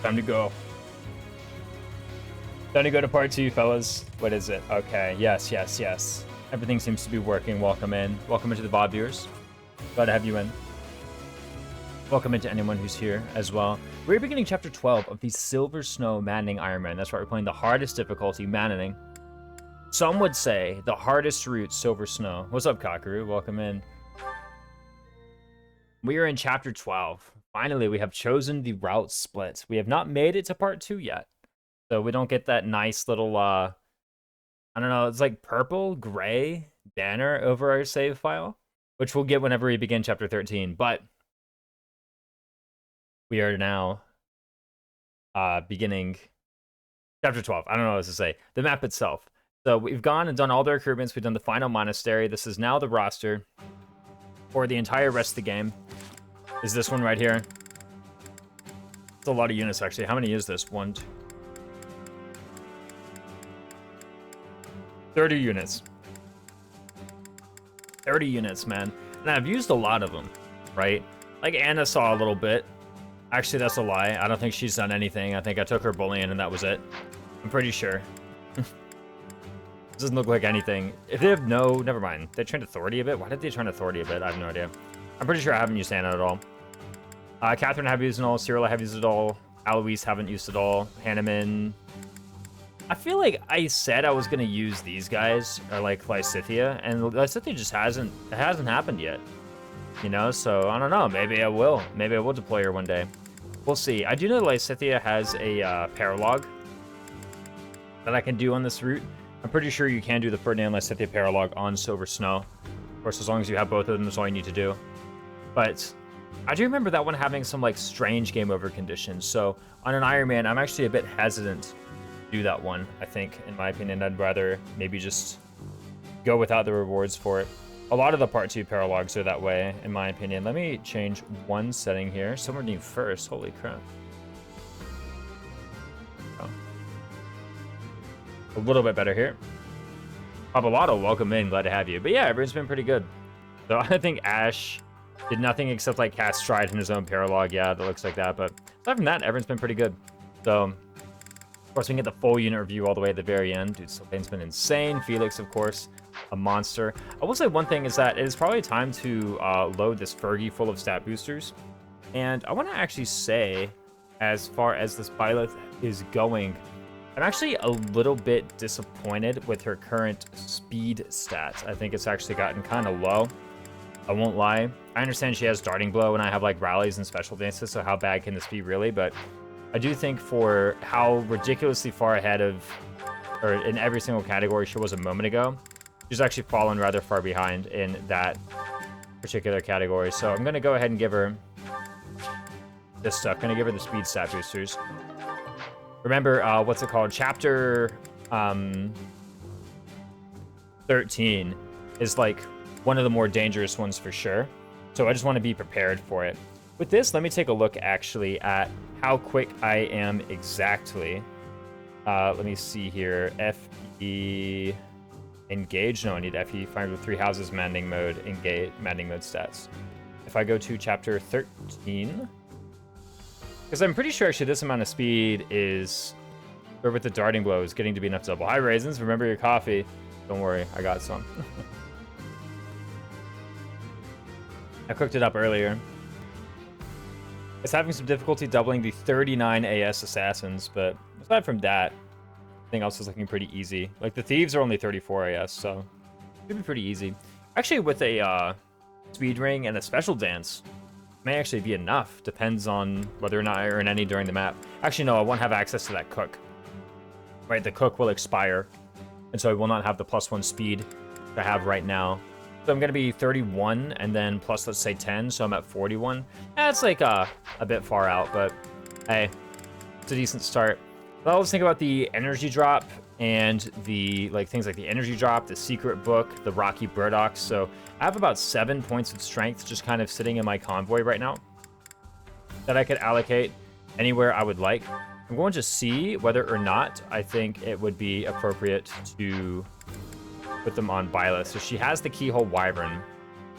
Time to go. Time to go to part 2, fellas. What is it? Okay, yes. Everything seems to be working. Welcome in. Welcome into the VOD viewers. Glad to have you in. Welcome into anyone who's here as well. We're beginning chapter 12 of the Silver Snow Maddening Ironman. That's right, we're playing the hardest difficulty, Maddening. Some would say the hardest route, Silver Snow. What's up, Kakaru? Welcome in. We are in chapter 12. Finally, we have chosen the route split. We have not made it to part 2 yet. So we don't get that nice little, I don't know, it's like purple, gray banner over our save file, which we'll get whenever we begin chapter 13. But we are now beginning chapter 12. I don't know what else to say. The map itself. So we've gone and done all the recruitments. We've done the final monastery. This is now the roster for the entire rest of the game. Is this one right here? It's a lot of units, actually. How many is this? 1, 2, 30 units. 30 units, man. And I've used a lot of them, right? Like Anna saw a little bit. Actually, that's a lie. I don't think she's done anything. I think I took her bullying and that was it. I'm pretty sure. Doesn't look like anything. If they have no... Never mind. They trained authority a bit? Why did they train authority a bit? I have no idea. I'm pretty sure I haven't used Anna at all. Catherine, I have used it all. Cyril, I have used it all. Aloise, haven't used it all. Hanneman. I feel like I said I was going to use these guys, or like Lysithea, and Lysithea just hasn't happened yet. You know, so I don't know. Maybe I will. Maybe I will deploy her one day. We'll see. I do know Lysithea has a paralog that I can do on this route. I'm pretty sure you can do the Ferdinand Lysithea paralog on Silver Snow. Of course, as long as you have both of them, that's all you need to do. But I do remember that one having some like strange game over conditions. So on an Ironman, I'm actually a bit hesitant to do that one. I think, in my opinion, I'd rather maybe just go without the rewards for it. A lot of the part 2 paralogs are that way, in my opinion. Let me change one setting here. Somewhere new first. Holy crap. Oh. A little bit better here. Pabalotto, welcome in. Glad to have you. But yeah, everyone's been pretty good. So I think Ash did nothing except like cast Stride in his own paralog. Yeah, that looks like that. But aside from that, everyone's been pretty good. So, of course, we can get the full unit review all the way at the very end. Dude, Sylvain's been insane. Felix, of course, a monster. I will say one thing is that it is probably time to load this Fergie full of stat boosters. And I want to actually say, as far as this Byleth is going, I'm actually a little bit disappointed with her current speed stats. I think it's actually gotten kind of low. I won't lie. I understand she has Darting Blow and I have like rallies and special dances, so how bad can this be really? But I do think for how ridiculously far ahead of, or in every single category she was a moment ago, she's actually fallen rather far behind in that particular category. So I'm going to go ahead and give her this stuff. I'm going to give her the speed stat boosters. Remember, what's it called? Chapter 13 is like one of the more dangerous ones for sure. So I just want to be prepared for it. With this, let me take a look actually at how quick I am exactly. Let me see here. FE engage. No, I need FE. Find with 3 houses. Maddening mode. Engage. Maddening mode stats. If I go to chapter 13, because I'm pretty sure actually this amount of speed is, or with the darting blow, is getting to be enough to double. Hi, Raisins. Remember your coffee. Don't worry, I got some. I cooked it up earlier. It's having some difficulty doubling the 39 AS assassins, but aside from that, everything else is looking pretty easy. Like the thieves are only 34 AS, so it should be pretty easy. Actually, with a speed ring and a special dance, may actually be enough. Depends on whether or not I earn any during the map. Actually, no, I won't have access to that cook. Right, the cook will expire, and so I will not have the +1 speed I have right now. So I'm going to be 31, and then plus, let's say, 10, so I'm at 41. That's like a bit far out, but hey, it's a decent start. But let's think about the energy drop and the things like the energy drop, the secret book, the rocky burdocks. So I have about 7 points of strength just kind of sitting in my convoy right now that I could allocate anywhere I would like. I'm going to see whether or not I think it would be appropriate to put them on Byleth. So she has the Keyhole Wyvern.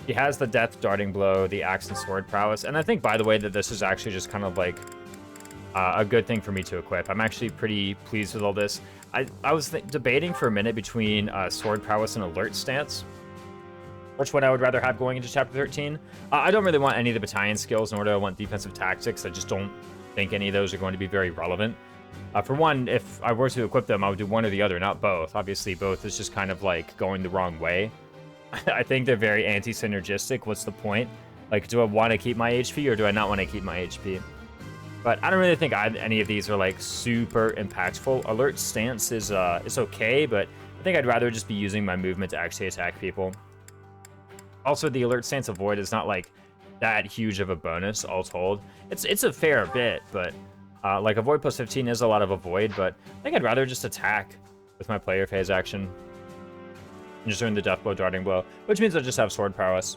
She has the Death Darting Blow, the Axe and Sword Prowess. And I think, by the way, that this is actually just kind of like a good thing for me to equip. I'm actually pretty pleased with all this. I was debating for a minute between sword prowess and alert stance, which one I would rather have going into chapter 13. I don't really want any of the battalion skills, nor do I want defensive tactics. I just don't think any of those are going to be very relevant. For one, if I were to equip them, I would do one or the other, not both. Obviously, both is just kind of like going the wrong way. I think they're very anti-synergistic. What's the point? Like, do I want to keep my HP or do I not want to keep my HP? But I don't really think any of these are like super impactful. Alert stance is okay, but I think I'd rather just be using my movement to actually attack people. Also, the alert stance avoid is not like that huge of a bonus, all told. It's a fair bit, but like avoid plus 15 is a lot of avoid, but I think I'd rather just attack with my player phase action. And just doing the death blow, darting blow, which means I'll just have sword prowess.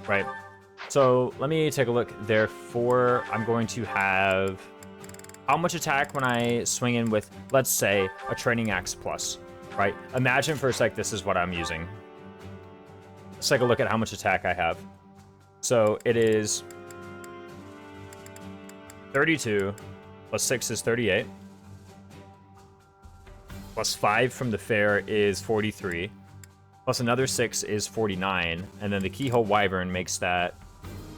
Right. So let me take a look. Therefore, I'm going to have how much attack when I swing in with, let's say, a training axe plus, right? Imagine for a sec this is what I'm using. Let's take a look at how much attack I have. So it is 32, plus 6 is 38. Plus 5 from the fair is 43. Plus another 6 is 49. And then the Keyhole Wyvern makes that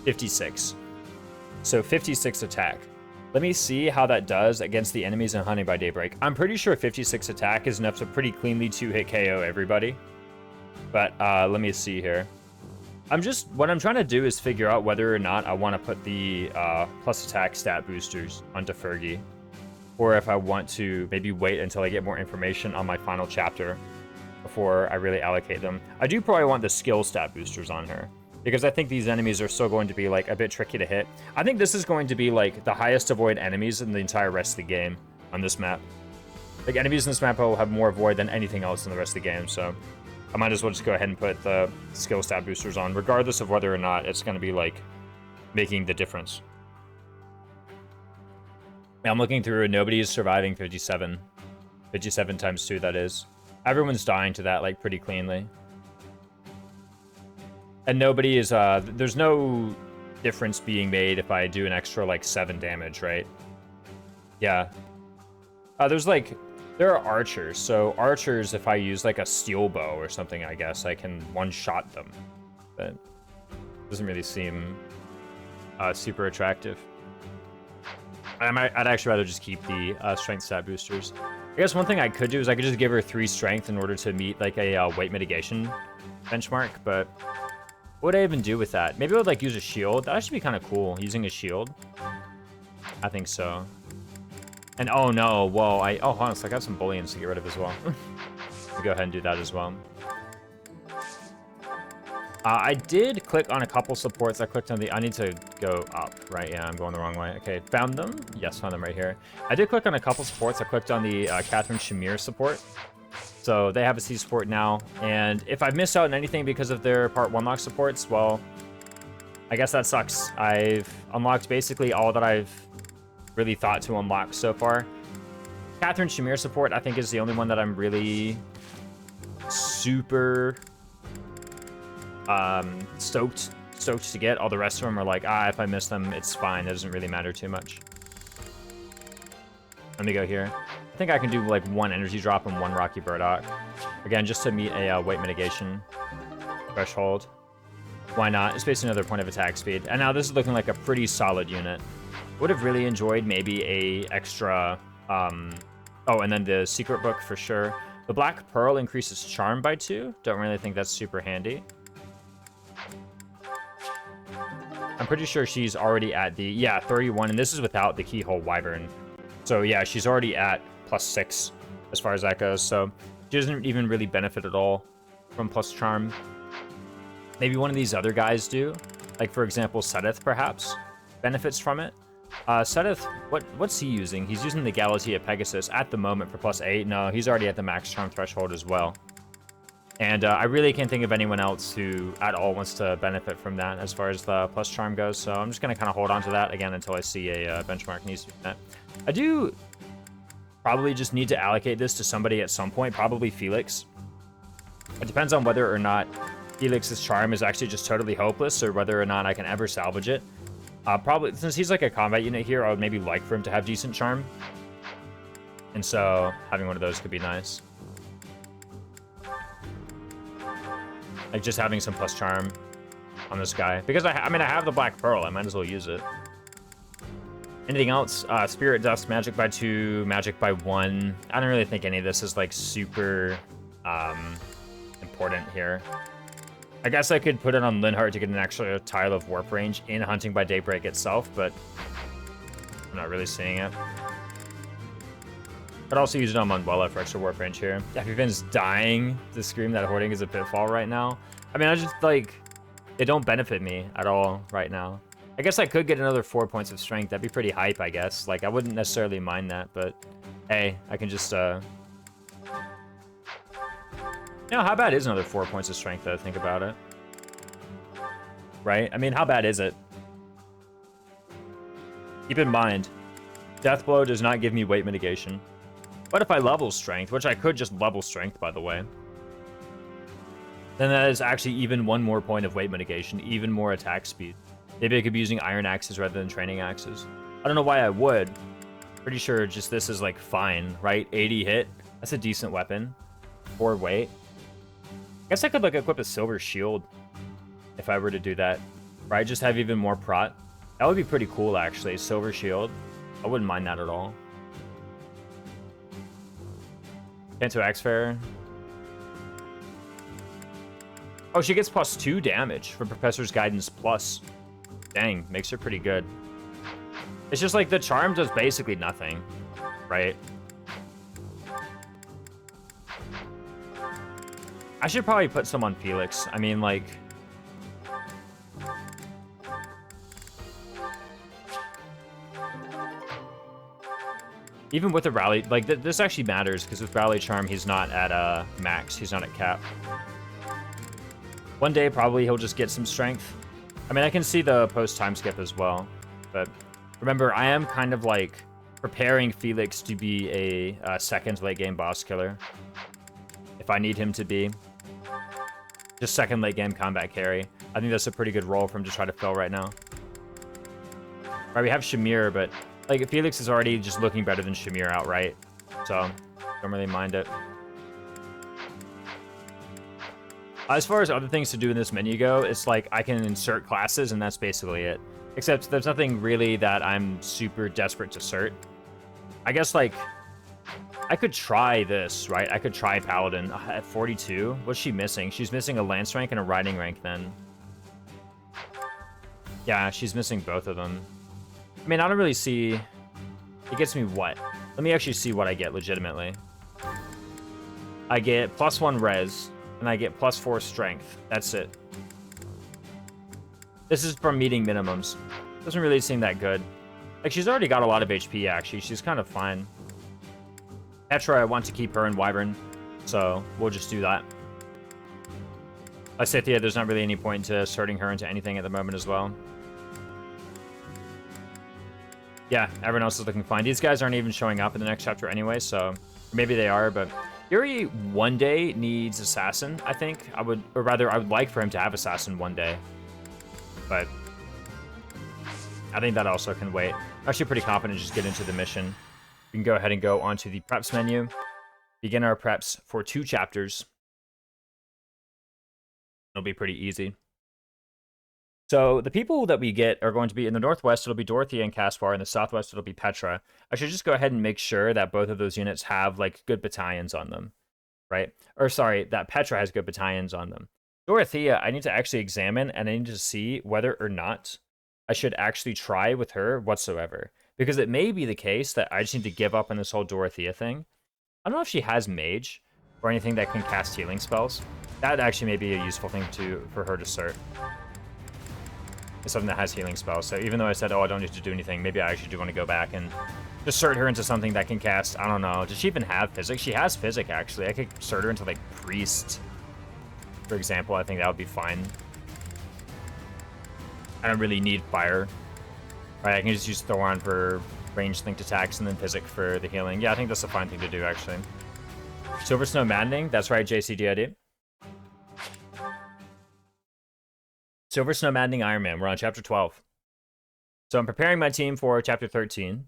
56. So 56 attack. Let me see how that does against the enemies in Hunting by Daybreak. I'm pretty sure 56 attack is enough to pretty cleanly 2-hit KO everybody. But let me see here. What I'm trying to do is figure out whether or not I want to put the plus attack stat boosters onto Fergie. Or if I want to maybe wait until I get more information on my final chapter before I really allocate them. I do probably want the skill stat boosters on her, because I think these enemies are still going to be like a bit tricky to hit. I think this is going to be like the highest avoid enemies in the entire rest of the game on this map. Like enemies in this map will have more avoid than anything else in the rest of the game, so I might as well just go ahead and put the skill stat boosters on, regardless of whether or not it's going to be like making the difference. Now, I'm looking through and nobody is surviving 57. 57 times 2, that is. Everyone's dying to that like pretty cleanly. And nobody is, there's no difference being made if I do an extra, like, 7 damage, right? Yeah. There are archers. So archers, if I use, like, a steel bow or something, I guess, I can one-shot them. But it doesn't really seem super attractive. I'd actually rather just keep the strength stat boosters. I guess one thing I could do is I could just give her 3 strength in order to meet, like, a weight mitigation benchmark, but what would I even do with that? Maybe I would like use a shield. That should be kind of cool, using a shield. I think so. And oh no, whoa, hold on, so I got some bullions to get rid of as well. I'll go ahead and do that as well. I did click on a couple supports. I clicked on I need to go up, right? Yeah, I'm going the wrong way. Okay, found them? Yes, found them right here. I did click on a couple supports. I clicked on the Catherine Shamir support. So they have a C support now, and if I've missed out on anything because of their Part 1 lock supports, well, I guess that sucks. I've unlocked basically all that I've really thought to unlock so far. Catherine Shamir support, I think, is the only one that I'm really super stoked to get. All the rest of them are like, if I miss them, it's fine. It doesn't really matter too much. Let me go here. I think I can do like 1 energy drop and 1 Rocky Burdock. Again, just to meet a weight mitigation threshold. Why not? It's basically another point of attack speed. And now this is looking like a pretty solid unit. Would have really enjoyed maybe a extra... oh, and then the secret book for sure. The Black Pearl increases charm by 2. Don't really think that's super handy. I'm pretty sure she's already at the... Yeah, 31. And this is without the Keyhole Wyvern. So yeah, she's already at +6 as far as that goes. So she doesn't even really benefit at all from plus charm. Maybe one of these other guys do. Like, for example, Sedith, perhaps, benefits from it. Sedith, what's he using? He's using the Galatea Pegasus at the moment for +8. No, he's already at the max charm threshold as well. And I really can't think of anyone else who at all wants to benefit from that as far as the plus charm goes. So I'm just going to kind of hold on to that again until I see a benchmark needs to be met. I do probably just need to allocate this to somebody at some point, probably Felix. It depends on whether or not Felix's charm is actually just totally hopeless or whether or not I can ever salvage it. Probably, since he's like a combat unit here, I would maybe like for him to have decent charm. And so, having one of those could be nice. Like, just having some plus charm on this guy. Because, I mean, I have the Black Pearl. I might as well use it. Anything else? Spirit Dust, Magic by 2, Magic by 1. I don't really think any of this is, like, super important here. I guess I could put it on Linhardt to get an extra tile of warp range in Hunting by Daybreak itself, but I'm not really seeing it. I'd also use it on Manuela for extra warp range here. Epivin's dying to scream that hoarding is a pitfall right now. I mean, I just, like, it don't benefit me at all right now. I guess I could get another 4 points of strength. That'd be pretty hype, I guess. Like, I wouldn't necessarily mind that, but hey, I can just, you know, how bad is another 4 points of strength, though, think about it? Right? I mean, how bad is it? Keep in mind, Death Blow does not give me weight mitigation. What if I level strength, which I could just level strength, by the way? Then that is actually even one more point of weight mitigation, even more attack speed. Maybe I could be using iron axes rather than training axes. I don't know why I would. Pretty sure just this is, like, fine, right? 80 hit. That's a decent weapon. 4 weight. I guess I could, like, equip a silver shield if I were to do that. Right? Just have even more prot. That would be pretty cool, actually. Silver shield. I wouldn't mind that at all. Kanto X-Fair. Oh, she gets +2 damage from Professor's Guidance plus. Dang, makes her pretty good. It's just like the charm does basically nothing, right? I should probably put some on Felix. I mean, like... even with the rally, like, this actually matters, because with rally charm, he's not at max. He's not at cap. One day, probably, he'll just get some strength. I mean, I can see the post-time skip as well. But remember, I am kind of, like, preparing Felix to be a second late-game boss killer. If I need him to be. Just second late-game combat carry. I think that's a pretty good role for him to try to fill right now. Right, we have Shamir, but... like, Felix is already just looking better than Shamir outright. So, don't really mind it. As far as other things to do in this menu go, it's like I can insert classes and that's basically it. Except there's nothing really that I'm super desperate to cert. I guess, like, I could try this, right? I could try Paladin at 42. What's she missing? She's missing a Lance rank and a Riding rank then. Yeah, she's missing both of them. I mean, I don't really see... it gets me what? Let me actually see what I get legitimately. I get +1 res, and I get +4 strength. That's it. This is from meeting minimums. Doesn't really seem that good. Like, she's already got a lot of HP, actually. She's kind of fine. Petra, I want to keep her in Wyvern, so we'll just do that. Scythia, there's not really any point to sorting her into anything at the moment as well. Yeah, everyone else is looking fine. These guys aren't even showing up in the next chapter anyway, so maybe they are, but Yuri one day needs Assassin, I think. I would like for him to have Assassin one day, but I think that also can wait. I'm actually pretty confident just get into the mission. We can go ahead and go onto the preps menu, begin our preps for 2 chapters. It'll be pretty easy. So the people that we get are going to be in the northwest, it'll be Dorothea and Caspar. In the southwest, it'll be Petra. I should just go ahead and make sure that both of those units have, like, good battalions on them, right? Or, sorry, that Petra has good battalions on them. Dorothea, I need to actually examine, and I need to see whether or not I should actually try with her whatsoever. Because it may be the case that I just need to give up on this whole Dorothea thing. I don't know if she has Mage or anything that can cast healing spells. That actually may be a useful thing for her to cert. Something that has healing spells. So even though I said, oh, I don't need to do anything, maybe I actually do want to go back and just cert her into something that can cast, I don't know. Does she even have Physic? She has Physic, actually. I could cert her into, like, Priest, for example. I think that would be fine. I don't really need Fire. Right, I can just use Thoron for ranged linked attacks and then Physic for the healing. Yeah, I think that's a fine thing to do, actually. Silver Snow Maddening. That's right, JCDID. Silver Snow Maddening Ironman. We're on chapter 12. So I'm preparing my team for Chapter 13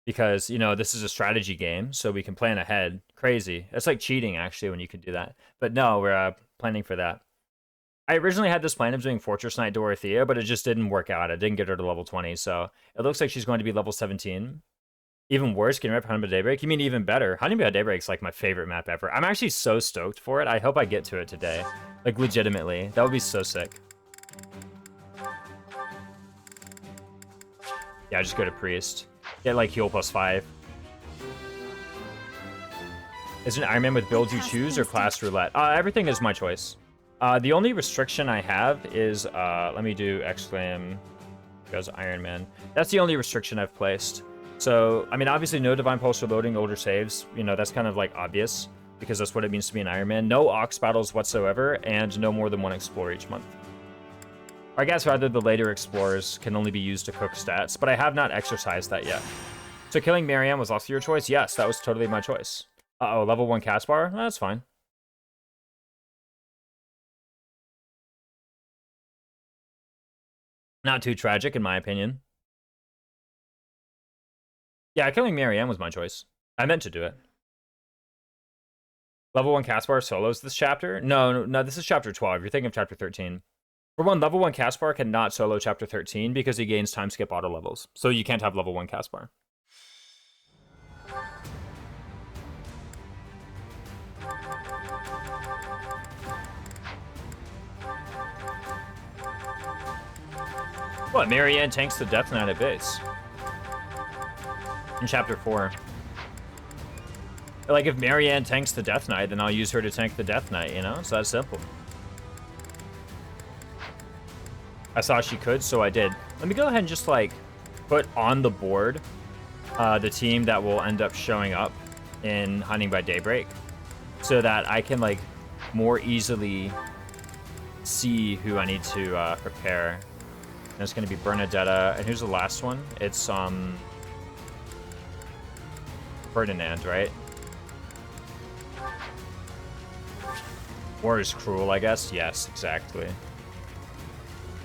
because, you know, this is a strategy game, so we can plan ahead. Crazy. It's like cheating, actually, when you can do that. But no, we're planning for that. I originally had this plan of doing Fortress Knight Dorothea, but it just didn't work out. I didn't get her to level 20, so it looks like she's going to be level 17. Even worse, getting ready for Hunting by Daybreak? You mean even better? Hunting by Daybreak's like my favorite map ever. I'm actually so stoked for it. I hope I get to it today. Like, legitimately. That would be so sick. Yeah, just go to Priest. Get, like, heal +5. Is it an Ironman with builds you choose or class roulette? Everything is my choice. The only restriction I have is, let me do exclam goes Ironman. That's the only restriction I've placed. So, I mean, obviously no Divine Pulse or loading older saves. You know, that's kind of, like, obvious, because that's what it means to be an Ironman. No Ox battles whatsoever, and no more than one Explorer each month. I guess rather the later Explorers can only be used to cook stats, but I have not exercised that yet. So killing Marianne was also your choice? Yes, that was totally my choice. Uh-oh, level 1 Caspar? That's fine. Not too tragic, in my opinion. Yeah, killing Marianne was my choice. I meant to do it. Level 1 Caspar solos this chapter? No, this is chapter 12. You're thinking of chapter 13. For one, level 1 Caspar cannot solo chapter 13 because he gains time skip auto levels. So you can't have level 1 Caspar. What? Marianne tanks the Death Knight at base. In chapter 4. Like, if Marianne tanks the Death Knight, then I'll use her to tank the Death Knight, you know? It's that simple. I saw she could, so I did. Let me go ahead and just, like, put on the board the team that will end up showing up in Hunting by Daybreak, so that I can, like, more easily see who I need to prepare. And it's going to be Bernadetta. And who's the last one? It's, Ferdinand, right? War is cruel, I guess. Yes, exactly.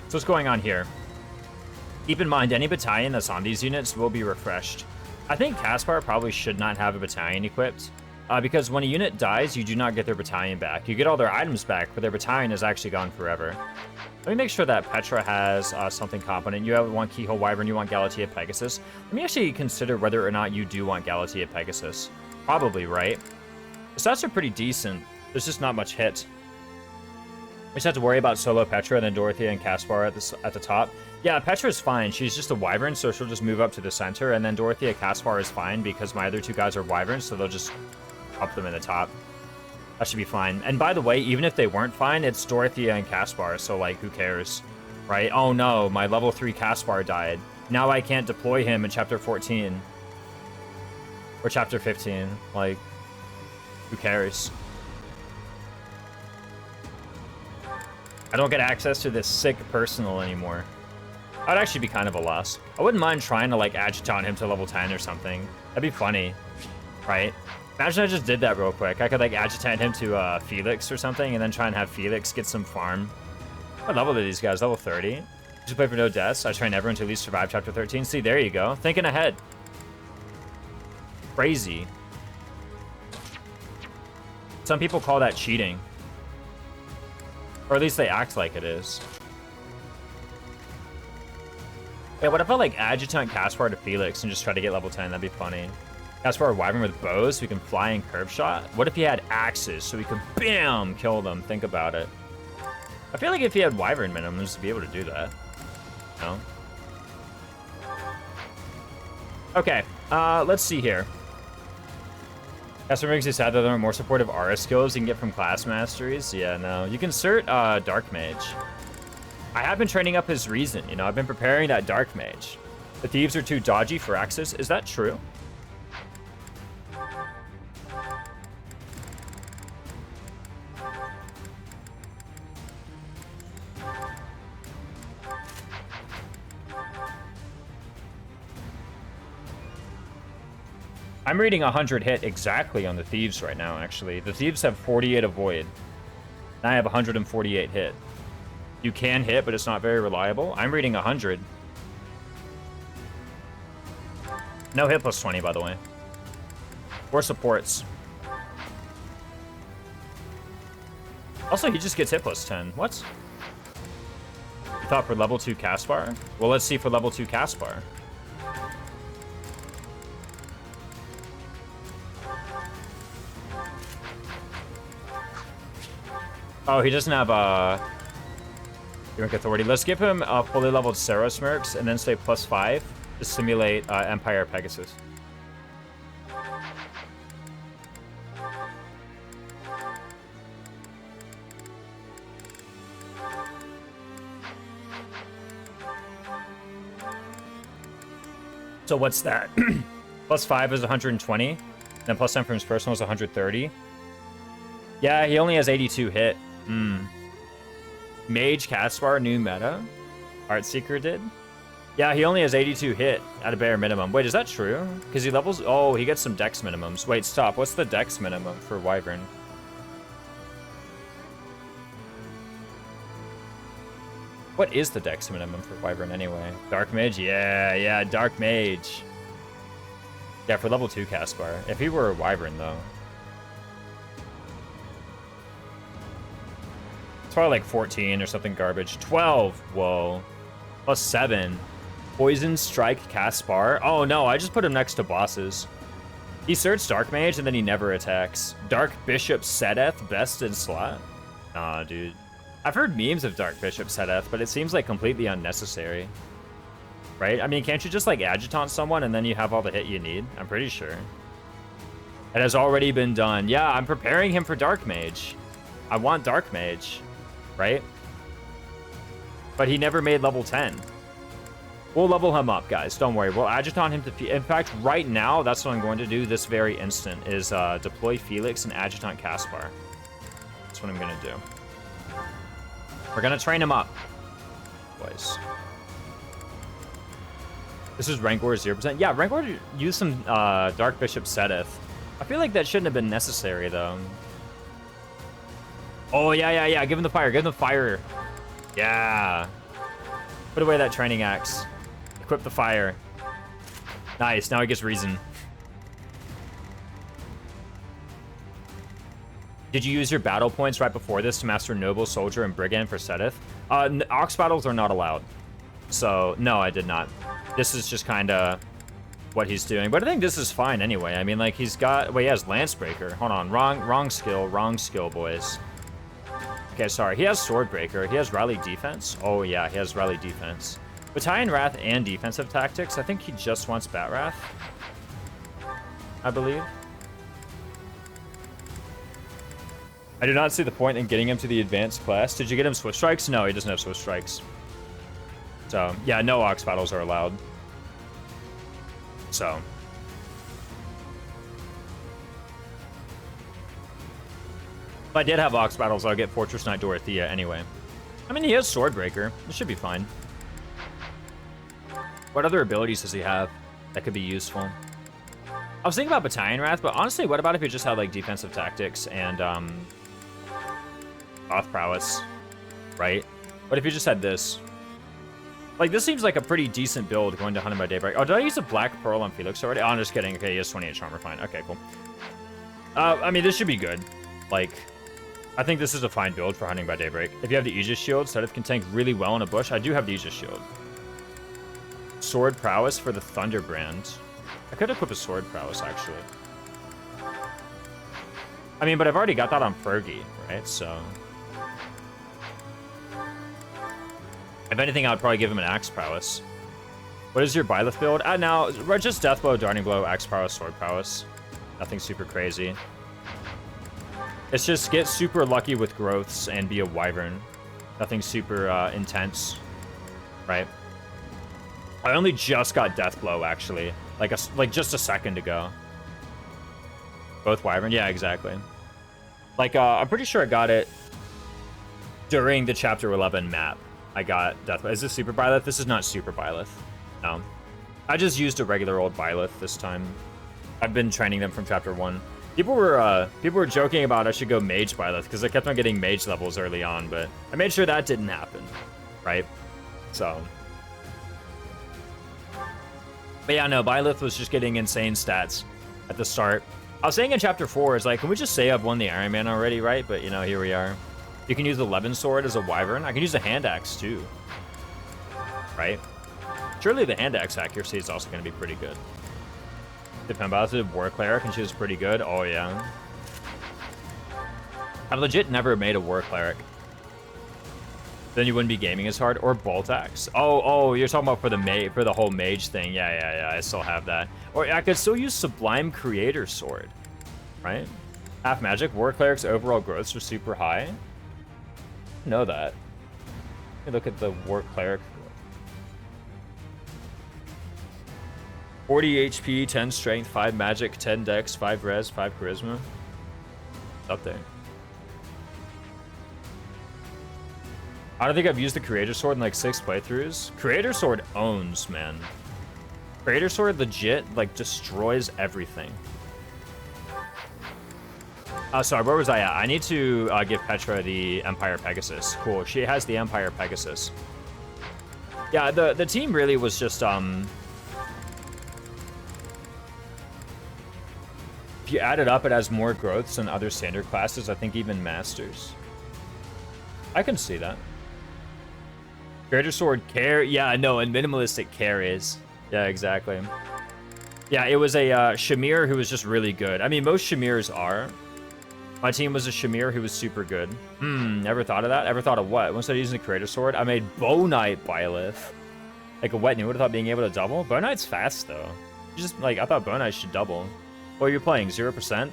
So what's going on here? Keep in mind, any battalion that's on these units will be refreshed. I think Caspar probably should not have a battalion equipped, because when a unit dies, you do not get their battalion back. You get all their items back, but their battalion is actually gone forever. Let me make sure that Petra has something competent. You want Keyhole Wyvern, you want Galatea Pegasus. Let me actually consider whether or not you do want Galatea Pegasus. Probably, right? The stats are pretty decent. There's just not much hit. We just have to worry about solo Petra and then Dorothea and Caspar at the top. Yeah, Petra's fine. She's just a Wyvern, so she'll just move up to the center. And then Dorothea Caspar is fine because my other two guys are Wyverns, so they'll just up them in the top. That should be fine. And by the way, even if they weren't fine, it's Dorothea and Caspar, so, like, who cares? Right? Oh no, my level 3 Caspar died. Now I can't deploy him in chapter 14. Or chapter 15. Like, who cares? I don't get access to this sick personal anymore. That would actually be kind of a loss. I wouldn't mind trying to, like, agitate him to level 10 or something. That'd be funny, right? Imagine I just did that real quick. I could, like, agitate him to Felix or something and then try and have Felix get some farm. What level are these guys? Level 30? Just play for no deaths. I train everyone to at least survive chapter 13. See, there you go. Thinking ahead. Crazy. Some people call that cheating. Or at least they act like it is. Yeah, what if I, like, adjutant Caspar to Felix and just try to get level 10? That'd be funny. Caspar Wyvern with bows so we can fly and curve shot. What if he had axes so we could BAM! Kill them? Think about it. I feel like if he had Wyvern minimums to be able to do that. No? Okay, let's see here. Caspar makes you sad that there are more supportive aura skills you can get from class masteries. Yeah, no. You can insert Dark Mage. I have been training up his reason, you know. I've been preparing that Dark Mage. The thieves are too dodgy for axes. Is that true? I'm reading 100 hit exactly on the thieves right now, actually. The thieves have 48 avoid. And I have 148 hit. You can hit, but it's not very reliable. I'm reading 100. No hit plus 20, by the way. Or supports. Also, he just gets hit plus 10. What? You thought for level 2 Caspar? Well, let's see for level 2 Caspar. Oh, he doesn't have Drink Authority. Let's give him a fully leveled Sarah Smirks and then say +5 to simulate Empire Pegasus. So what's that? +5 is 120, then +10 from his personal is 130. Yeah, he only has 82 hit. Mage Caspar, new meta. Heartseeker did. Yeah, he only has 82 hit at a bare minimum. Wait, is that true? Because he levels... Oh, he gets some dex minimums. Wait, stop. What's the dex minimum for Wyvern? What is the dex minimum for Wyvern anyway? Dark Mage? Yeah, Dark Mage. Yeah, for level 2 Caspar. If he were a Wyvern, though. It's probably like 14 or something garbage. 12! Whoa. +7. Poison Strike Caspar. Oh no, I just put him next to bosses. He searched Dark Mage and then he never attacks. Dark Bishop Sedeth, best in slot? Nah, dude. I've heard memes of Dark Bishop Sedeth, but it seems like completely unnecessary. Right? I mean, can't you just like adjutant someone and then you have all the hit you need? I'm pretty sure. It has already been done. Yeah, I'm preparing him for Dark Mage. I want Dark Mage. Right? But he never made level 10. We'll level him up, guys. Don't worry. We'll adjutant him to... In fact, right now, that's what I'm going to do this very instant, is deploy Felix and adjutant Caspar. That's what I'm going to do. We're going to train him up, boys. This is Rancor 0%. Yeah, Rancor used some Dark Bishop Sedith. I feel like that shouldn't have been necessary, though. Oh, yeah. Give him the fire. Give him the fire. Yeah. Put away that training axe. Equip the fire. Nice. Now he gets reason. Did you use your battle points right before this to master Noble, Soldier, and Brigand for Sedith? Ox battles are not allowed. So, no, I did not. This is just kind of what he's doing. But I think this is fine anyway. I mean, like, he's got... Well, he has Lancebreaker. Hold on. Wrong skill, boys. Okay, sorry. He has Swordbreaker. He has Rally Defense. Oh, yeah, he has Rally Defense. Battalion Wrath and Defensive Tactics. I think he just wants Bat Wrath, I believe. I do not see the point in getting him to the advanced class. Did you get him Swift Strikes? No, he doesn't have Swift Strikes. So, yeah, no Ox battles are allowed. So... If I did have Ox battles, I'll get Fortress Knight Dorothea anyway. I mean, he has Swordbreaker. It should be fine. What other abilities does he have that could be useful? I was thinking about Battalion Wrath, but honestly, what about if he just had, like, Defensive Tactics and, Oth Prowess, right? What if he just had this? Like, this seems like a pretty decent build going to Hunted by Daybreak. Oh, did I use a Black Pearl on Felix already? Oh, I'm just kidding. Okay, he has 28 Charmer. Fine. Okay, cool. I mean, this should be good. Like... I think this is a fine build for Hunting by Daybreak. If you have the Aegis Shield, Sedith can tank really well in a bush. I do have the Aegis Shield. Sword Prowess for the Thunderbrand. I could equip a Sword Prowess, actually. I mean, but I've already got that on Fergie, right? So... If anything, I would probably give him an Axe Prowess. What is your Byleth build? No, just Death Blow, Darting Blow, Axe Prowess, Sword Prowess. Nothing super crazy. It's just get super lucky with growths and be a Wyvern. Nothing super intense, right? I only just got Death Blow, actually. Like just a second ago. Both Wyvern? Yeah, exactly. Like, I'm pretty sure I got it during the Chapter 11 map. I got Death Blow. Is this Super Byleth? This is not Super Byleth. No. I just used a regular old Byleth this time. I've been training them from Chapter 1. People were joking about I should go Mage Byleth because I kept on getting Mage levels early on, but I made sure that didn't happen, right? So But yeah, no, Byleth was just getting insane stats at the start. I was saying in chapter 4 is like, can we just say I've won the Iron Man already, right? But you know, here we are. You can use the Levin sword as a wyvern. I can use a hand axe too, right? Surely the hand axe accuracy is also going to be pretty good. The Pembaza war cleric, and she was pretty good. Oh yeah. I've legit never made a war cleric. Then you wouldn't be gaming as hard. Or bolt axe. Oh, you're talking about for the whole mage thing. Yeah. I still have that. Or I could still use Sublime Creator Sword, right? Half magic. War clerics' overall growths are super high. I know that. Let me look at the war cleric. 40 HP, 10 strength, 5 magic, 10 dex, 5 res, 5 charisma. It's up there. I don't think I've used the Creator Sword in like 6 playthroughs. Creator Sword owns, man. Creator Sword legit, like, destroys everything. Sorry, where was I at? I need to give Petra the Empire Pegasus. Cool, she has the Empire Pegasus. Yeah, the team really was just, if you add it up, it has more growths than other standard classes, I think even Masters. I can see that. Creator Sword care, yeah, no, and minimalistic carries. Yeah, exactly. Yeah, it was a Shamir who was just really good. I mean, most Shamirs are. My team was a Shamir who was super good. Never thought of that? Ever thought of what? Instead of using the Creator Sword, I made Bow Knight Byleth. Like a wet new. Would have thought being able to double. Bow Knight's fast though. Just like I thought Bow Knight should double. What are you playing? 0%?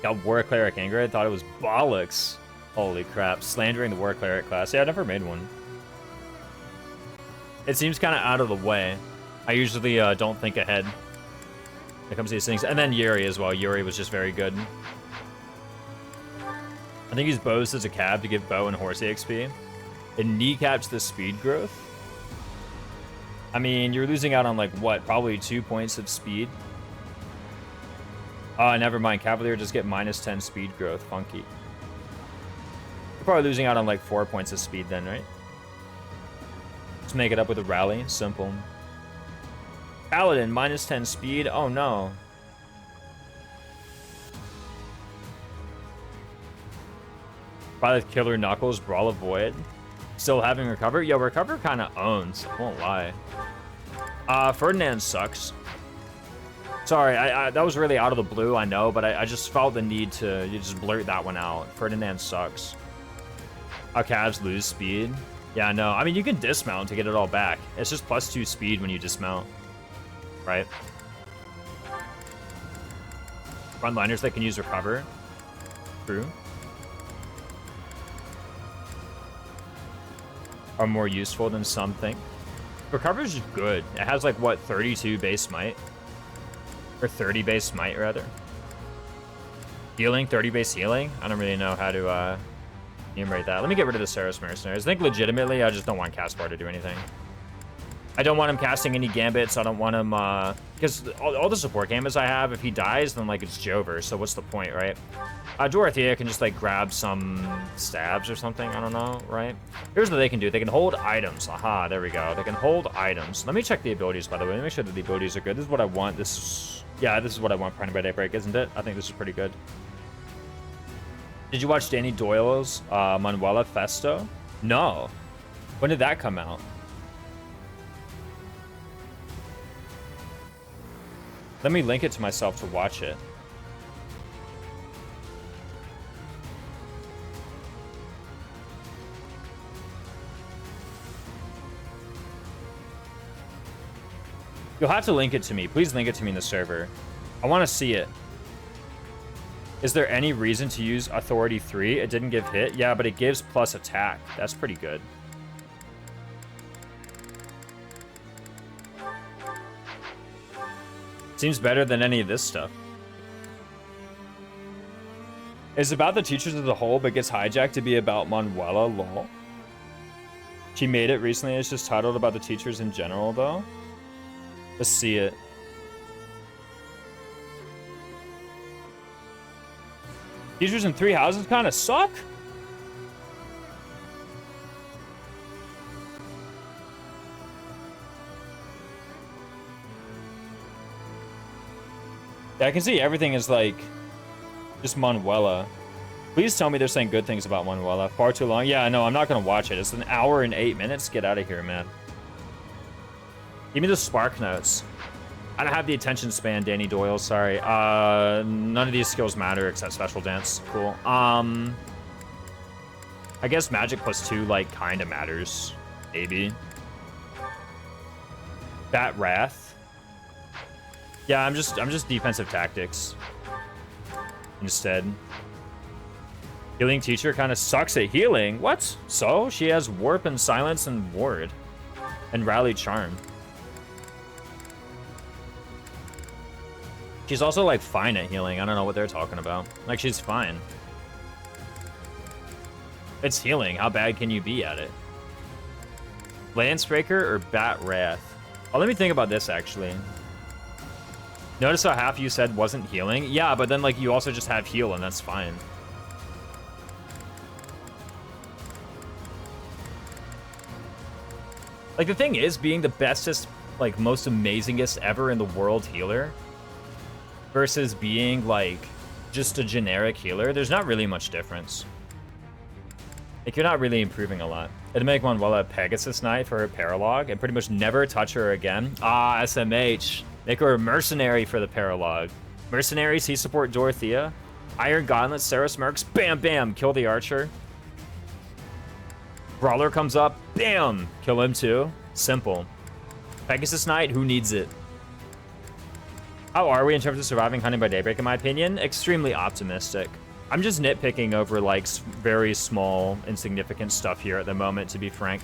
Got War Cleric Anger. I thought it was bollocks. Holy crap. Slandering the War Cleric class. Yeah, I never made one. It seems kind of out of the way. I usually don't think ahead when it comes to these things. And then Yuri as well. Yuri was just very good. I think he's bows as a cab to give bow and horse XP. It kneecaps the speed growth. I mean, you're losing out on like what? Probably 2 points of speed. Never mind. Cavalier just get -10 speed growth. Funky. You're probably losing out on like 4 points of speed then, right? Just make it up with a rally. Simple. Paladin, -10 speed. Oh no. Probably Killer Knuckles, Brawl of Void. Still having Recover? Yo, Recover kind of owns. I won't lie. Ferdinand sucks. Sorry, that was really out of the blue, I know, but I just felt the need to just blurt that one out. Ferdinand sucks. Our calves lose speed. Yeah, no. I mean, you can dismount to get it all back. It's just +2 speed when you dismount. Right? Frontliners that can use Recover. True. Are more useful than some think. Recover's just good. It has like, what, 32 base smite? Or 30 base smite, rather. Healing, 30 base healing? I don't really know how to enumerate that. Let me get rid of the Saros Mercenaries. I think legitimately, I just don't want Caspar to do anything. I don't want him casting any gambits. I don't want him, because all the support gambits I have, if he dies, then like it's Jover. So what's the point, right? Dorothea can just like grab some stabs or something. I don't know, right? Here's what they can do. They can hold items. Aha, there we go. They can hold items. Let me check the abilities, by the way. Let me make sure that the abilities are good. This is what I want. Yeah, this is what I want. Prime by Daybreak, isn't it? I think this is pretty good. Did you watch Danny Doyle's Manuela Festo? No. When did that come out? Let me link it to myself to watch it. You'll have to link it to me. Please link it to me in the server. I want to see it. Is there any reason to use Authority 3? It didn't give hit. Yeah, but it gives plus attack. That's pretty good. Seems better than any of this stuff. It's about the teachers as a whole, but gets hijacked to be about Manuela, lol. She made it recently. It's just titled about the teachers in general, though. Let's see it. Teachers in 3 houses kind of suck. Yeah, I can see everything is like just Manuela. Please tell me they're saying good things about Manuela. Far too long. Yeah, no, I'm not gonna watch it. It's an hour and 8 minutes. Get out of here, man. Give me the spark notes. I don't have the attention span, Danny Doyle. Sorry. None of these skills matter except special dance. Cool. I guess magic +2 like kind of matters, maybe. Bat Wrath. Yeah, I'm just defensive tactics instead. Healing teacher kind of sucks at healing. What? So she has warp and silence and ward and rally charm. She's also like fine at healing. I don't know what they're talking about. Like she's fine. It's healing. How bad can you be at it? Lancebreaker or Bat Wrath? Oh, let me think about this actually. Notice how half you said wasn't healing? Yeah, but then like you also just have heal and that's fine. Like the thing is, being the bestest, like most amazingest ever in the world healer versus being like just a generic healer, there's not really much difference. Like you're not really improving a lot. It'd make Manuela a Pegasus Knight for her Paralog and pretty much never touch her again. Ah, SMH. Make her a mercenary for the Paralog. Mercenaries, he support Dorothea. Iron Gauntlet, Saris Mercs, bam, bam, kill the archer. Brawler comes up, bam, kill him too. Simple. Pegasus Knight, who needs it? How are we in terms of surviving Hunting by Daybreak, in my opinion? Extremely optimistic. I'm just nitpicking over, like, very small, insignificant stuff here at the moment, to be frank.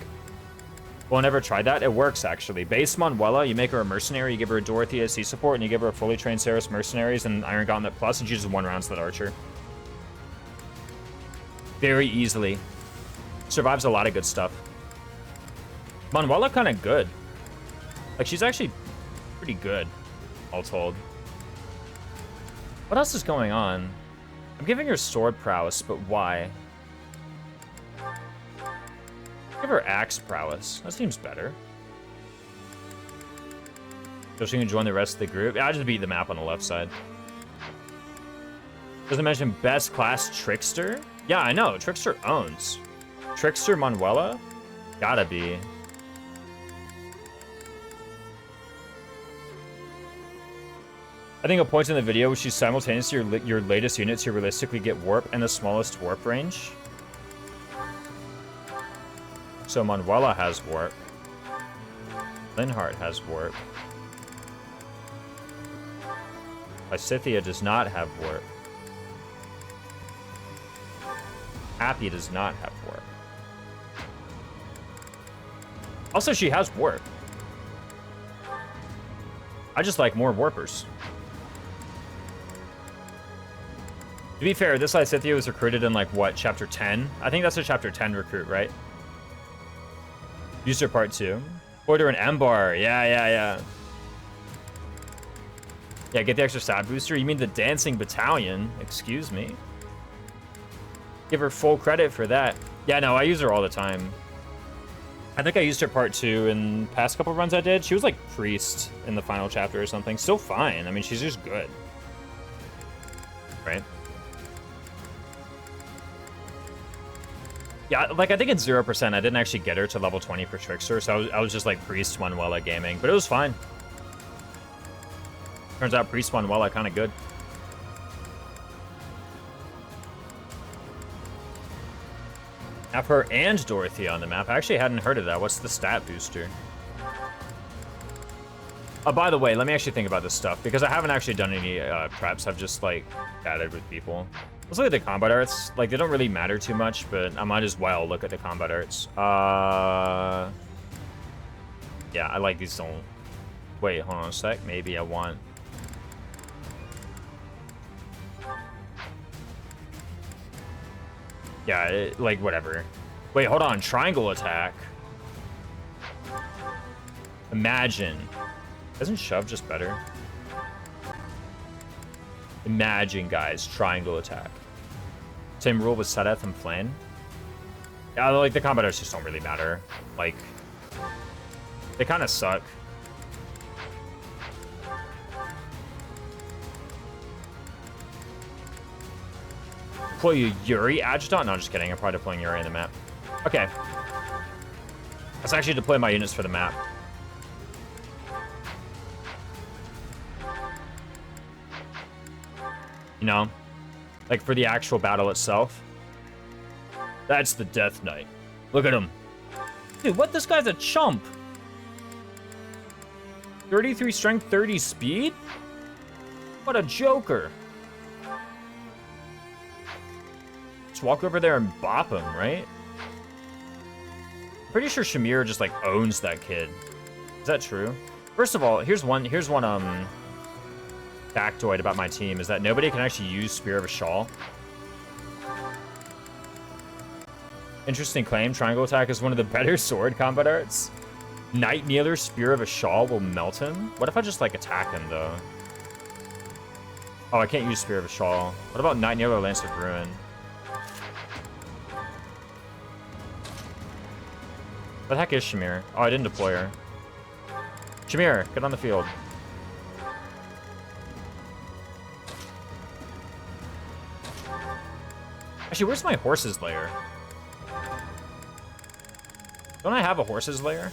Well, I never tried that. It works, actually. Base Manuela, you make her a mercenary, you give her a Dorothea C support, and you give her a fully trained Saris Mercenaries and Iron Gauntlet Plus, and she just one-rounds that archer. Very easily. Survives a lot of good stuff. Manuela kind of good. Like, she's actually pretty good, all told. What else is going on? I'm giving her sword prowess, but why? Give her axe prowess. That seems better. So she can join the rest of the group. Yeah, I just beat the map on the left side. Doesn't mention best class Trickster? Yeah, I know. Trickster owns. Trickster Manuela? Gotta be. I think a point in the video was she's simultaneously your latest unit to realistically get warp and the smallest warp range. So Manuela has warp. Linhardt has warp. Lysithea does not have warp. Happy does not have warp. Also, she has warp. I just like more warpers. To be fair, this Lysithea was recruited in, like, what, Chapter 10? I think that's a Chapter 10 recruit, right? User Part 2. Order an Embar. Yeah. Yeah, get the extra stat booster. You mean the Dancing Battalion? Excuse me. Give her full credit for that. Yeah, no, I use her all the time. I think I used her Part 2 in past couple runs I did. She was, like, Priest in the final chapter or something. Still fine. I mean, she's just good. Right? Yeah, like, I think it's 0%. I didn't actually get her to level 20 for Trickster, so I was just, like, Priest Manuela gaming. But it was fine. Turns out Priest Manuela kind of good. Have her and Dorothea on the map. I actually hadn't heard of that. What's the stat booster? Oh, by the way, let me actually think about this stuff, because I haven't actually done any preps. I've just, like, chatted with people. Let's look at the combat arts. Like, they don't really matter too much, but I might as well look at the combat arts. Yeah, I like these. Don't... Wait, hold on a sec. Maybe I want... Yeah, like, whatever. Wait, hold on. Triangle attack. Imagine. Isn't shove just better? Imagine, guys. Triangle attack. Same rule with Sedeth and Flame. Yeah, like, the combat arts just don't really matter. Like, they kind of suck. Deploy a Yuri Adjutant? No, just kidding. I'm probably deploying Yuri in the map. Okay. Let's actually deploy my units for the map. You know? Like, for the actual battle itself. That's the Death Knight. Look at him. Dude, what? This guy's a chump. 33 strength, 30 speed? What a joker. Just walk over there and bop him, right? I'm pretty sure Shamir just, like, owns that kid. Is that true? First of all, here's one factoid about my team, is that nobody can actually use Spear of a Shawl. Interesting claim. Triangle attack is one of the better sword combat arts. Night Kneeler, Spear of a Shawl will melt him. What if I just, like, attack him, though? Oh, I can't use Spear of a Shawl. What about Night Kneeler, Lance of Ruin? What the heck is Shamir? Oh, I didn't deploy her. Shamir, get on the field. Actually, where's my horse's lair? Don't I have a horse's lair?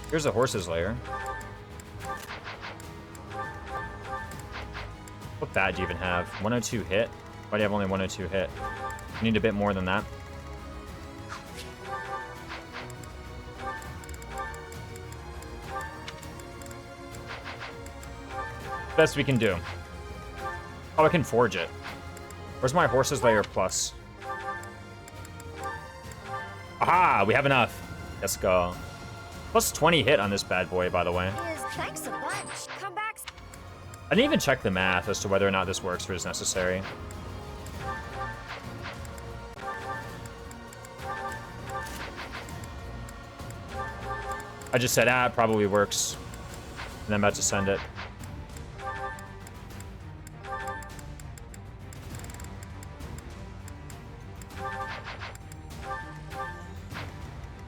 Here's a horse's lair. What bat do you even have? 102 hit? Why do you have only 102 hit? You need a bit more than that. Best we can do. Oh, I can forge it. Where's my horse's lair plus? Aha! We have enough. Let's go. Plus 20 hit on this bad boy, by the way. Thanks a bunch. Come back. I didn't even check the math as to whether or not this works or is necessary. I just said, it probably works. And I'm about to send it.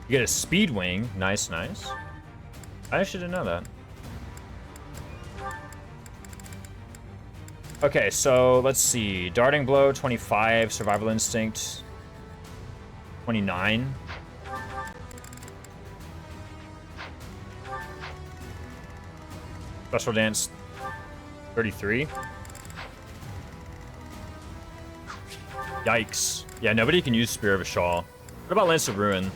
You get a speed wing. Nice, nice. I actually didn't know that. Okay, so let's see. Darting Blow, 25. Survival Instinct, 29. Special Dance, 33. Yikes. Yeah, nobody can use Spear of a Shawl. What about Lance of Ruin?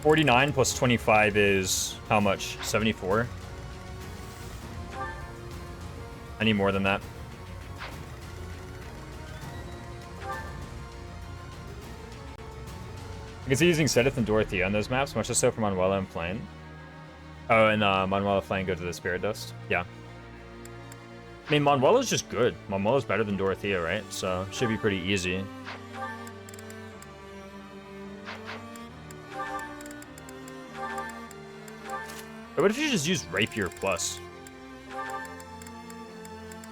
49 plus 25 is how much? 74? I need more than that. I can see using Sedith and Dorothea on those maps, much less so for Manuela and Flame. Oh, and Manuela Flame go to the Spirit Dust. Yeah. I mean, Manuela's just good. Manuela's better than Dorothea, right? So, should be pretty easy. But what if you just use Rapier Plus?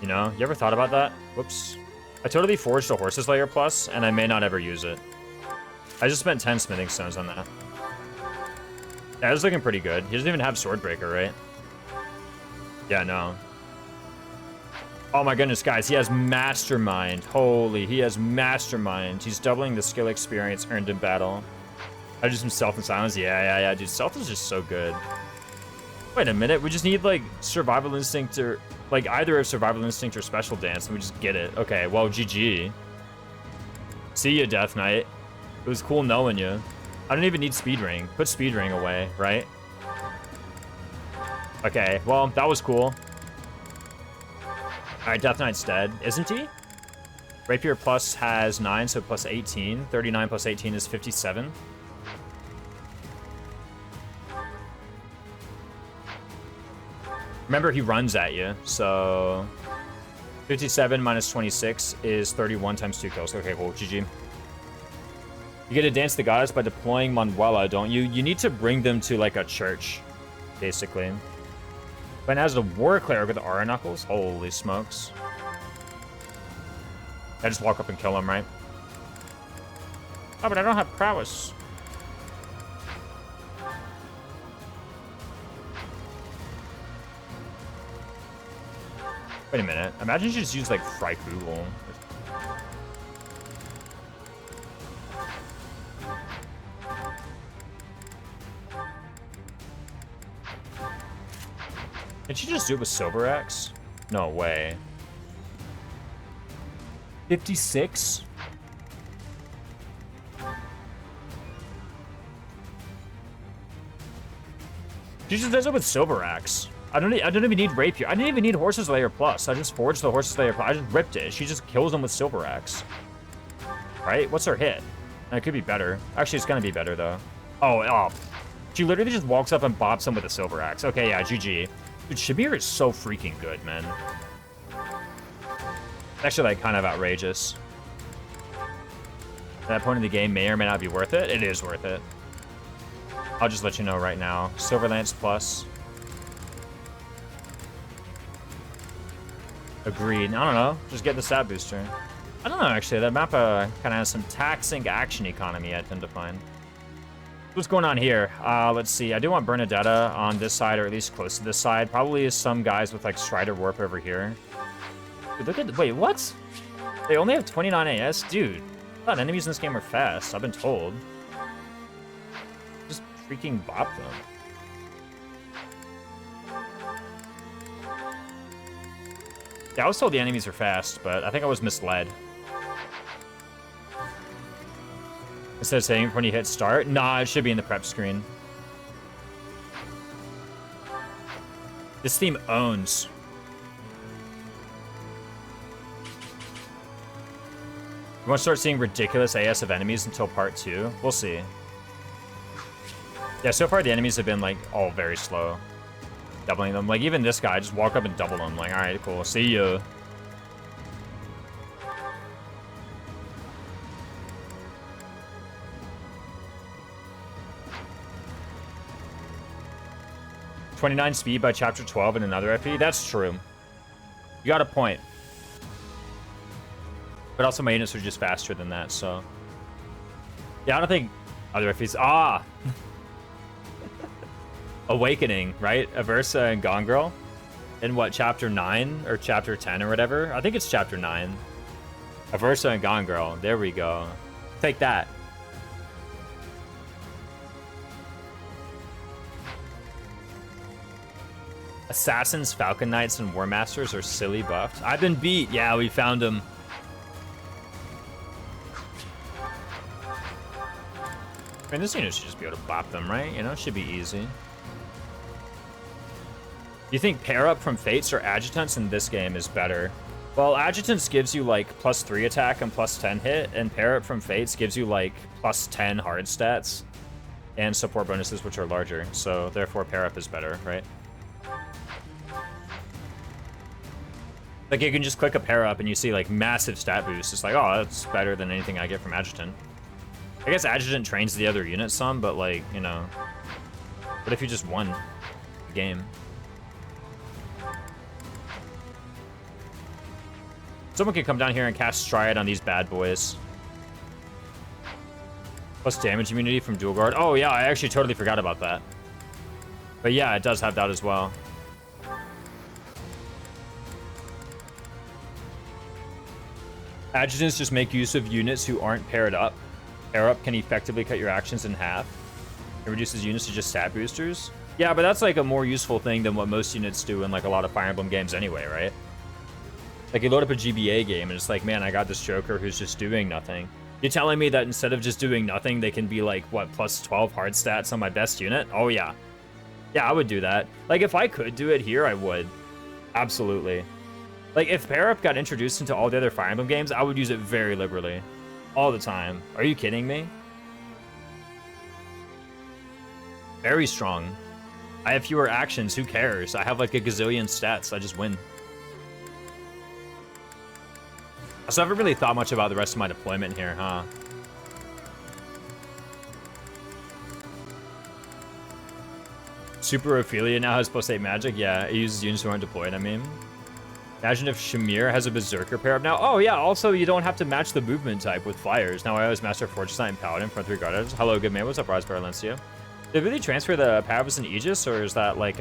You know? You ever thought about that? Whoops. I totally forged a Horse's Lair Plus, and I may not ever use it. I just spent 10 Smithing Stones on that. Yeah, it's looking pretty good. He doesn't even have Swordbreaker, right? Yeah, no. Oh my goodness, guys. He has Mastermind. Holy, he has Mastermind. He's doubling the skill experience earned in battle. I do some Stealth and Silence. Yeah. Dude, Stealth is just so good. Wait a minute, we just need, like, Survival Instinct or, like, either a Survival Instinct or Special Dance, and we just get it. Okay, well, GG. See ya, Death Knight. It was cool knowing you. I don't even need Speed Ring. Put Speed Ring away, right? Okay, well, that was cool. Alright, Death Knight's dead. Isn't he? Rapier Plus has 9, so plus 18. 39 plus 18 is 57. Remember, he runs at you, so 57 minus 26 is 31 times 2 kills. Okay, cool, GG. You get to dance the goddess by deploying Manuela, don't you? You need to bring them to, like, a church, basically. But as the War Cleric with the Aura Knuckles, holy smokes. I just walk up and kill him, right? Oh, but I don't have prowess. Wait a minute. Imagine you just use like Fry Kugel. Did she just do it with Silver Axe? No way. 56? She just does it with Silver Axe. I don't even need Rapier. I didn't even need Horse's Lair Plus. I just forged the Horse's Lair Plus. I just ripped it. She just kills them with Silver Axe. Right? What's her hit? It could be better. Actually, it's gonna be better though. Oh. She literally just walks up and bops him with a Silver Axe. Okay, yeah, GG. Dude, Shamir is so freaking good, man. Actually, like, kind of outrageous. At that point in the game may or may not be worth it. It is worth it. I'll just let you know right now. Silver Lance Plus. Agreed. I don't know. Just get the stat booster. I don't know, actually. That map kind of has some taxing action economy, I tend to find. What's going on here? Let's see. I do want Bernadetta on this side, or at least close to this side. Probably some guys with, like, Strider Warp over here. Dude, look at... Wait, what? They only have 29 AS? Dude, I thought enemies in this game are fast. I've been told. Just freaking bop them. Yeah, I was told the enemies are fast, but I think I was misled. Instead of saying when you hit start? Nah, it should be in the prep screen. This theme owns. You want to start seeing ridiculous AS of enemies until part 2? We'll see. Yeah, so far the enemies have been, like, all very slow. Doubling them. Like, even this guy, just walk up and double them. Like, alright, cool. See ya. .29 speed by chapter 12 and another FE? That's true. You got a point. But also my units are just faster than that, so... Yeah, I don't think other FEs... Ah! Awakening, right? Aversa and Gone Girl? In what, chapter 9? Or chapter 10 or whatever? I think it's chapter 9. Aversa and Gone Girl. There we go. Take that. Assassins, Falcon Knights, and War Masters are silly buffed. I've been beat. Yeah, we found them. I mean, this unit should just be able to bop them, right? You know, it should be easy. You think pair up from Fates or Adjutants in this game is better? Well, Adjutants gives you like +3 attack and +10 hit, and pair up from Fates gives you like +10 hard stats and support bonuses, which are larger. So therefore, pair up is better, right? Like, you can just click a pair up and you see, like, massive stat boost. It's like, oh, that's better than anything I get from Adjutant. I guess Adjutant trains the other units some, but, like, you know. What if you just won the game? Someone can come down here and cast Stride on these bad boys. Plus damage immunity from Dual Guard. Oh, yeah, I actually totally forgot about that. But, yeah, it does have that as well. Adjutants just make use of units who aren't paired up. Pair up can effectively cut your actions in half. It reduces units to just stat boosters. Yeah, but that's like a more useful thing than what most units do in like a lot of Fire Emblem games anyway, right? Like you load up a GBA game and it's like, man, I got this Joker who's just doing nothing. You're telling me that instead of just doing nothing, they can be like, what, +12 hard stats on my best unit? Oh, yeah. Yeah, I would do that. Like, if I could do it here, I would. Absolutely. Like, if Pair Up got introduced into all the other Fire Emblem games, I would use it very liberally. All the time. Are you kidding me? Very strong. I have fewer actions. Who cares? I have like a gazillion stats. I just win. So I haven't really thought much about the rest of my deployment here, huh? Super Ophelia now has +8 magic. Yeah, it uses units who aren't deployed, I mean. Imagine if Shamir has a Berserker pair up now. Oh, yeah, also, you don't have to match the movement type with flyers. Now I always master Fortress Knight and Paladin from 3 guarders. Hello, good man. What's up, Rise Valencia? Did they really transfer the Pavus and Aegis, or is that like,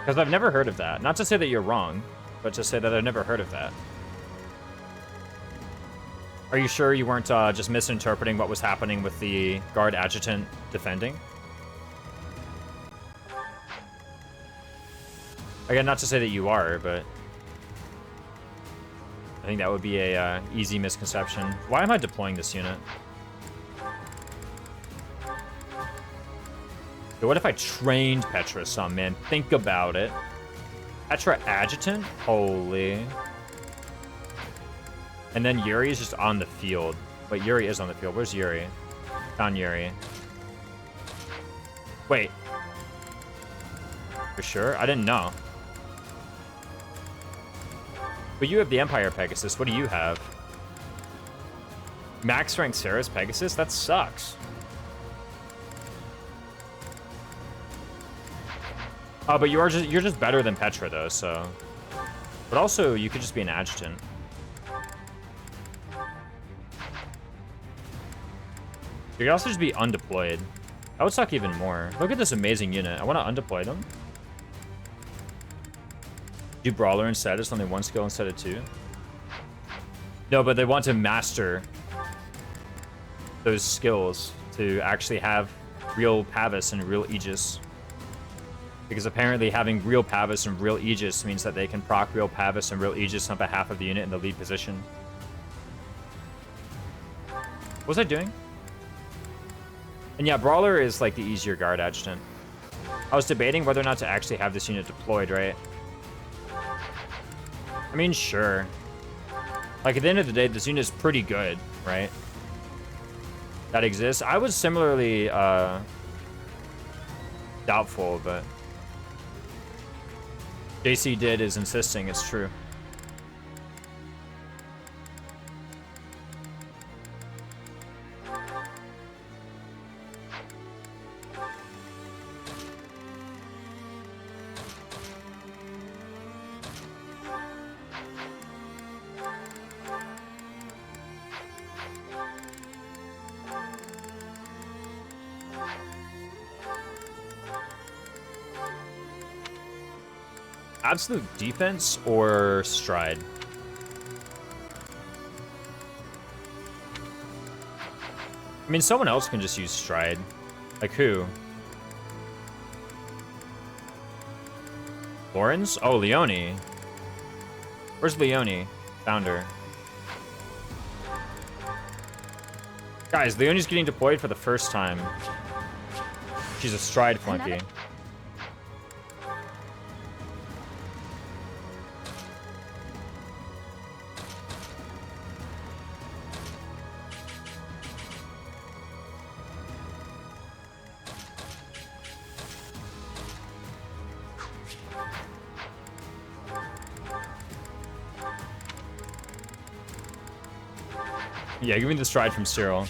Because I've never heard of that. Not to say that you're wrong, but to say that I've never heard of that. Are you sure you weren't just misinterpreting what was happening with the guard adjutant defending? Again, not to say that you are, but I think that would be a easy misconception. Why am I deploying this unit? So what if I trained Petra some, man? Think about it. Petra adjutant? Holy. And then Yuri is just on the field. Wait, Yuri is on the field. Where's Yuri? Found Yuri. Wait. For sure? I didn't know. But you have the Empire Pegasus. What do you have? Max rank Sarah's Pegasus? That sucks. Oh, but you're just better than Petra though, so. But also you could just be an adjutant. You could also just be undeployed. That would suck even more. Look at this amazing unit. I want to undeploy them. Do Brawler instead. It's only one skill instead of two. No, but they want to master those skills to actually have real Pavis and real Aegis. Because apparently having real Pavis and real Aegis means that they can proc real Pavis and real Aegis on behalf of the unit in the lead position. What was I doing? And yeah, Brawler is like the easier guard adjutant. I was debating whether or not to actually have this unit deployed, right? I mean, sure. Like, at the end of the day, this unit is pretty good, right? That exists. I was similarly doubtful, but JC did is insisting it's true. Absolute defense or stride? I mean, someone else can just use stride. Like who? Lawrence? Oh, Leone. Where's Leone? Found her. Guys, Leone's getting deployed for the first time. She's a stride flunky. Yeah, give me the stride from Cyril.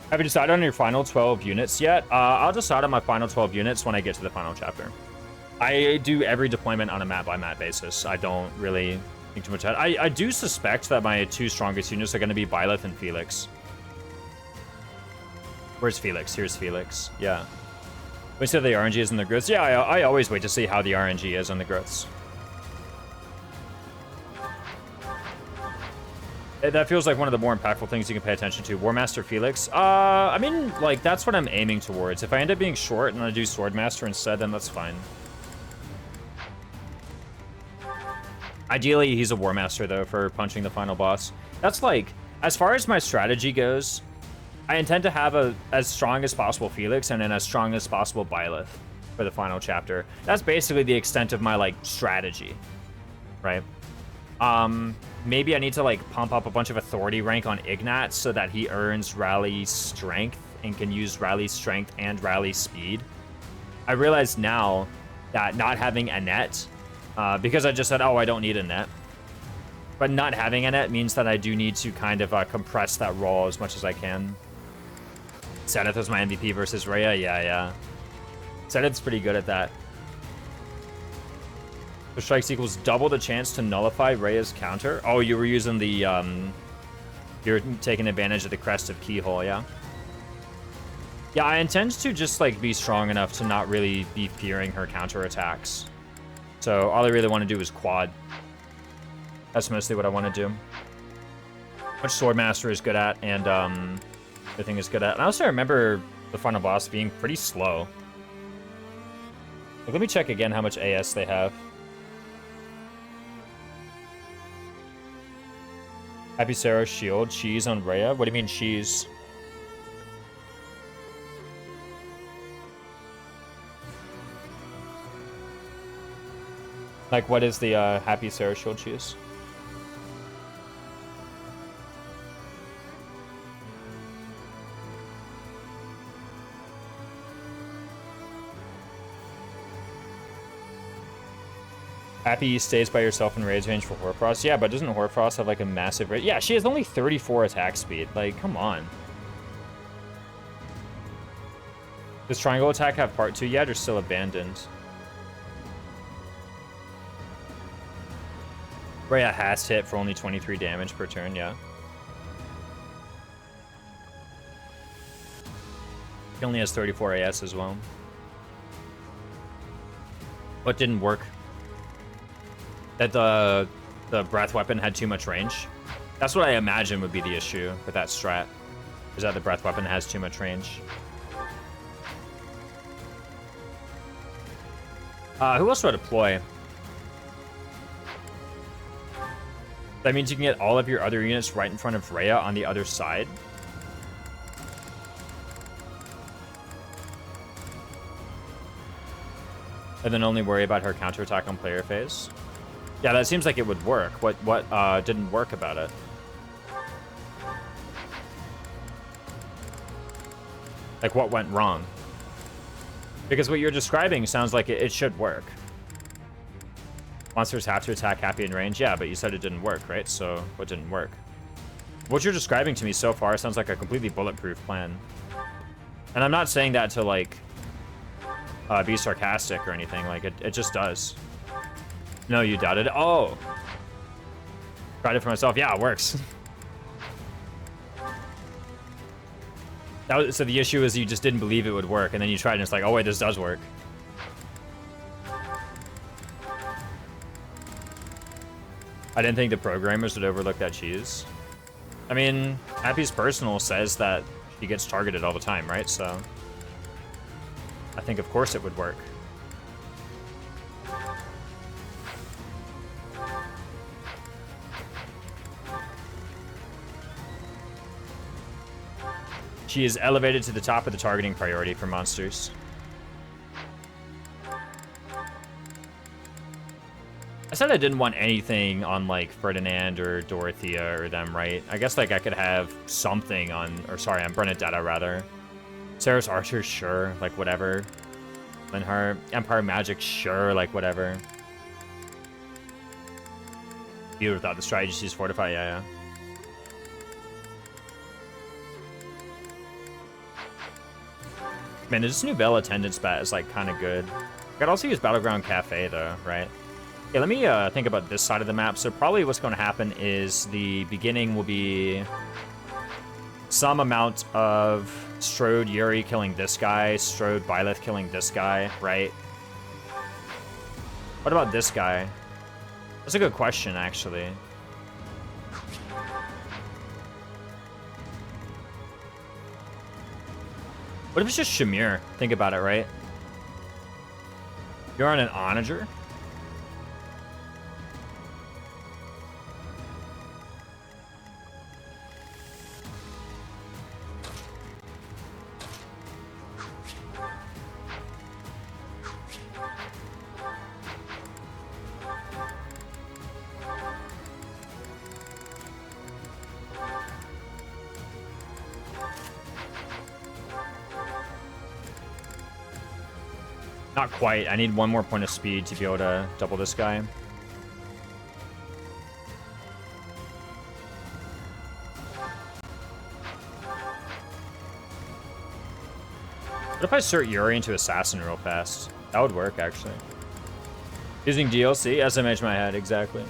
Have you decided on your final 12 units yet? I'll decide on my final 12 units when I get to the final chapter. I do every deployment on a map-by-map basis. I don't really think too much ahead. I do suspect that my two strongest units are going to be Byleth and Felix. Where's Felix? Here's Felix. Yeah. We said the RNG is in the growths. Yeah, I always wait to see how the RNG is on the growths. That feels like one of the more impactful things you can pay attention to. War Master Felix. I mean, like, that's what I'm aiming towards. If I end up being short and I do Swordmaster instead, then that's fine. Ideally, he's a War Master, though, for punching the final boss. That's like, as far as my strategy goes, I intend to have a as strong as possible Felix and then as strong as possible Byleth for the final chapter. That's basically the extent of my, like, strategy, right? Maybe I need to, like, pump up a bunch of authority rank on Ignat so that he earns rally strength and can use rally strength and rally speed. I realize now that not having Annette, because I just said, oh, I don't need Annette, but not having Annette means that I do need to kind of compress that role as much as I can. Seth was my MVP versus Rhea. Yeah. Seth's pretty good at that. The strikes equals double the chance to nullify Rhea's counter. Oh, you were using the, you're taking advantage of the crest of Keyhole, yeah? Yeah, I intend to just like be strong enough to not really be fearing her counterattacks. So all I really want to do is quad. That's mostly what I want to do. Which Swordmaster is good at, and the thing is good at. And I also remember the final boss being pretty slow. Like, let me check again how much AS they have. Happy Sarah shield, cheese on Rhea. What do you mean cheese? Like, what is the Happy Sarah shield cheese? Happy stays by yourself in rage range for Horfrost. Yeah, but doesn't Horfrost have like a massive rage? Yeah, she has only 34 attack speed. Like, come on. Does triangle attack have part 2 yet or still abandoned? Rhea has hit for only 23 damage per turn, yeah. He only has 34 AS as well. What didn't work? That the breath weapon had too much range. That's what I imagine would be the issue with that strat. Is that the breath weapon has too much range. Who else do I deploy? That means you can get all of your other units right in front of Rhea on the other side. And then only worry about her counterattack on player phase. Yeah, that seems like it would work. What didn't work about it? Like, what went wrong? Because what you're describing sounds like it should work. Monsters have to attack happy in range. Yeah, but you said it didn't work, right? So, what didn't work? What you're describing to me so far sounds like a completely bulletproof plan. And I'm not saying that to, like, be sarcastic or anything. Like, it just does. No, you doubted it? Oh! Tried it for myself. Yeah, it works. So the issue is you just didn't believe it would work, and then you tried and it's like, oh wait, this does work. I didn't think the programmers would overlook that cheese. I mean, Happy's Personal says that she gets targeted all the time, right? So I think of course it would work. She is elevated to the top of the targeting priority for monsters. I said I didn't want anything on, like, Ferdinand or Dorothea or them, right? I guess, like, I could have something on... Or, sorry, on Bernadetta, rather. Sarah's Archer, sure. Like, whatever. Then her Empire Magic, sure. Like, whatever. You would have thought the strategy is Fortify, yeah. Man, this new Bell attendance bat is, like, kind of good. I could also use Battleground Cafe, though, right? Okay, let me think about this side of the map. So probably what's going to happen is the beginning will be some amount of Strode Yuri killing this guy, Strode Byleth killing this guy, right? What about this guy? That's a good question, actually. What if it's just Shamir? Think about it, right? You're on an onager? Not quite. I need one more point of speed to be able to double this guy. What if I insert Yuri into Assassin real fast? That would work, actually. Using DLC? SMH my head, exactly.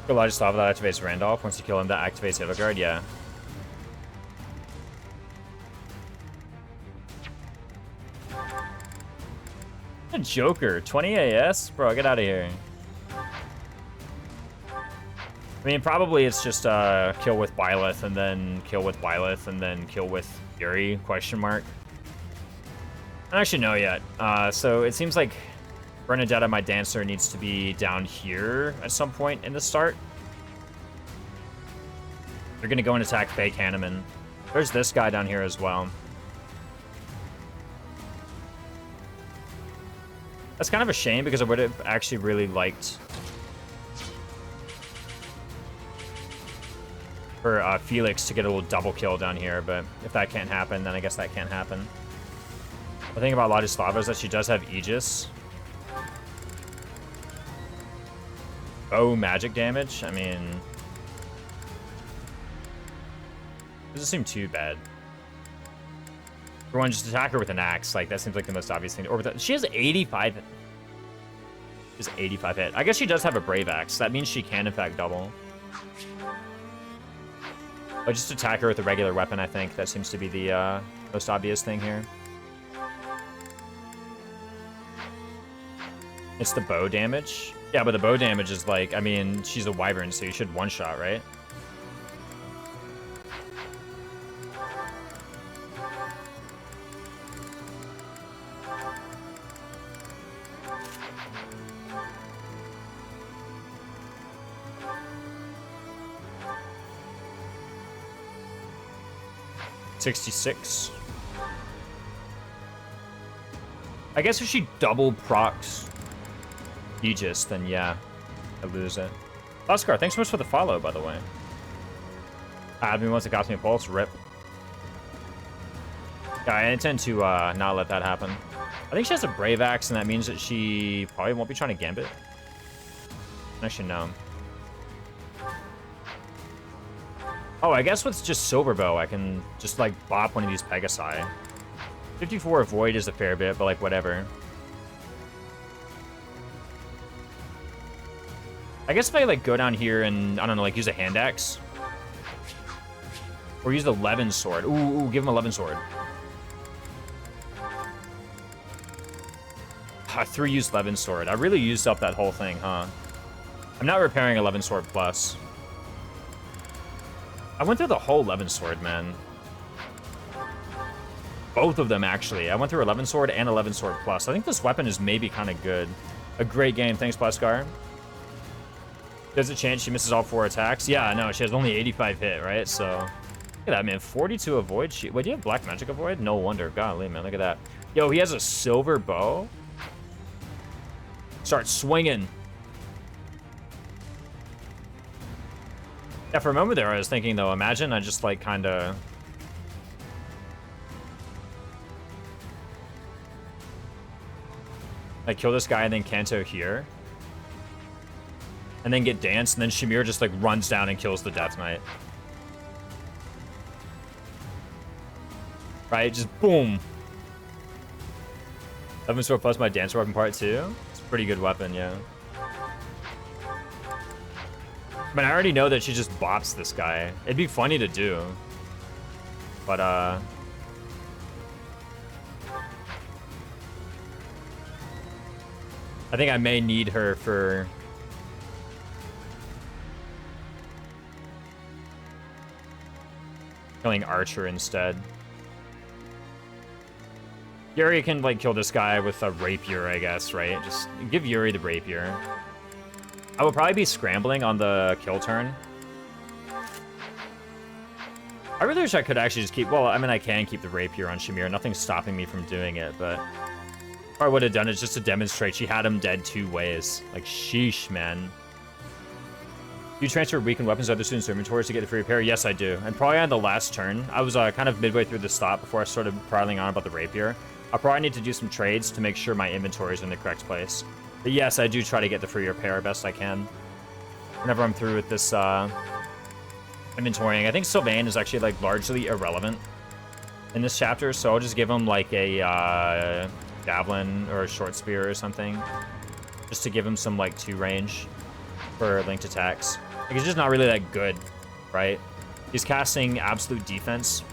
Kill largest lava that activates Randolph. Once you kill him, that activates Hillguard, yeah. A Joker, 20 AS? Bro, get out of here. I mean, probably it's just kill with Byleth, and then kill with Byleth, and then kill with Yuri, question mark. I don't actually know yet. So it seems like Bernadetta, my dancer, needs to be down here at some point in the start. They're going to go and attack Fake Hanneman. There's this guy down here as well. That's kind of a shame because I would have actually really liked for Felix to get a little double kill down here, but if that can't happen, then I guess that can't happen. The thing about Ladislava is that she does have Aegis. Oh, magic damage? I mean, doesn't seem too bad. Everyone just attack her with an axe. Like, that seems like the most obvious thing. Or she has 85. She has 85 hit. I guess she does have a Brave Axe. That means she can, in fact, double. But just attack her with a regular weapon, I think. That seems to be the most obvious thing here. It's the bow damage. Yeah, but the bow damage is like, I mean, she's a wyvern, so you should one-shot, right? $66. I guess if she double procs Aegis, then yeah, I lose it. Oscar, thanks so much for the follow, by the way. Admin wants to cost me a pulse, rip. Yeah, I intend to not let that happen. I think she has a Brave Axe, and that means that she probably won't be trying to Gambit. Actually, no. Oh, I guess with just Silver Bow, I can just, like, bop one of these Pegasi. 54 Avoid is a fair bit, but, like, whatever. I guess if I, like, go down here and, I don't know, like, use a hand axe. Or use the Levin sword. Ooh, give him a Levin sword. I 3-used Levin sword. I really used up that whole thing, huh? I'm not repairing a Levin sword plus. I went through the whole Levin sword, man. Both of them, actually. I went through a Levin sword and a Levin sword plus. I think this weapon is maybe kind of good. A great game. Thanks, Plaskar. There's a chance she misses all 4 attacks. Yeah, no, she has only 85 hit, right? So, look at that, man. 42 avoid. Wait, do you have black magic avoid? No wonder. Golly, man, look at that. Yo, he has a silver bow. Start swinging. Yeah, for a moment there, I was thinking, though, imagine I just, like, kind of... like, kill this guy and then Kanto here. And then get Dance, and then Shamir just, like, runs down and kills the Death Knight. Right? Just boom. 7 sword plus my Dance weapon part 2. It's a pretty good weapon, yeah. I mean, I already know that she just bops this guy. It'd be funny to do. But, I think I may need her for... killing Archer instead. Yuri can, like, kill this guy with a rapier, I guess, right? Just give Yuri the rapier. I will probably be scrambling on the kill turn. I really wish I could actually just keep... well, I mean, I can keep the rapier on Shamir. Nothing's stopping me from doing it, but... what I would have done is just to demonstrate she had him dead 2 ways. Like, sheesh, man. Do you transfer weakened weapons to other students' inventories to get the free repair? Yes, I do. And probably on the last turn, I was kind of midway through the stop before I started prattling on about the rapier. I'll probably need to do some trades to make sure my inventory is in the correct place. But yes, I do try to get the free repair best I can whenever I'm through with this inventorying. I think Sylvain is actually, like, largely irrelevant in this chapter, so I'll just give him, like, a javelin or a short spear or something, just to give him some, like, 2 range for linked attacks. Like, he's just not really that good, right? He's casting absolute defense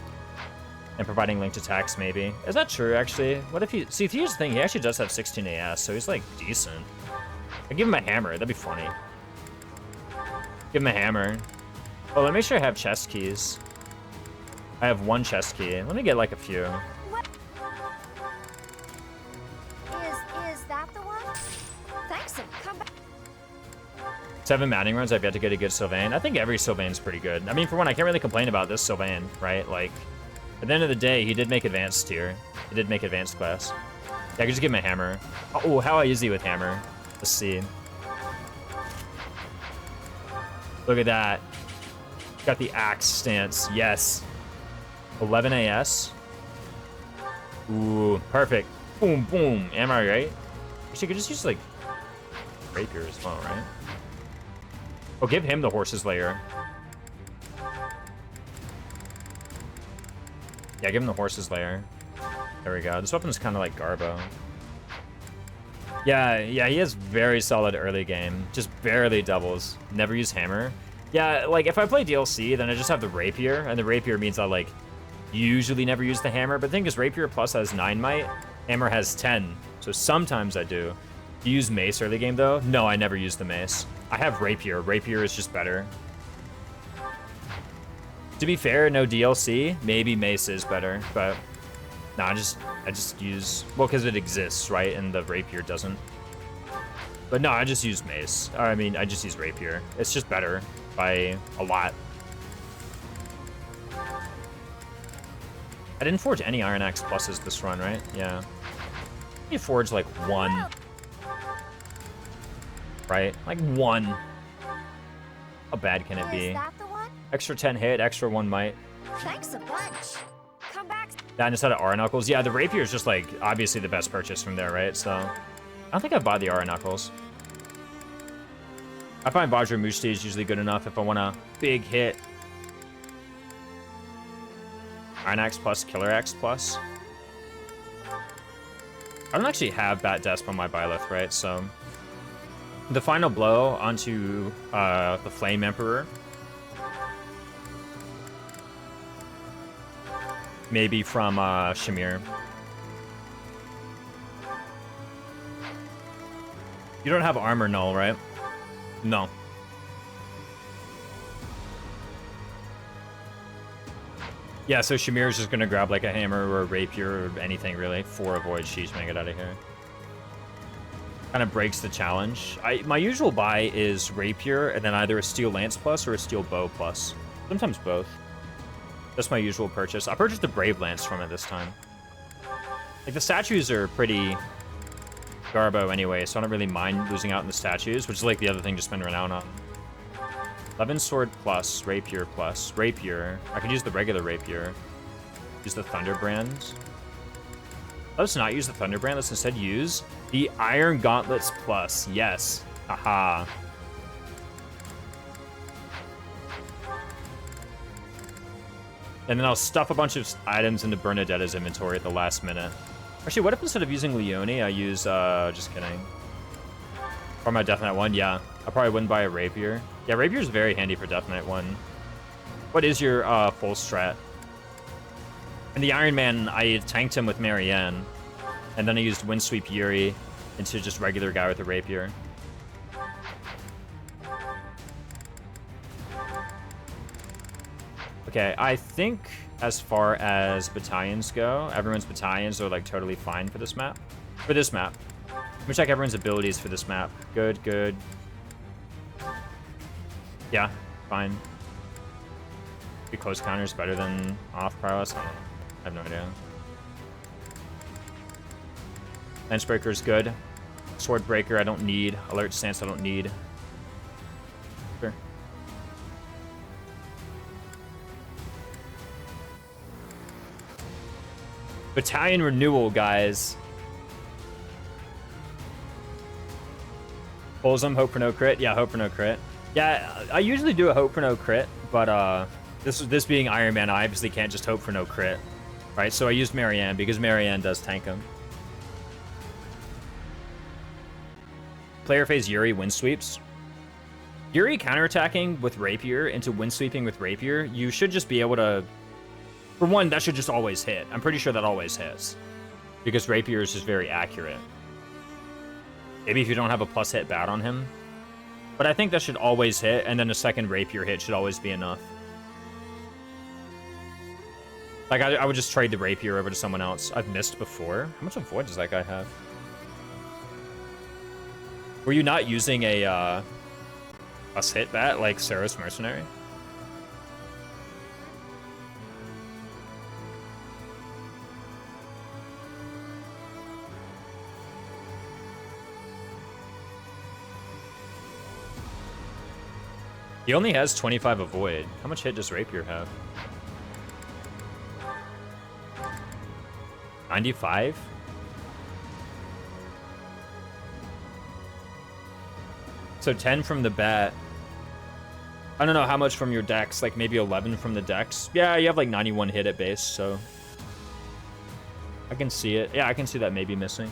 And providing linked attacks, maybe. Is that true, actually? What if he... See, here's the thing. He actually does have 16 AS, so he's, like, decent. I'd give him a hammer. That'd be funny. Give him a hammer. Oh, let me make sure I have chest keys. I have 1 chest key. Let me get, like, a few. What? Is that the one? Thanks, and come back. 7 Maddening runs, I've yet to get a good Sylvain. I think every Sylvain's pretty good. I mean, for one, I can't really complain about this Sylvain, right? Like, at the end of the day, he did make advanced tier. He did make advanced class. Yeah, I could just give him a hammer. Oh, how is he with hammer? Let's see. Look at that. Got the axe stance. Yes. 11 AS. Ooh, perfect. Boom, boom. Am I right? Actually, I could just use, like, rapier as well, right? Oh, give him the horse's lair. Yeah, give him the horse's lair. There we go. This weapon's kind of like Garbo. Yeah, he has very solid early game. Just barely doubles. Never use hammer. Yeah, like, if I play DLC, then I just have the rapier, and the rapier means I, like, usually never use the hammer. But the thing is, rapier plus has 9 might, hammer has 10. So sometimes I do. Do you use mace early game, though? No, I never use the mace. I have rapier. Rapier is just better. To be fair, no DLC. Maybe mace is better, but no, I just use, well, because it exists, right? And the rapier doesn't. But no, I just use mace. I mean, I just use rapier. It's just better by a lot. I didn't forge any Iron Axe pluses this run, right? Yeah. You forge like 1. Right? Like 1. How bad can it be? Is that the one? Extra 10 hit, extra 1 might. Thanks a bunch. Come back. That instead of R Knuckles. Yeah, the rapier is just like obviously the best purchase from there, right? So I don't think I bought the R Knuckles. I find Vajra Mushti is usually good enough if I want a big hit. Iron Axe plus, Killer Axe plus. I don't actually have Bat Desp on my Byleth, right? So the final blow onto the Flame Emperor. Maybe from Shamir. You don't have armor null, right? No. Yeah, so Shamir's just gonna grab like a hammer or a rapier or anything really for avoid Sheesh and get out of here. Kind of breaks the challenge. My usual buy is rapier and then either a steel lance plus or a steel bow plus. Sometimes both. That's my usual purchase. I purchased the Brave Lance from it this time. Like, the statues are pretty Garbo anyway, so I don't really mind losing out in the statues, which is like the other thing to spend renown on. 11 sword plus, rapier plus, rapier. I could use the regular rapier. Use the Thunderbrand. Let's not use the Thunderbrand. Let's instead use the Iron Gauntlets plus. Yes. Haha. And then I'll stuff a bunch of items into Bernadetta's inventory at the last minute. Actually, what if instead of using Leone, I use, just kidding. For my Death Knight 1, yeah. I probably wouldn't buy a Rapier. Yeah, Rapier is very handy for Death Knight 1. What is your, full strat? In the Iron Man, I tanked him with Marianne. And then I used Windsweep Yuri into just regular guy with a Rapier. Okay, I think as far as battalions go, everyone's battalions are like totally fine for this map. For this map. Let me check everyone's abilities for this map. Good, good. Yeah, fine. Be close counters better than off prowess? I don't know. I have no idea. Lensbreaker's good. Swordbreaker I don't need. Alert stance I don't need. Sure. Battalion renewal, guys. Bullsum, hope for no crit. Yeah, hope for no crit. Yeah, I usually do a hope for no crit, but this being Iron Man, I obviously can't just hope for no crit, right? So I used Marianne because Marianne does tank him. Player phase Yuri wind sweeps. Yuri counterattacking with Rapier into wind sweeping with Rapier, you should just be able to For one, that should just always hit. I'm pretty sure that always hits. Because Rapier is just very accurate. Maybe if you don't have a plus hit bat on him. But I think that should always hit, and then a second Rapier hit should always be enough. Like, I would just trade the Rapier over to someone else. I've missed before. How much avoid does that guy have? Were you not using a plus hit bat like Saros Mercenary? He only has 25 avoid. How much hit does Rapier have? 95? So 10 from the bat. I don't know how much from your decks, like maybe 11 from the decks. Yeah, you have like 91 hit at base, so I can see it. Yeah, I can see that maybe missing.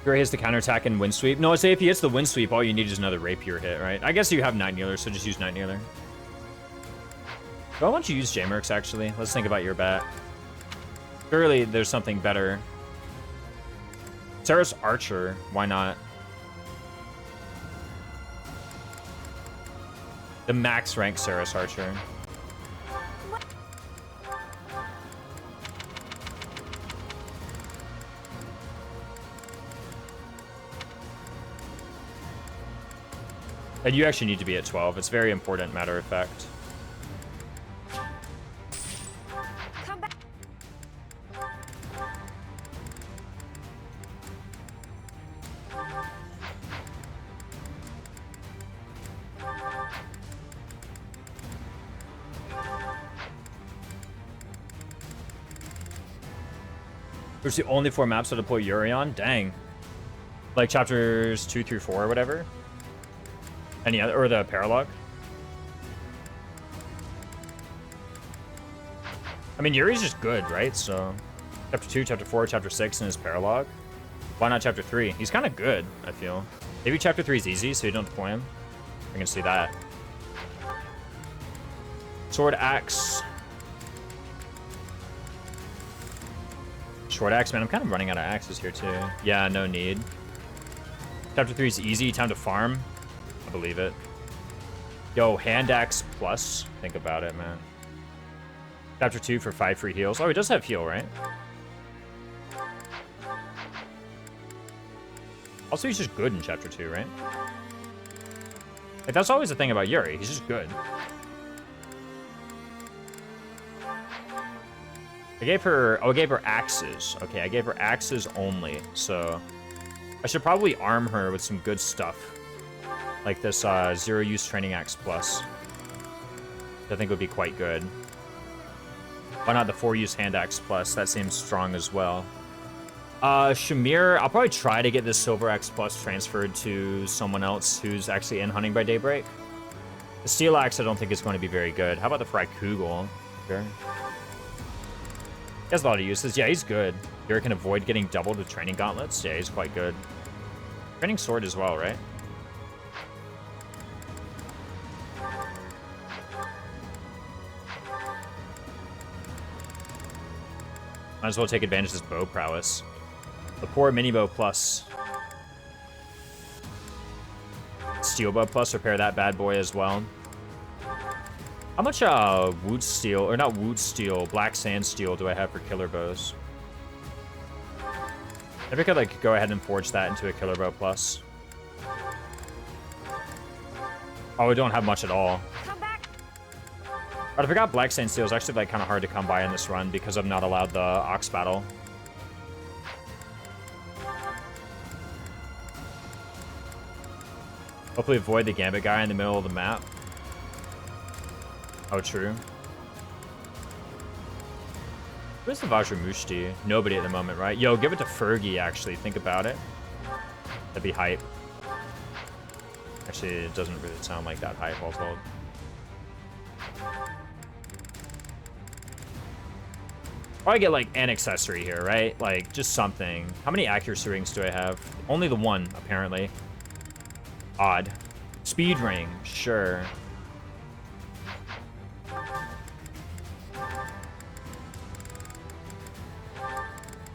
Fury has the counterattack and wind sweep. No, I'd say if he hits the wind sweep, all you need is another Rapier hit, right? I guess you have Night Kneeler, so just use Night Kneeler. Why don't you use J-Mercs, actually? Let's think about your bat. Surely there's something better. Saros Archer, why not? The max rank Saros Archer. And you actually need to be at 12. It's very important, matter of fact. Come back. There's the only 4 maps to deploy Yuri on? Dang. Like chapters 2 through 4 or whatever? Any other, or the Paralog? I mean, Yuri's just good, right? So, chapter 2, chapter 4, chapter 6 in his Paralog. Why not chapter 3? He's kind of good, I feel. Maybe chapter 3 is easy, so you don't deploy him. I can see that. Sword Axe. Short Axe, man. I'm kind of running out of axes here, too. Yeah, no need. Chapter 3 is easy. Time to farm. I believe it. Yo, Hand Axe Plus. Think about it, man. Chapter 2 for 5 free heals. Oh, he does have heal, right? Also, he's just good in Chapter 2, right? Like, that's always the thing about Yuri. He's just good. I gave her... Oh, I gave her axes. Okay, I gave her axes only. So, I should probably arm her with some good stuff. Like this zero-use Training Axe Plus. I think would be quite good. Why not the 4-use Hand Axe Plus? That seems strong as well. Shamir, I'll probably try to get this Silver Axe Plus transferred to someone else who's actually in Hunting by Daybreak. The Steel Axe I don't think is going to be very good. How about the Frykugel? Sure. He has a lot of uses. Yeah, he's good. Yuri can avoid getting doubled with Training Gauntlets. Yeah, he's quite good. Training Sword as well, right? Might as well take advantage of this bow prowess. The poor mini bow plus. Steel bow plus, repair that bad boy as well. How much wood steel, or not wood steel, black sand steel do I have for killer bows? Maybe I could like go ahead and forge that into a killer bow plus. Oh, we don't have much at all. But I forgot Black Sand Steel is actually like kind of hard to come by in this run because I'm not allowed the Ox Battle. Hopefully avoid the Gambit guy in the middle of the map. Oh, true. Where's the Vajramushti? Nobody at the moment, right? Yo, give it to Fergie, actually. Think about it. That'd be hype. Actually, it doesn't really sound like that hype, all told. Probably get like an accessory here, right? Like just something. How many accuracy rings do I have? Only the one, apparently. Odd. speed ring, sure.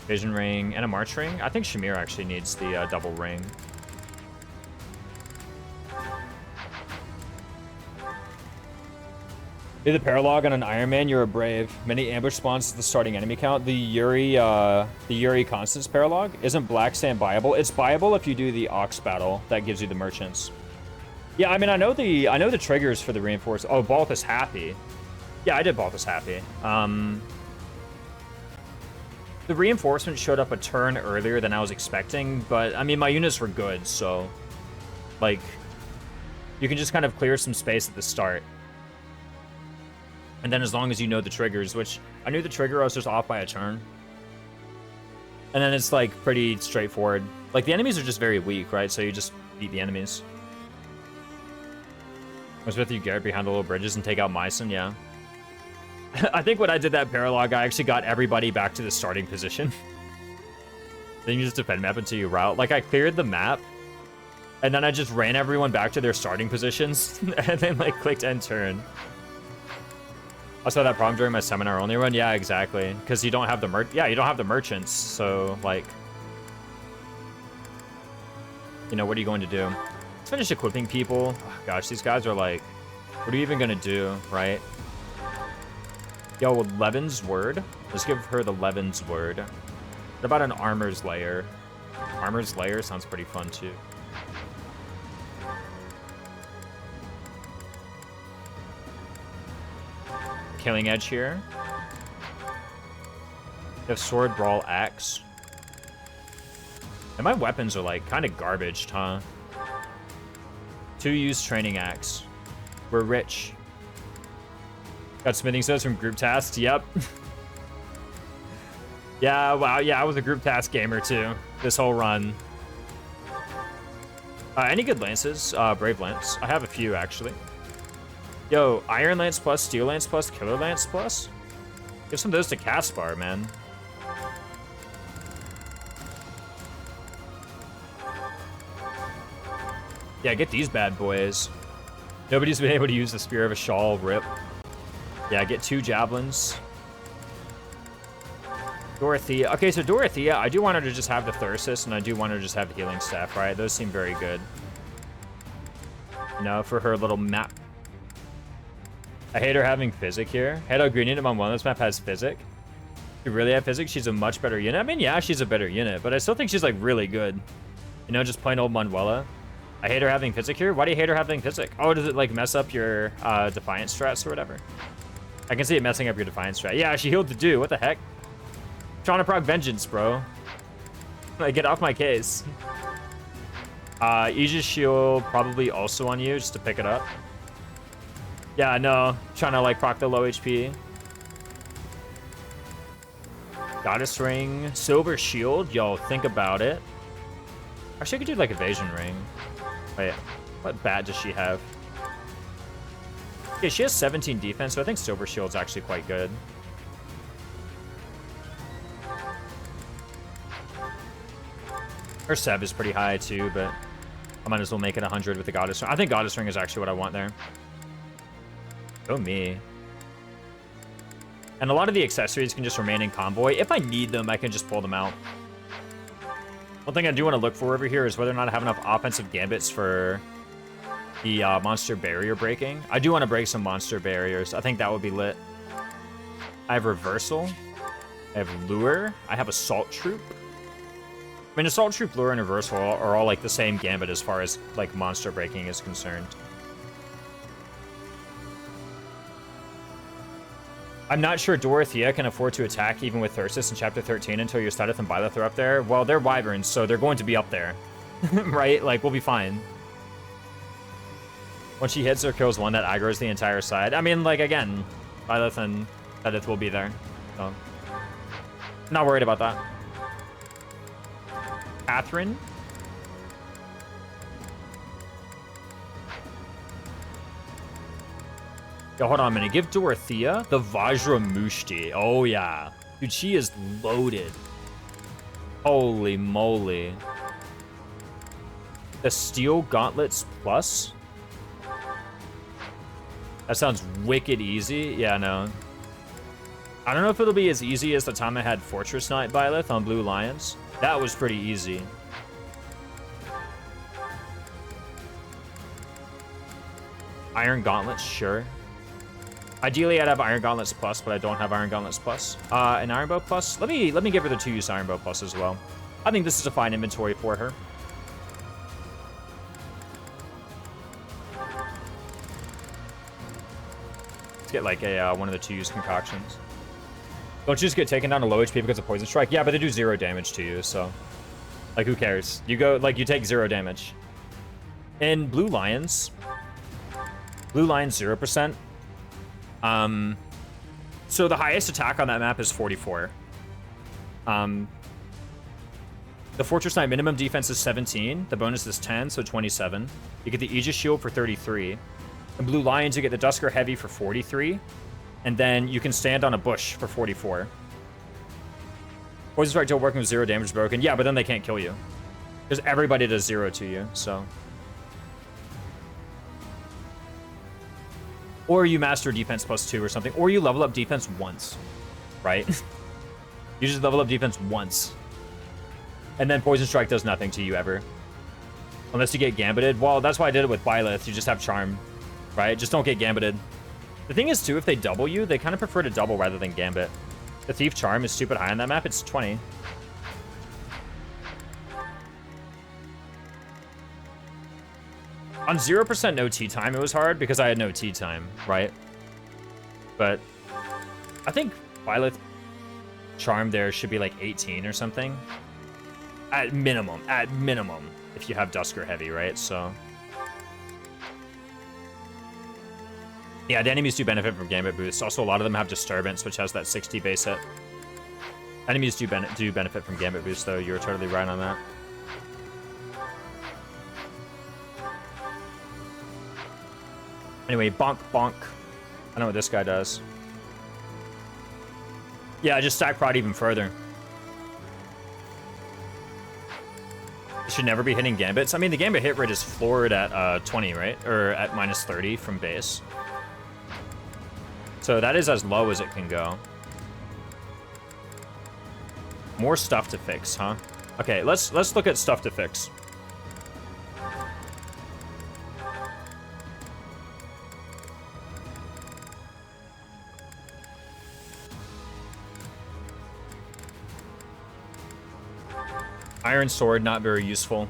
Vision ring and a march ring. I think Shamir actually needs the double ring. Do the paralog on an Ironman, you're a brave. Many ambush spawns to the starting enemy count. The Yuri Constance paralog isn't Black Sand buyable. It's buyable if you do the Ox battle. That gives you the merchants. Yeah, I mean, I know the triggers for the reinforced. Oh, Balthus Happy. Yeah, I did Balthus Happy. The reinforcement showed up a turn earlier than I was expecting, but I mean, my units were good, so like you can just kind of clear some space at the start. And then as long as you know the triggers, which I knew the trigger, I was just off by a turn. And then it's like pretty straightforward. Like the enemies are just very weak, right? So you just beat the enemies. I was with you, Garrett, behind the little bridges and take out Myson, yeah. I think when I did that paralog, I actually got everybody back to the starting position. Then you just defend map until you route. Like I cleared the map, and then I just ran everyone back to their starting positions, and then like clicked end turn. I saw that problem during my seminar only run. Yeah, exactly. Because you don't have the you don't have the merchants. So like, you know, what are you going to do? Let's finish equipping people. Oh, gosh, these guys are like, what are you even gonna do, right? Yo, Levin's word. Let's give her the Levin's word. What about an armor's layer? Armor's layer sounds pretty fun too. Killing edge here. You have sword, brawl, axe. And my weapons are like kind of garbage, huh? 2-use training axe. We're rich. Got smithing stones from group tasks. Yep. Yeah, wow. Yeah, I was a group task gamer too. This whole run. Any good lances? Brave lance. I have a few actually. Yo, Iron Lance plus, Steel Lance plus, Killer Lance plus? Give some of those to Caspar, man. Yeah, get these bad boys. Nobody's been able to use the Spear of a Shawl, rip. Yeah, get 2 javelins. Dorothea. Okay, so Dorothea, I do want her to just have the Thyrsus, and I do want her to just have the healing staff, right? Those seem very good. You know, for her little map. I hate her having Physic here. Head out green unit on one of this map has Physic. You really have Physic? She's a much better unit. I mean, yeah, she's a better unit, but I still think she's like really good. You know, just plain old Manuela. I hate her having Physic here. Why do you hate her having Physic? Oh, does it like mess up your Defiance strats or whatever? I can see it messing up your Defiance strat. Yeah, she healed to do. What the heck? Trying to proc Vengeance, bro. Like, get off my case. Aegis Shield probably also on you just to pick it up. Yeah, no. Trying to, like, proc the low HP. Goddess Ring. Silver Shield. Yo, think about it. Actually, I could do, like, Evasion Ring. Wait, what bat does she have? Yeah, she has 17 defense, so I think Silver Shield's actually quite good. Her Sev is pretty high, too, but I might as well make it 100 with the Goddess Ring. I think Goddess Ring is actually what I want there. Go me. And a lot of the accessories can just remain in convoy. If I need them, I can just pull them out. One thing I do want to look for over here is whether or not I have enough offensive gambits for the monster barrier breaking. I do want to break some monster barriers. I think that would be lit. I have Reversal. I have Lure. I have Assault Troop. I mean, Assault Troop, Lure, and Reversal are all like the same gambit as far as like monster breaking is concerned. I'm not sure Dorothea can afford to attack even with Thyrsus in Chapter 13 until your Studith and Byleth are up there. Well, they're Wyverns, so they're going to be up there. Right? Like, we'll be fine. When she hits or kills one, that aggroes the entire side. I mean, like, again, Byleth and Studith will be there. So, not worried about that. Catherine. Yo, hold on a minute. Give Dorothea the Vajra Mushti. Oh, yeah. Dude, she is loaded. Holy moly. The Steel Gauntlets Plus. That sounds wicked easy. Yeah, no. I don't know if it'll be as easy as the time I had Fortress Knight Byleth on Blue Lions. That was pretty easy. Iron Gauntlets, sure. Ideally, I'd have Iron Gauntlets Plus, but I don't have Iron Gauntlets Plus. An Iron Bow Plus? Let me give her the 2-use Iron Bow Plus as well. I think this is a fine inventory for her. Let's get like a one of the 2-use concoctions. Don't you just get taken down to low HP because of Poison Strike? Yeah, but they do 0 damage to you, so... Like, who cares? You go, like, you take 0 damage. In Blue Lions... Blue Lions, 0%. So the highest attack on that map is 44. The Fortress Knight minimum defense is 17. The bonus is 10, so 27. You get the Aegis Shield for 33. In Blue Lions, you get the Dusker Heavy for 43. And then you can stand on a bush for 44. Poison Strike till working with 0 damage broken. Yeah, but then they can't kill you. Because everybody does 0 to you, so... Or you master defense +2 or something. Or you level up defense once, right? You just level up defense once. And then Poison Strike does nothing to you ever. Unless you get Gambited. Well, that's why I did it with Byleth. You just have Charm, right? Just don't get Gambited. The thing is, too, if they double you, they kind of prefer to double rather than Gambit. The Thief Charm is stupid high on that map. It's 20. On 0% no tea time, it was hard because I had no tea time, right? But I think Byleth Charm there should be like 18 or something. At minimum, if you have Dusker Heavy, right? So... Yeah, the enemies do benefit from Gambit boosts. Also, a lot of them have Disturbance, which has that 60 base hit. Enemies do benefit from Gambit boosts, though. You're totally right on that. Anyway, bonk, bonk. I know what this guy does. Yeah, just stack prod even further. You should never be hitting Gambits. I mean, the Gambit hit rate is floored at 20, right? Or at minus 30 from base. So that is as low as it can go. More stuff to fix, huh? Okay, let's look at stuff to fix. Iron Sword, not very useful.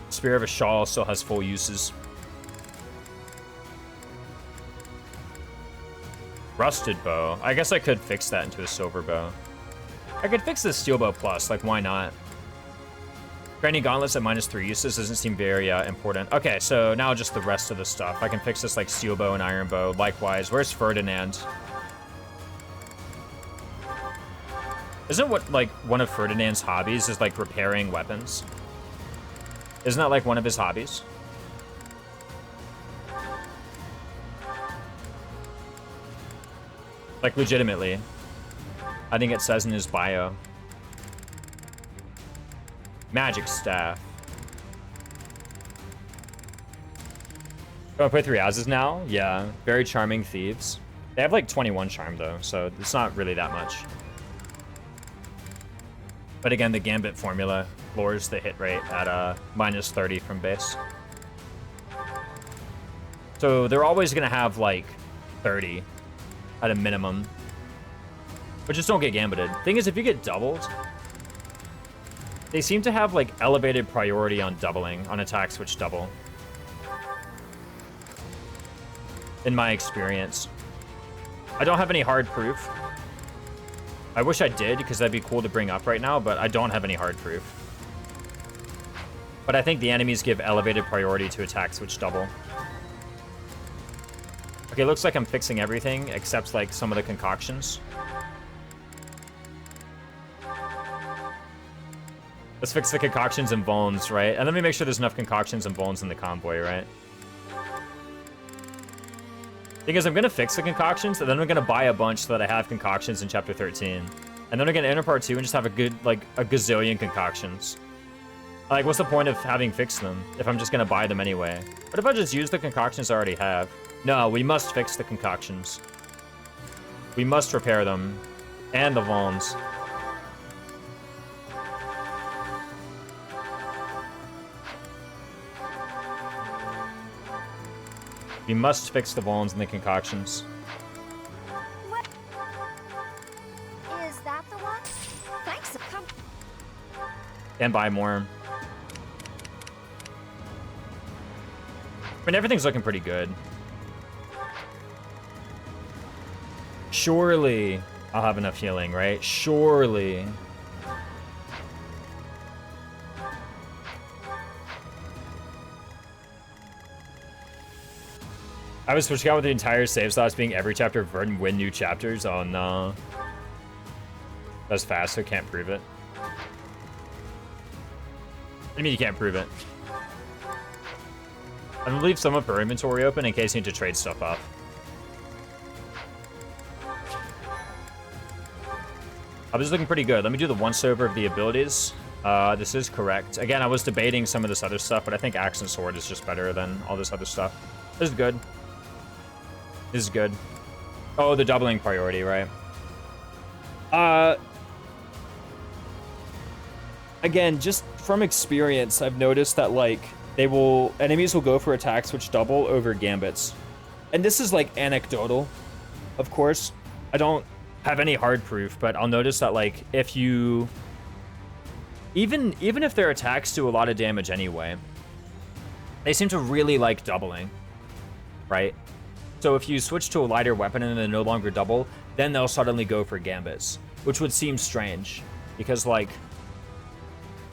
Spear of a Shawl still has full uses. Rusted Bow. I guess I could fix that into a Silver Bow. I could fix the Steel Bow Plus, like why not? Granny Gauntlets at minus 3 uses doesn't seem very important. Okay, so now just the rest of the stuff. I can fix this like Steel Bow and Iron Bow. Likewise, where's Ferdinand? Isn't what like one of Ferdinand's hobbies is like repairing weapons? Isn't that like one of his hobbies? Like, legitimately. I think it says in his bio. Magic Staff. Do I play 3 houses now? Yeah. Very charming thieves. They have like 21 charm, though, so it's not really that much. But again, the Gambit formula floors the hit rate at minus 30 from base. So they're always going to have, like, 30. At a minimum. But just don't get Gambited. Thing is, if you get doubled, they seem to have, like, elevated priority on doubling, on attacks which double. In my experience. I don't have any hard proof. I wish I did, because that'd be cool to bring up right now, but I don't have any hard proof. But I think the enemies give elevated priority to attacks which double. Okay, looks like I'm fixing everything except like some of the concoctions. Let's fix the concoctions and bones, right? And let me make sure there's enough concoctions and bones in the convoy, right? Because I'm gonna fix the concoctions, and then I'm gonna buy a bunch so that I have concoctions in chapter 13. And then I'm gonna enter part 2 and just have a good, like, a gazillion concoctions. Like, what's the point of having fixed them if I'm just gonna buy them anyway? What if I just use the concoctions I already have? No, we must fix the concoctions. We must repair them. And the Vons. We must fix the Vons and the concoctions. What? Is that the one? Thanks. Come. And buy more. I mean, everything's looking pretty good. Surely I'll have enough healing, right? Surely. I was switching out with the entire save slots being every chapter of Verdant win new chapters. Oh no. That's fast, so can't prove it. I mean, you can't prove it. I'm gonna leave some of her inventory open in case you need to trade stuff up. I was looking pretty good. Let me do the once-over of the abilities. This is correct. Again, I was debating some of this other stuff, but I think Axe and Sword is just better than all this other stuff. This is good. This is good. Oh, the doubling priority, right? Again, just from experience, I've noticed that, like, enemies will go for attacks which double over gambits. And this is, like, anecdotal, of course. I don't have any hard proof, but I'll notice that, like, if you... Even if their attacks do a lot of damage anyway, they seem to really like doubling, right? So if you switch to a lighter weapon and they no longer double, then they'll suddenly go for gambits, which would seem strange, because, like,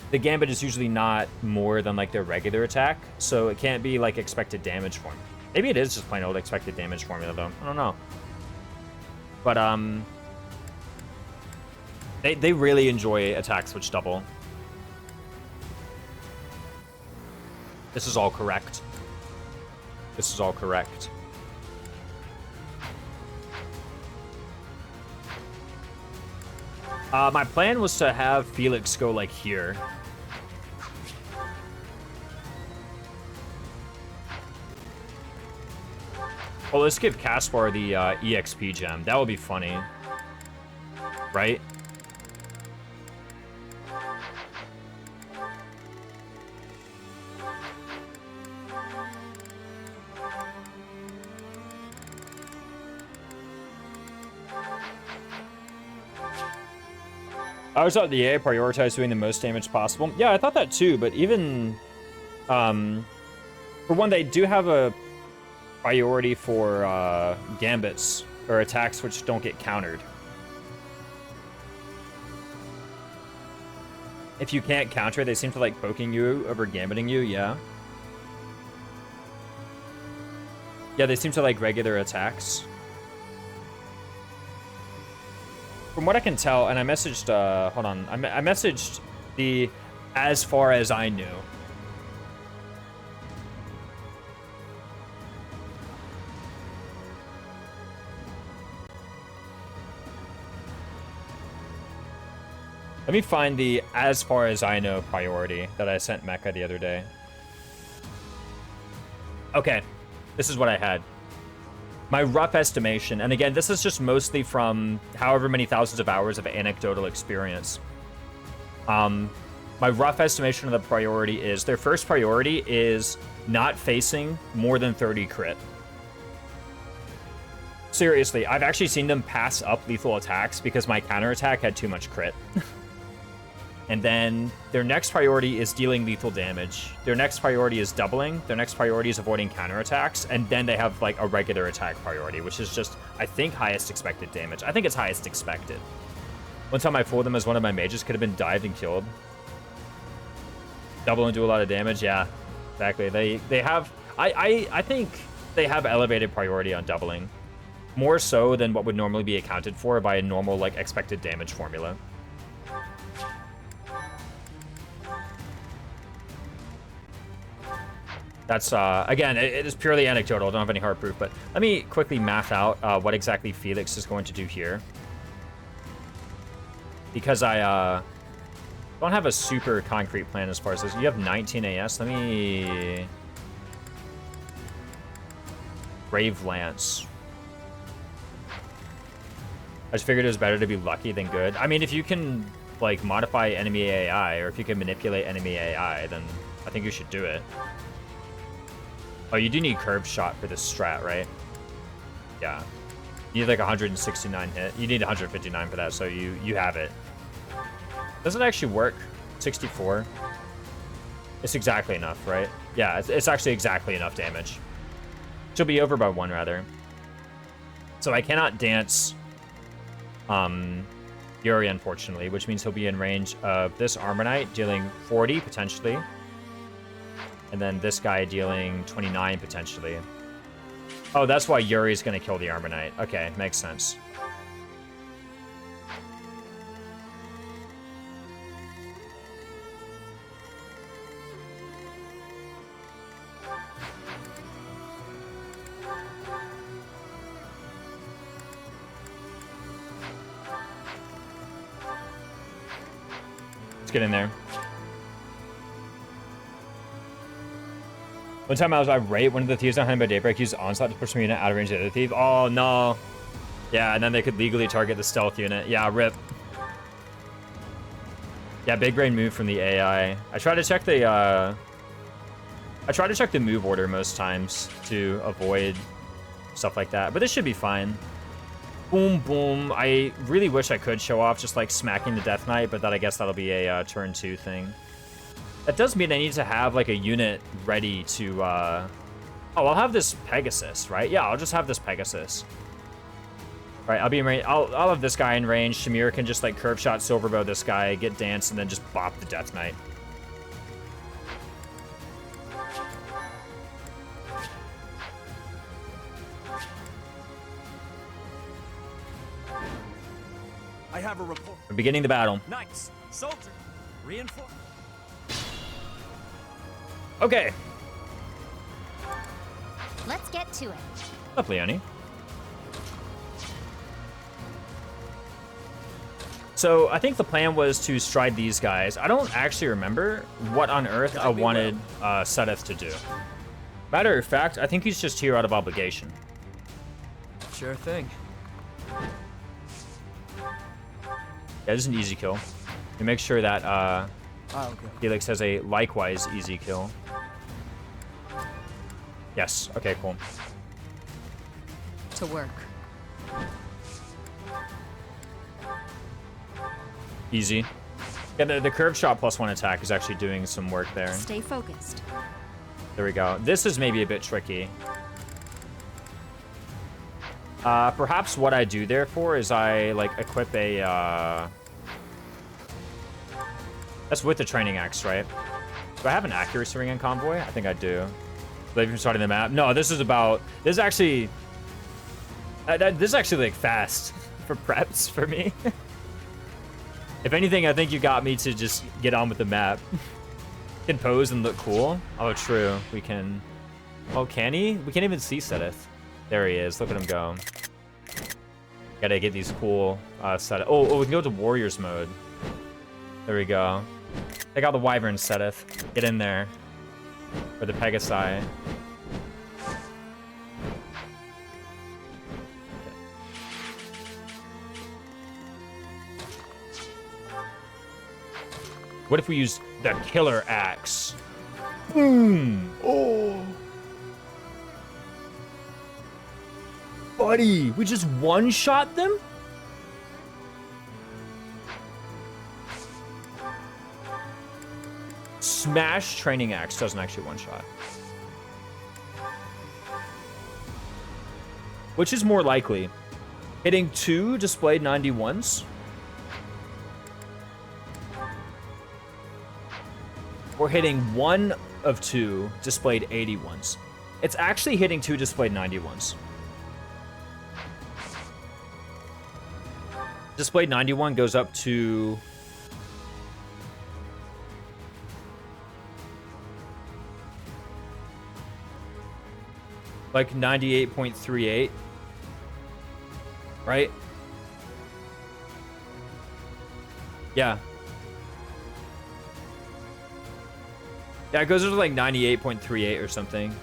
the gambit is usually not more than, like, their regular attack, so it can't be, like, expected damage form. Maybe it is just plain old expected damage formula, though. I don't know. But, they really enjoy attacks which double. This is all correct. This is all correct. My plan was to have Felix go, like, here. Well, let's give Caspar the EXP gem. That would be funny. Right? I always thought the AI prioritized doing the most damage possible. Yeah, I thought that too, but even... for one, they do have a priority for gambits, or attacks which don't get countered. If you can't counter, they seem to like poking you over gambiting you, yeah. Yeah, they seem to like regular attacks. From what I can tell, and I messaged, hold on, I messaged the as far as I knew. Let me find the as far as I know priority that I sent Mecha the other day. Okay, this is what I had. My rough estimation, and again, this is just mostly from however many thousands of hours of anecdotal experience. My rough estimation of the priority is their first priority is not facing more than 30 crit. Seriously, I've actually seen them pass up lethal attacks because my counterattack had too much crit. And then their next priority is dealing lethal damage. Their next priority is doubling. Their next priority is avoiding counterattacks. And then they have like a regular attack priority, which is just, I think, highest expected damage. I think it's highest expected. One time I fooled them as one of my mages could have been dived and killed. Double and do a lot of damage. Yeah, exactly. They have, I think they have elevated priority on doubling. More so than what would normally be accounted for by a normal like expected damage formula. That's, again, it is purely anecdotal. I don't have any hard proof, but let me quickly math out what exactly Felix is going to do here. Because Don't have a super concrete plan as far as this. You have 19 AS. Let me... Brave Lance. I just figured it was better to be lucky than good. I mean, if you can, like, modify enemy AI, or if you can manipulate enemy AI, then I think you should do it. Oh, you do need curved shot for this strat, right? Yeah. You need, like, 169 hit. You need 159 for that, so you have it. Does it actually work? 64? It's exactly enough, right? Yeah, it's actually exactly enough damage. She'll be over by 1, rather. So I cannot dance Yuri, unfortunately, which means he'll be in range of this Armor Knight, dealing 40, potentially. And then this guy dealing 29, potentially. Oh, that's why Yuri's going to kill the Armor Knight. Okay, makes sense. Get in there. One time I was irate, one of the thieves behind by Daybreak used Onslaught to push the unit out of range of the other thief. Oh, no. Yeah, and then they could legally target the stealth unit. Yeah, rip. Yeah, big brain move from the AI. I try to check the move order most times to avoid stuff like that, but this should be fine. Boom, boom. I really wish I could show off just, like, smacking the Death Knight, but I guess that'll be a turn 2 thing. That does mean I need to have, like, a unit ready to, Oh, I'll have this Pegasus, right? Yeah, I'll just have this Pegasus. Right, I'll be in range. I'll have this guy in range. Shamir can just, like, curve shot Silverbow this guy, get Dance, and then just bop the Death Knight. I have a report. We're beginning the battle. Knights, soldier, reinforce. Okay. Let's get to it. Up, Leonie. So I think the plan was to stride these guys. I don't actually remember what on earth I wanted Sedith to do. Matter of fact, I think he's just here out of obligation. Sure thing. Yeah, this is an easy kill. You make sure that Okay. Felix has a likewise easy kill. Yes. Okay, cool. To work. Easy. Yeah, the curved shot +1 attack is actually doing some work there. Stay focused. There we go. This is maybe a bit tricky. Perhaps what I do therefore is I, like, equip a, That's with the training axe, right? Do I have an accuracy ring in Convoy? I think I do. Leave from starting the map. No, this is about... This is actually... this is actually, like, fast for preps for me. If anything, I think you got me to just get on with the map. Can pose and look cool. Oh, true. We can... Oh, can he? We can't even see Sedith. There he is. Look at him go. Gotta get these cool Sedith. Oh, we can go to Warriors mode. There we go. Take out the Wyvern, Sedith. Get in there. Or the Pegasi. What if we use the Killer Axe? Boom! Oh! Buddy, we just one-shot them? Smash Training Axe doesn't actually one-shot. Which is more likely? Hitting 2 displayed 91s? Or hitting 1 of 2 displayed 81s? It's actually hitting 2 displayed 91s. Displayed 91 goes up to... like 98.38, right? Yeah. Yeah, it goes to like 98.38 or something.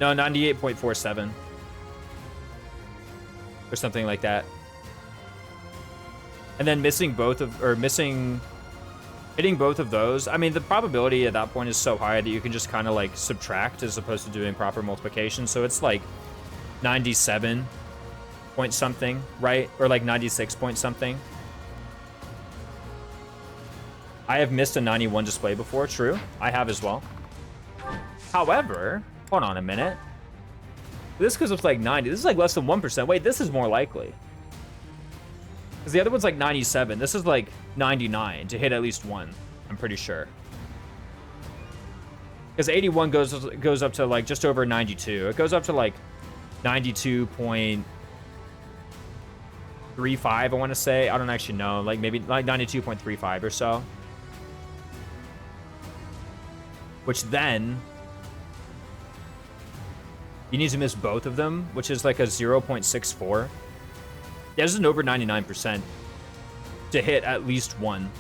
No, 98.47. Or something like that. And then hitting both of those. I mean, the probability at that point is so high that you can just kind of like subtract as opposed to doing proper multiplication. So it's like 97 point something, right? Or like 96 point something. I have missed a 91 display before, true. I have as well. However, hold on a minute. This goes up to like 90. This is like less than 1%. Wait, this is more likely. Because the other one's like 97. This is like 99 to hit at least one, I'm pretty sure. Because 81 goes up to like just over 92. It goes up to like 92.35, I want to say. I don't actually know. Like maybe like 92.35 or so. Which then you need to miss both of them, which is like a 0.64. Yeah, this is an over 99% to hit at least one.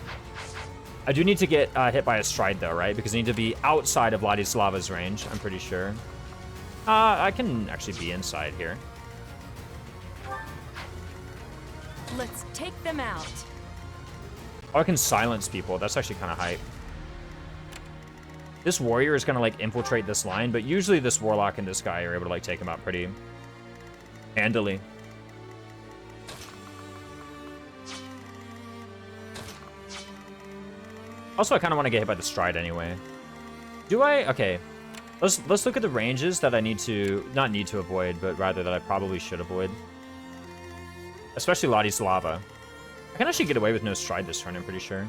I do need to get hit by a stride though, right? Because I need to be outside of Vladislava's range, I'm pretty sure. I can actually be inside here. Let's take them out. Oh, I can silence people. That's actually kind of hype. This warrior is going to like infiltrate this line, but usually this warlock and this guy are able to like take him out pretty handily. Also, I kind of want to get hit by the stride anyway. Do I? Okay. Let's look at the ranges that I need to, not need to avoid, but rather that I probably should avoid. Especially Ladislava. I can actually get away with no stride this turn, I'm pretty sure.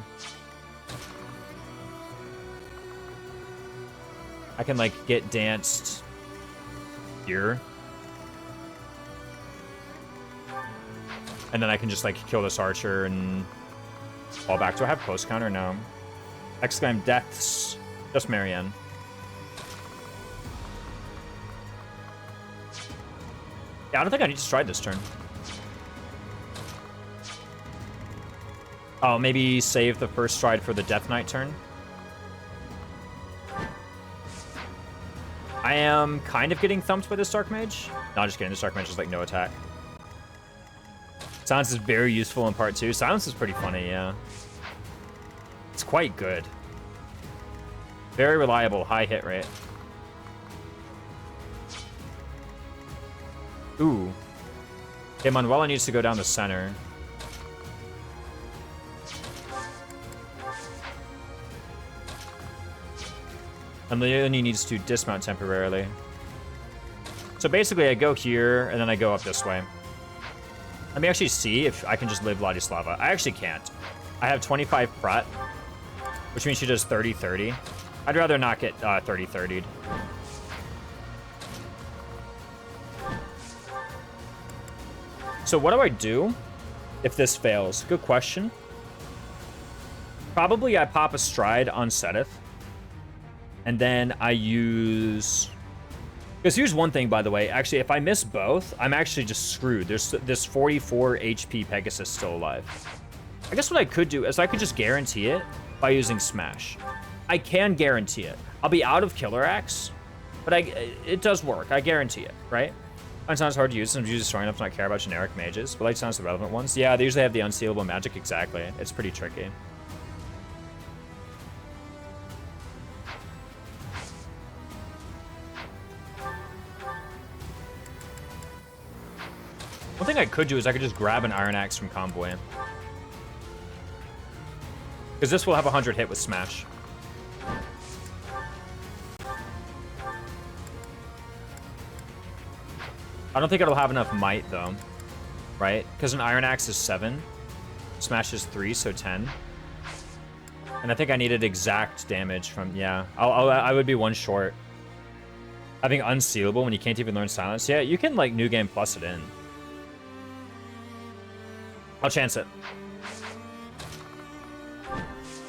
I can, like, get danced here. And then I can just, like, kill this archer and fall back. Do I have close counter? No. Exclaim deaths. Just Marianne. Yeah, I don't think I need to stride this turn. Oh, maybe save the first stride for the Death Knight turn. I am kind of getting thumped by this Dark Mage. No, just kidding. This Dark Mage is like no attack. Silence is very useful in part 2. Silence is pretty funny, yeah. It's quite good. Very reliable, high hit rate. Ooh. Okay, Manuela needs to go down the center. And Leonie needs to dismount temporarily. So basically, I go here, and then I go up this way. Let me actually see if I can just live Vladislava. I actually can't. I have 25 prat, which means she does 30-30. I'd rather not get 30-30'd. So what do I do if this fails? Good question. Probably I pop a stride on Sedith. And then I use... Because here's one thing, by the way. Actually, if I miss both, I'm actually just screwed. There's this 44 HP Pegasus still alive. I guess what I could do is I could just guarantee it by using Smash. I can guarantee it. I'll be out of Killer Axe, but it does work. I guarantee it, right? It sounds hard to use. I'm usually strong enough to not care about generic mages, but like sounds the relevant ones. Yeah, they usually have the unsealable magic, exactly. It's pretty tricky. One thing I could do is I could just grab an Iron Axe from Convoy. Because this will have 100 hit with Smash. I don't think it'll have enough might, though. Right? Because an Iron Axe is 7. Smash is 3, so 10. And I think I needed exact damage from... Yeah, I would be one short. Having Unsealable when you can't even learn Silence. Yeah, you can, like, New Game Plus it in. I'll chance it.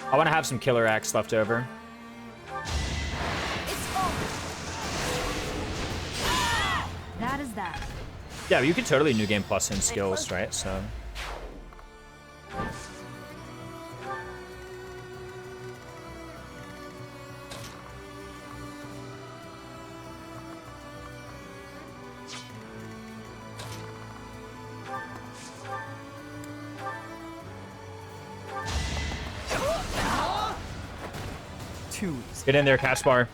I want to have some Killer Axe left over. It's over. That is that. Yeah, but you could totally New Game Plus in skills, right? So. too easy. Get in there, Caspar.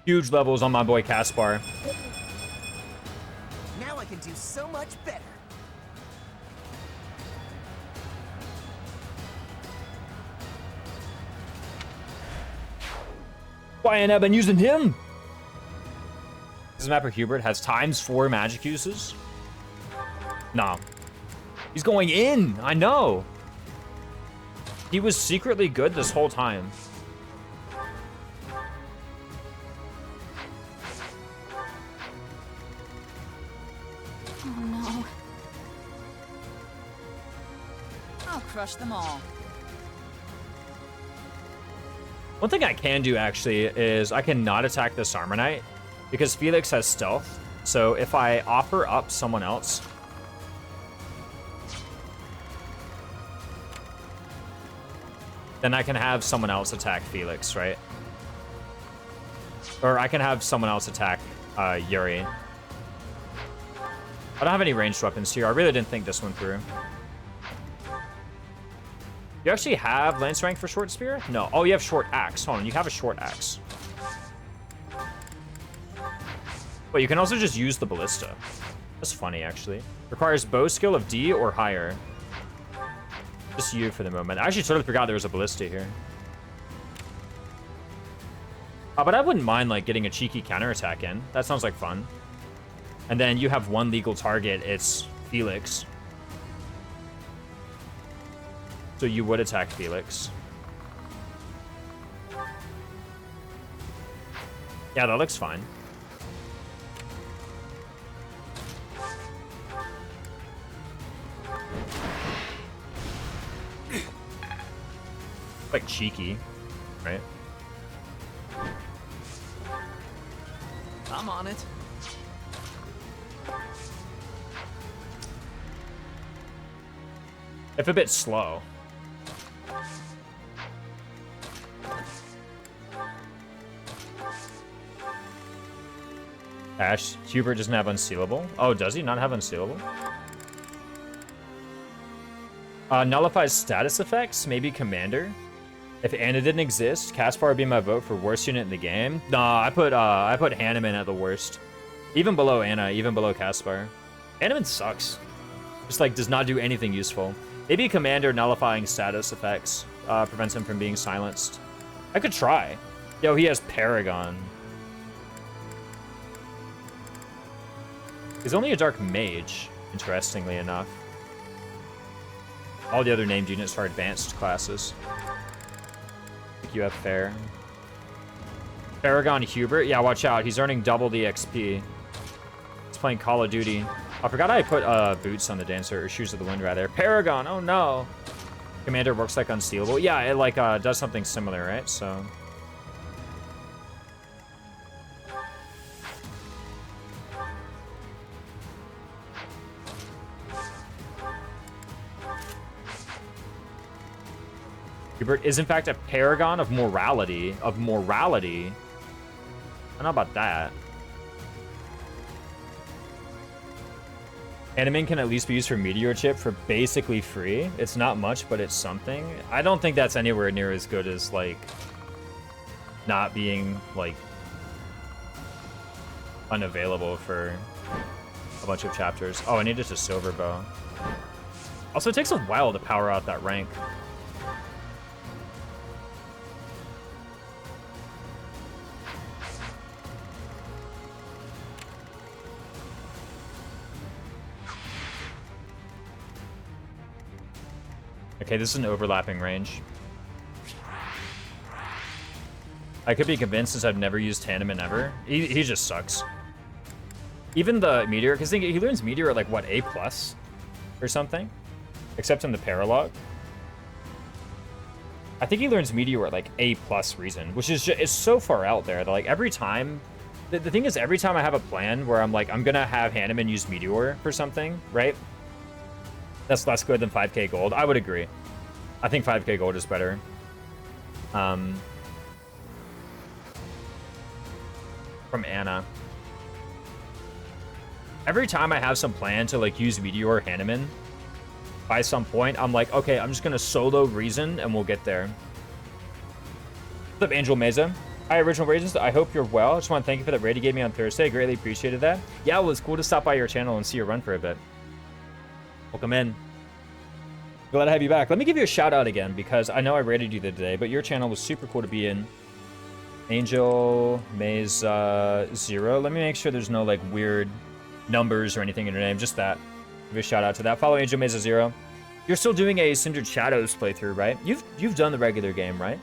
Huge levels on my boy Caspar. Now I can do so much better. Why ain't I been using him? This mapper Hubert has ×4 magic uses. No. He's going in. I know. He was secretly good this whole time. Oh no. I'll crush them all. One thing I can do actually is I can not attack this Armor Knight because Felix has stealth. So if I offer up someone else, then I can have someone else attack Felix, right? Or I can have someone else attack Yuri. I don't have any ranged weapons here. I really didn't think this one through. You actually have lance rank for short spear? No. Oh, you have short axe. Hold on, you have a short axe. But you can also just use the ballista. That's funny, actually. Requires bow skill of D or higher. Just you for the moment. I actually totally forgot there was a ballista here. But I wouldn't mind like getting a cheeky counterattack in. That sounds like fun. And then you have one legal target. It's Felix. So you would attack Felix. Yeah, that looks fine. Like cheeky, right? I'm on it. If a bit slow. Ash, Hubert doesn't have Unsealable. Oh, does he not have Unsealable? Nullifies status effects, maybe Commander. If Anna didn't exist, Caspar would be my vote for worst unit in the game. Nah, I put Hanneman at the worst. Even below Anna, even below Caspar. Hanneman sucks. Just like does not do anything useful. Maybe Commander nullifying status effects prevents him from being silenced. I could try. Yo, he has Paragon. He's only a Dark Mage, interestingly enough. All the other named units are advanced classes. I think you have Fair. Paragon Hubert. Yeah, watch out. He's earning double the XP. He's playing Call of Duty. I forgot I put boots on the Dancer, or Shoes of the Wind, rather. Paragon. Oh, no. Commander works like Unsealable. Yeah, it like does something similar, right? So... Hubert is in fact a paragon of morality. I don't know about that. Animin can at least be used for Meteor Chip for basically free. It's not much, but it's something. I don't think that's anywhere near as good as, like, not being, like, unavailable for a bunch of chapters. Oh, I needed a silver bow. Also, it takes a while to power out that rank. Okay, this is an overlapping range. I could be convinced since I've never used Hanneman ever. He just sucks. Even the Meteor, because he learns Meteor at like, what, A+ or something? Except in the Paralog. I think he learns Meteor at like A+ reason, which is just, it's so far out there that like every time... The thing is, every time I have a plan where I'm like, I'm gonna have Hanneman use Meteor for something, right? That's less good than 5k gold. I would agree. I think 5k gold is better. From Anna. Every time I have some plan to like use Meteor or Hanneman, by some point, I'm like, okay, I'm just gonna solo Reason and we'll get there. What's up, Angel Mesa? Hi, Original Raisins. I hope you're well. I just want to thank you for that raid you gave me on Thursday. Greatly appreciated that. Yeah, it was cool to stop by your channel and see you run for a bit. Welcome in. Glad to have you back. Let me give you a shout out again because I know I rated you today, but your channel was super cool to be in. Angel Mesa 0. Let me make sure there's no like weird numbers or anything in your name. Just that. Give a shout out to that. Follow Angel Mesa 0. You're still doing a Cindered Shadows playthrough, right? You've done the regular game, right?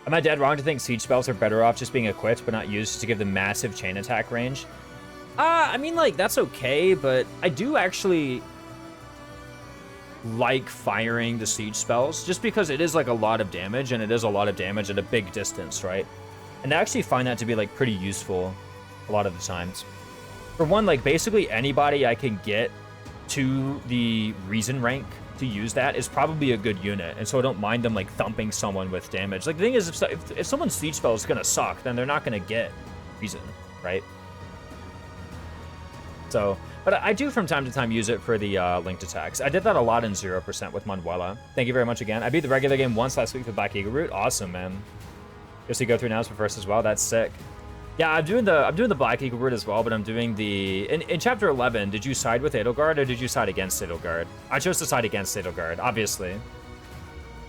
Am I dead wrong to think siege spells are better off just being equipped but not used to give them massive chain attack range? I mean, like, that's okay, but I do actually like firing the siege spells just because it is like a lot of damage, and it is a lot of damage at a big distance, right? And I actually find that to be like pretty useful a lot of the times. For one, like, basically anybody I can get to the reason rank to use that is probably a good unit, and so I don't mind them like thumping someone with damage. Like, the thing is, if someone's siege spell is gonna suck, then they're not gonna get reason, right? So, but I do from time to time use it for the linked attacks. I did that a lot in 0% with Manuela. Thank you very much again. I beat the regular game once last week with Black Eagle Root. Awesome, man. Just to go through now for first as well. That's sick. Yeah, I'm doing the Black Eagle Root as well, but I'm doing the in chapter 11. Did you side with Edelgard or did you side against Edelgard? I chose to side against Edelgard, obviously.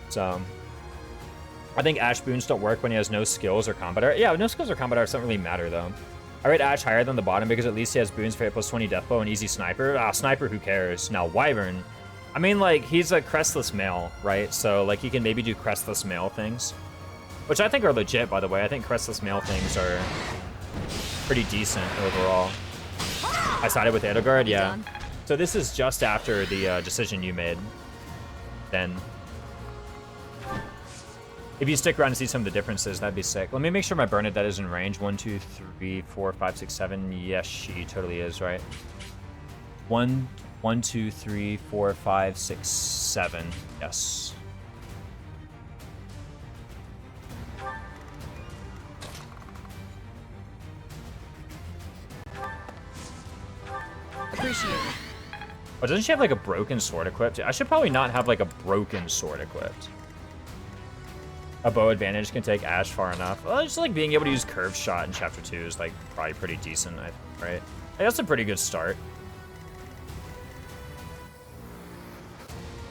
So, I think Ash boons don't work when he has no skills or combat art. Yeah, no skills or combat arts don't really matter though. I rate Ash higher than the bottom because at least he has boons for 8+20 deathbow and easy sniper. Sniper, who cares? Now, Wyvern. I mean, like, he's a crestless male, right? So, like, he can maybe do crestless male things. Which I think are legit, by the way. I think crestless male things are pretty decent overall. I sided with Edelgard, yeah. So this is just after the decision you made. Then. If you stick around and see some of the differences, that'd be sick. Let me make sure my Bernadette is in range. 1, 2, 3, 4, 5, 6, 7. Yes, she totally is, right? 1, 2, 3, 4, 5, 6, 7. Yes. Appreciate it. Oh, doesn't she have like a broken sword equipped? I should probably not have like a broken sword equipped. A bow advantage can take Ash far enough. Well, just like being able to use curved shot in chapter 2 is like probably pretty decent, right? That's a pretty good start.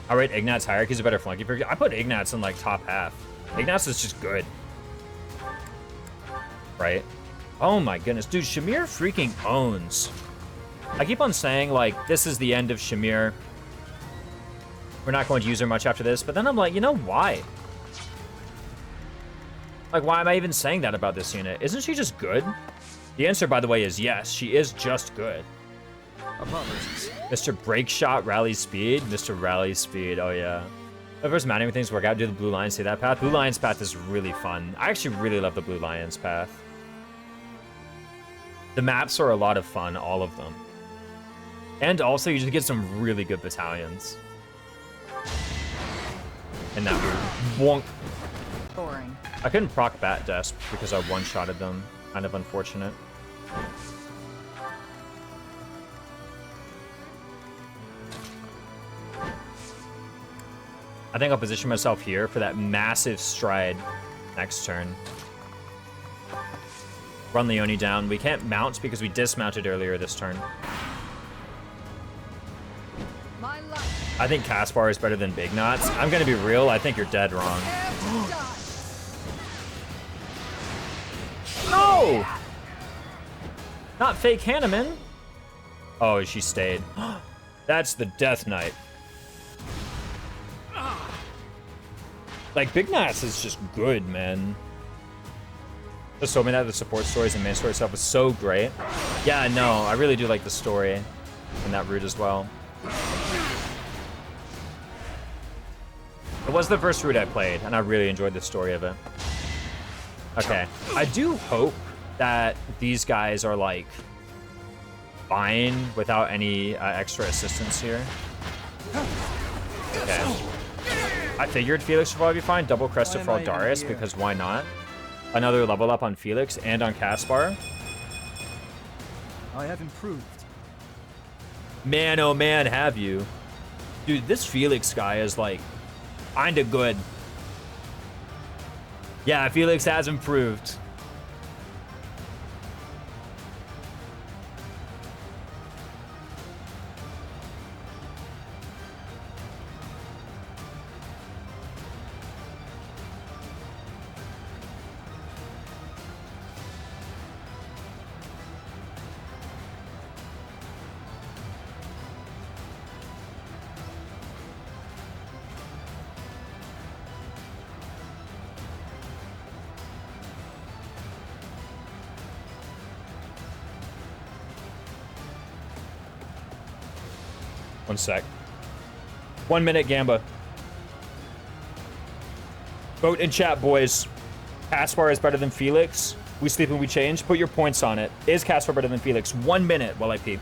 All right, Ignat's higher. He's a better flunky. I put Ignat's in like top half. Ignat's is just good, right? Oh my goodness, dude, Shamir freaking owns. I keep on saying like this is the end of Shamir. We're not going to use her much after this, but then I'm like, you know why? Like, why am I even saying that about this unit? Isn't she just good? The answer, by the way, is yes. She is just good. Mr. Break Shot, Rally Speed. Mr. Rally Speed, oh yeah. Whoever's managing things work out, do the Blue Lions see that path? Blue Lions path is really fun. I actually really love the Blue Lions path. The maps are a lot of fun, all of them. And also, you just get some really good battalions. And that won't. Boring. I couldn't proc Bat Desp because I one-shotted them. Kind of unfortunate. I think I'll position myself here for that massive stride next turn. Run Leone down. We can't mount because we dismounted earlier this turn. I think Caspar is better than Big Knots. I'm gonna be real, I think you're dead wrong. No! Not fake Hanneman. Oh, she stayed. That's the Death Knight. Like, Big Knots is just good, man. Just told me that the support stories and main story itself was so great. Yeah, no, I really do like the story in that route as well. It was the first route I played, and I really enjoyed the story of it. Okay, I do hope that these guys are, like, fine without any extra assistance here. Okay. I figured Felix would probably be fine. Double Crested for Darius, because why not? Another level up on Felix and on Caspar. I have improved. Man, oh man, have you. Dude, this Felix guy is like kinda good. Yeah, Felix has improved. One sec. 1 minute, Gamba. Vote in chat, boys. Caspar is better than Felix. We sleep and we change. Put your points on it. Is Caspar better than Felix? 1 minute while I pee.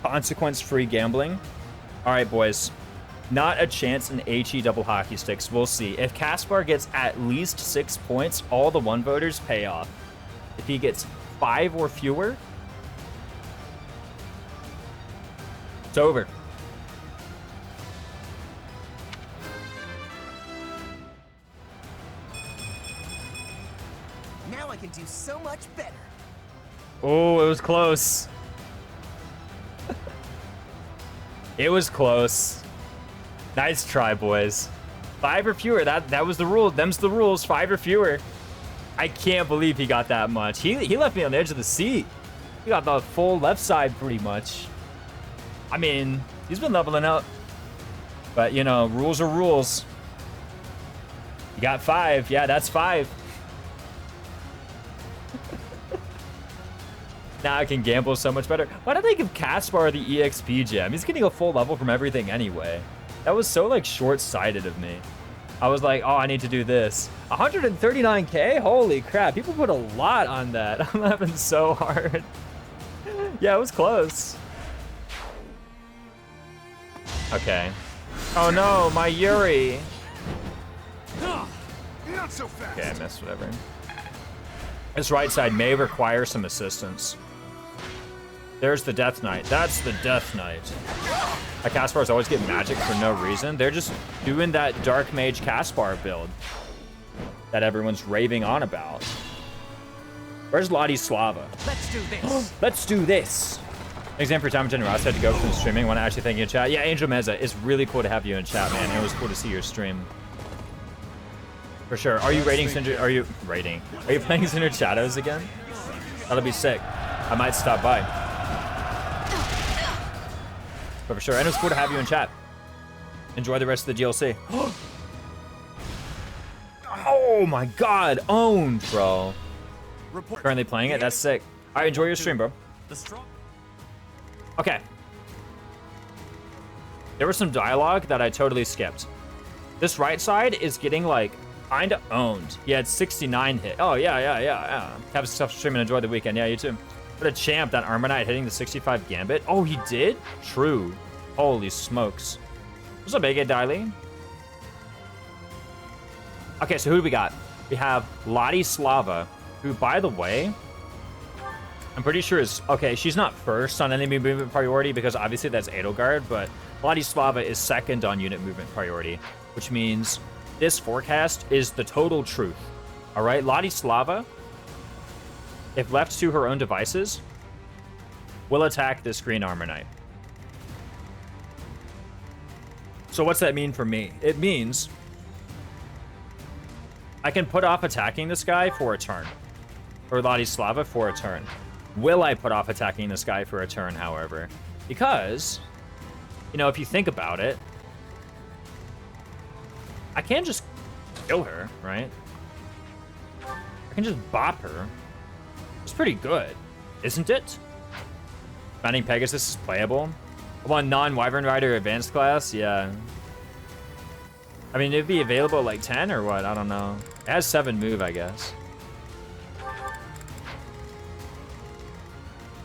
Consequence-free gambling. All right, boys. Not a chance in HE double hockey sticks. We'll see. If Caspar gets at least 6 points, all the one voters pay off. If he gets 5 or fewer, it's over. Now I can do so much better. Oh, it was close. It was close. Nice try, boys. 5 or fewer. That was the rule. Them's the rules. 5 or fewer. I can't believe he got that much. He left me on the edge of the seat. He got the full left side pretty much. I mean, he's been leveling up. But, you know, rules are rules. You got 5. Yeah, that's 5. Now I can gamble so much better. Why don't they give Caspar the EXP gem? He's getting a full level from everything anyway. That was so, like, short-sighted of me. I was like, oh, I need to do this. 139K? Holy crap. People put a lot on that. I'm laughing so hard. Yeah, it was close. Okay. Oh, no, my Yuri. Not so fast. Okay, I missed whatever. This right side may require some assistance. There's the Death Knight. That's the Death Knight. Like, Caspars always get magic for no reason. They're just doing that Dark Mage Caspar build that everyone's raving on about. Where's Ladislava? Let's do this. Let's do this. Thanks again for your time and generosity. I had to go from streaming. Want to actually thank you in chat. Yeah, Angel Meza, it's really cool to have you in chat, man. It was cool to see your stream. For sure. Are you rating Cinder? Are you rating? Are you playing Cinder Shadows again? That'll be sick. I might stop by. But for sure, and it was cool to have you in chat. Enjoy the rest of the DLC. Oh my god, owned, bro. Currently playing it, that's sick. All right, enjoy your stream, bro. Okay. There was some dialogue that I totally skipped. This right side is getting like kinda owned. He had 69 hit. Oh yeah. Have a stuff stream and enjoy the weekend. Yeah, you too. What a champ, that Armor Knight hitting the 65 gambit. Oh, he did? True. Holy smokes. What's up, Big Diley? Okay, so who do we got? We have Ladislava, who, by the way, I'm pretty sure is... Okay, she's not first on enemy movement priority because obviously that's Edelgard, but Ladislava is second on unit movement priority, which means this forecast is the total truth. All right, Ladislava, if left to her own devices, will attack this green Armor Knight. So what's that mean for me? It means I can put off attacking this guy for a turn, or Ladislava for a turn. Will I put off attacking this guy for a turn, however? Because, you know, if you think about it, I can just kill her, right? I can just bop her. It's pretty good, isn't it? Maddening Pegasus is playable. One non-Wyvern Rider advanced class, yeah. I mean, it'd be available at like 10 or what? I don't know. It has 7 move, I guess.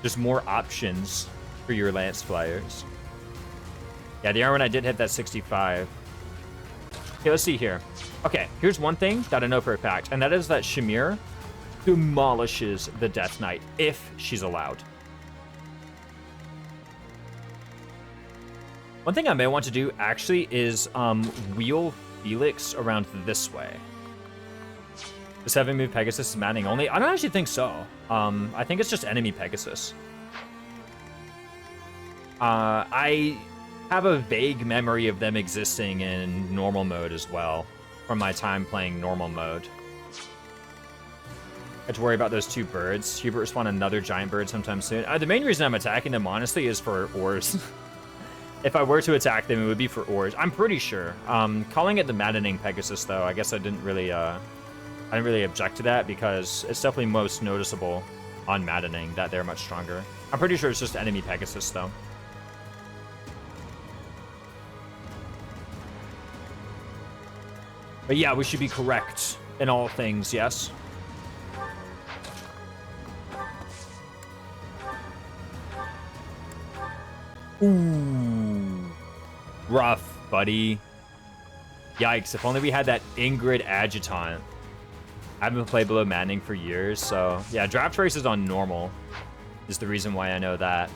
Just more options for your Lance Flyers. Yeah, the Armor Knight did hit that 65. Okay, let's see here. Okay, here's one thing that I know for a fact, and that is that Shamir demolishes the Death Knight if she's allowed. One thing I may want to do actually is wheel Felix around this way. The 7 move Pegasus is Maddening only? I don't actually think so. I think it's just enemy Pegasus. I have a vague memory of them existing in normal mode as well from my time playing normal mode. I have to worry about those 2 birds. Hubert will spawn another giant bird sometime soon. The main reason I'm attacking them, honestly, is for ores. If I were to attack them, it would be for ores. I'm pretty sure. Calling it the Maddening Pegasus, though, I guess I didn't really object to that because it's definitely most noticeable on Maddening that they're much stronger. I'm pretty sure it's just enemy Pegasus, though. But yeah, we should be correct in all things, yes? Ooh. Rough, buddy. Yikes, if only we had that Ingrid Adjutant. I haven't played below Maddening for years, so... Yeah, draft race is on normal, is the reason why I know that.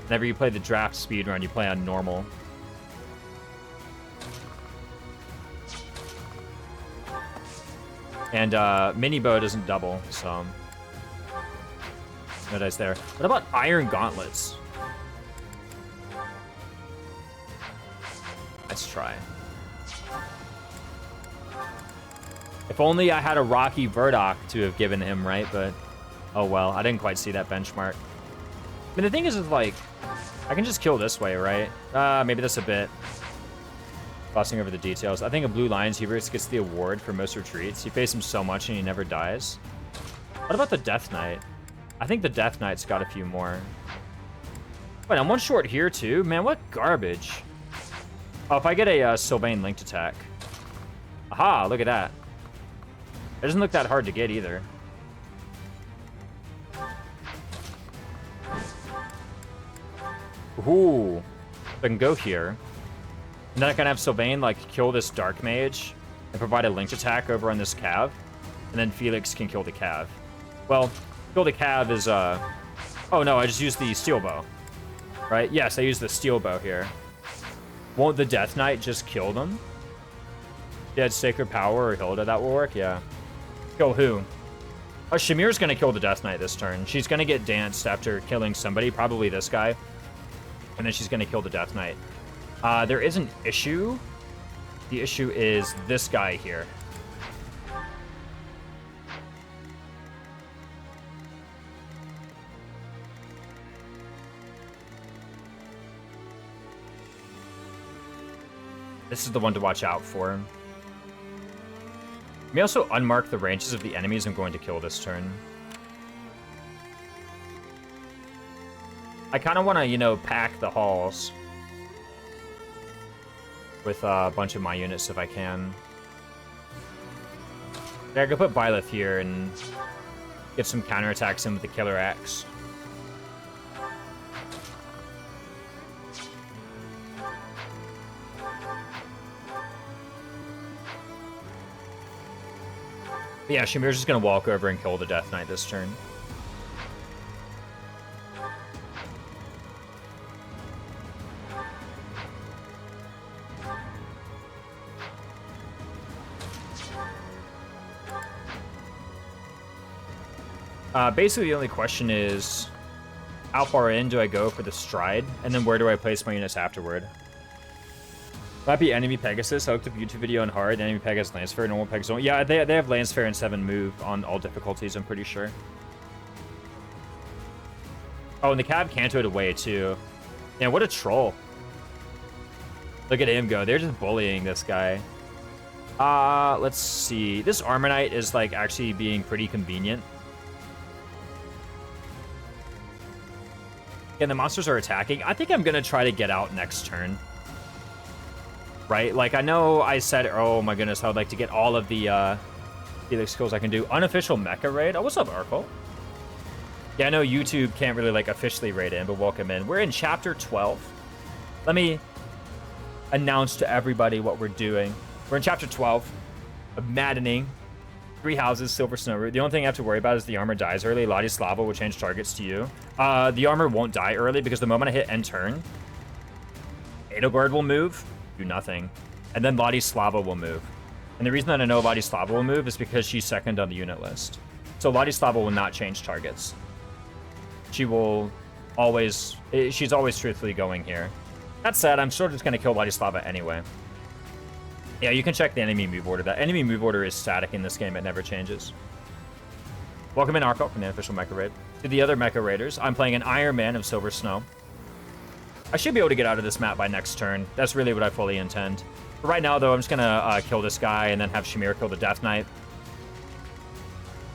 Whenever you play the draft speedrun, you play on normal. And mini bow doesn't double, so... No dice there. What about Iron Gauntlets? Let's try. If only I had a Rocky Verdoc to have given him, right? But, oh well, I didn't quite see that benchmark. I mean, the thing is, like, I can just kill this way, right? Maybe that's a bit. Glossing over the details. I think a Blue Lions Hubris gets the award for most retreats. You face him so much and he never dies. What about the Death Knight? I think the Death Knight's got a few more. Wait, I'm one short here too? Man, what garbage. Oh, if I get a Sylvain linked attack. Aha, look at that. It doesn't look that hard to get either. Ooh. I can go here. And then I can have Sylvain, like, kill this Dark Mage and provide a linked attack over on this Cav. And then Felix can kill the Cav. Well, kill the Cav is, Oh, no, I just used the Steel Bow. Right? Yes, I used the Steel Bow here. Won't the Death Knight just kill them? Dead Sacred Power or Hilda, that will work? Yeah. Kill who? Oh, Shamir's gonna kill the Death Knight this turn. She's gonna get danced after killing somebody, probably this guy. And then she's gonna kill the Death Knight. There is an issue. The issue is this guy here. This is the one to watch out for. Let me also unmark the ranges of the enemies I'm going to kill this turn. I kind of want to, you know, pack the halls with a bunch of my units if I can. Yeah, I could put Byleth here and get some counterattacks in with the Killer Axe. But yeah, Shamir's just gonna walk over and kill the Death Knight this turn. Basically, the only question is, how far in do I go for the stride, and then where do I place my units afterward? Might be enemy Pegasus. I looked up a YouTube video on hard. Enemy Pegasus, Lancefair, normal Pegasus. Yeah, they have Lancefair and 7 move on all difficulties, I'm pretty sure. Oh, and the Cav cantoed away, too. Yeah, what a troll. Look at him go. They're just bullying this guy. Let's see. This Armor Knight is, like, actually being pretty convenient. And the monsters are attacking. I think I'm going to try to get out next turn. Right? Like, I know I said, oh my goodness, I would like to get all of the Felix skills I can do. Unofficial Mecha Raid. Oh, what's up, Urkel? Yeah, I know YouTube can't really, like, officially raid in, but welcome in. We're in Chapter 12. Let me announce to everybody what we're doing. We're in Chapter 12 of Maddening 3 houses, Silver Snow. The only thing I have to worry about is the armor dies early. Ladislava will change targets to you. The armor won't die early because the moment I hit end turn, Edelgard will move, do nothing. And then Ladislava will move. And the reason that I know Ladislava will move is because she's second on the unit list. So Ladislava will not change targets. She will always... She's always truthfully going here. That said, I'm still just going to kill Ladislava anyway. Yeah, you can check the enemy move order. That enemy move order is static in this game. It never changes. Welcome in, Arco, from the official Mecha Raid. To the other Mecha Raiders, I'm playing an Ironman of Silver Snow. I should be able to get out of this map by next turn. That's really what I fully intend. For right now, though, I'm just going to kill this guy and then have Shamir kill the Death Knight.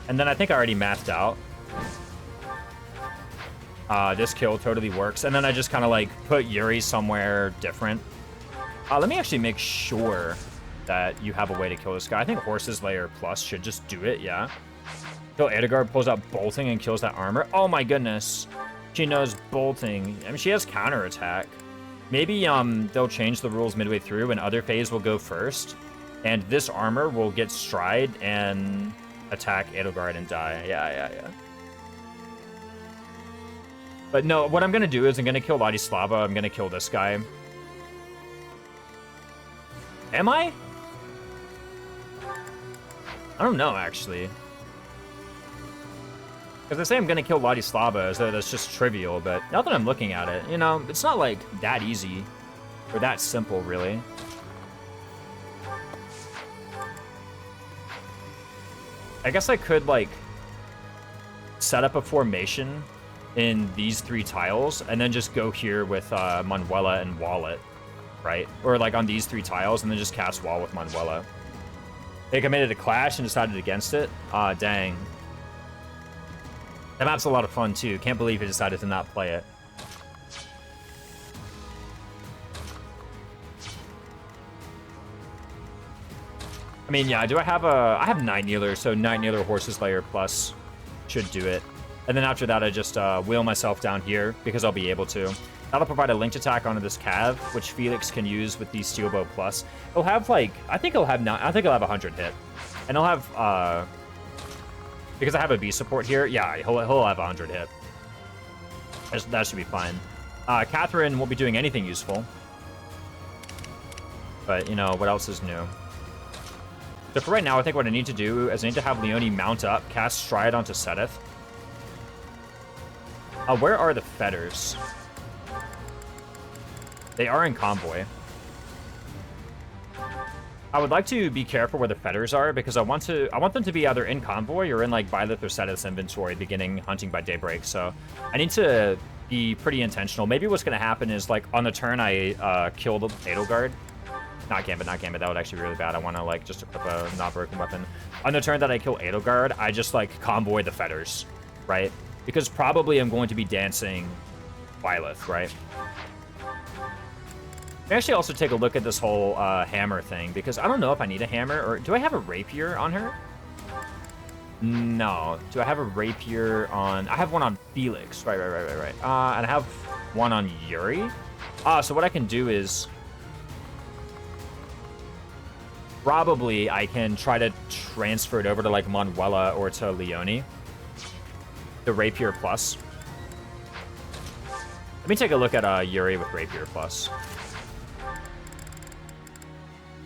And then I think I already mathed out. This kill totally works. And then I just kind of, like, put Yuri somewhere different. Let me actually make sure that you have a way to kill this guy. I think Horse's Lair Plus should just do it, yeah. Till Edelgard pulls out Bolting and kills that armor. Oh my goodness. She knows Bolting. I mean, she has counterattack. Maybe they'll change the rules midway through and other phase will go first. And this armor will get stride and attack Edelgard and die. Yeah. But no, what I'm going to do is I'm going to kill Ladislava. I'm going to kill this guy. Am I? I don't know, actually. Because I say I'm going to kill Ladislava as though that's just trivial, but now that I'm looking at it, you know, it's not, like, that easy. Or that simple, really. I guess I could, like, set up a formation in these 3 tiles, and then just go here with Manuela and Wallet. Right? Or like on these 3 tiles and then just cast Wall with Manuela. They committed a clash and decided against it. Dang. That map's a lot of fun too. Can't believe he decided to not play it. I mean, yeah, do I have a... I have Night Kneeler, so Night Kneeler Horse's Lair Plus should do it. And then after that, I just wheel myself down here because I'll be able to. That'll provide a linked attack onto this Cav, which Felix can use with the Steelbow Plus. He'll have like, I think he'll have 100 hit, and he'll have because I have a B support here. Yeah, he'll have 100 hit. That should be fine. Catherine won't be doing anything useful, but you know what else is new. So for right now, I think what I need to do is I need to have Leone mount up, cast Stride onto Seteth. Where are the Fetters? They are in Convoy. I would like to be careful where the Fetters are because I want them to be either in Convoy or in like Byleth or Seteth's inventory beginning Hunting by Daybreak. So I need to be pretty intentional. Maybe what's going to happen is like on the turn I kill the Edelgard Not Gambit, not Gambit. That would actually be really bad. I want to, like, just equip a not broken weapon. On the turn that I kill Edelgard, I just, like, convoy the fetters, right? Because probably I'm going to be dancing Byleth, right? I actually also take a look at this whole hammer thing, because I don't know if I need a hammer, or do I have a rapier on her? No. Do I have a rapier on... I have one on Felix. Right. And I have one on Yuri. So what I can do is... Probably I can try to transfer it over to, like, Manuela or to Leone. The rapier plus. Let me take a look at Yuri with rapier plus.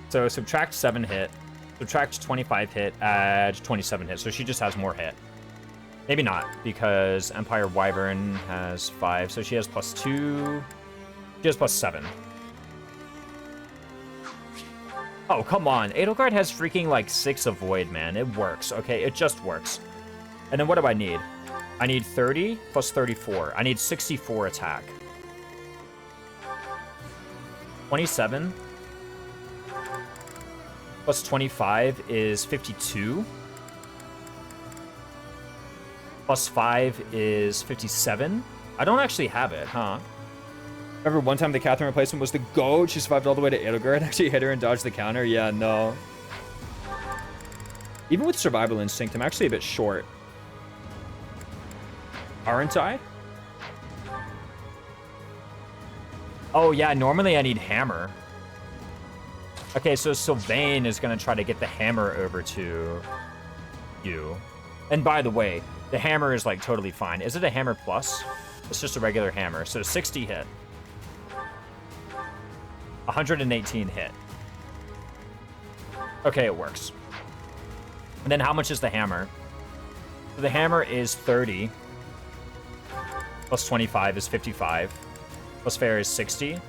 So subtract 7 hit, subtract 25 hit, add 27 hit. So she just has more hit. Maybe not, because Empire Wyvern has 5, so she has +2. She has +7. Oh, come on. Edelgard has freaking, like, 6 avoid, man. It works, okay? It just works. And then what do I need? I need 30 plus 34. I need 64 attack. 27 plus 25 is 52. Plus 5 is 57. I don't actually have it, huh? Remember one time the Catherine replacement was the GOAT? She survived all the way to Edelgard. Actually hit her and dodged the counter. Yeah, no. Even with Survival Instinct, I'm actually a bit short. Aren't I? Oh, yeah, normally I need Hammer. Okay, so Sylvain is going to try to get the Hammer over to you. And by the way, the Hammer is, like, totally fine. Is it a Hammer plus? It's just a regular Hammer. So 60 hit. 118 hit. Okay, it works. And then how much is the Hammer? So the Hammer is 30. Plus 25 is 55. Plus Fair is 60.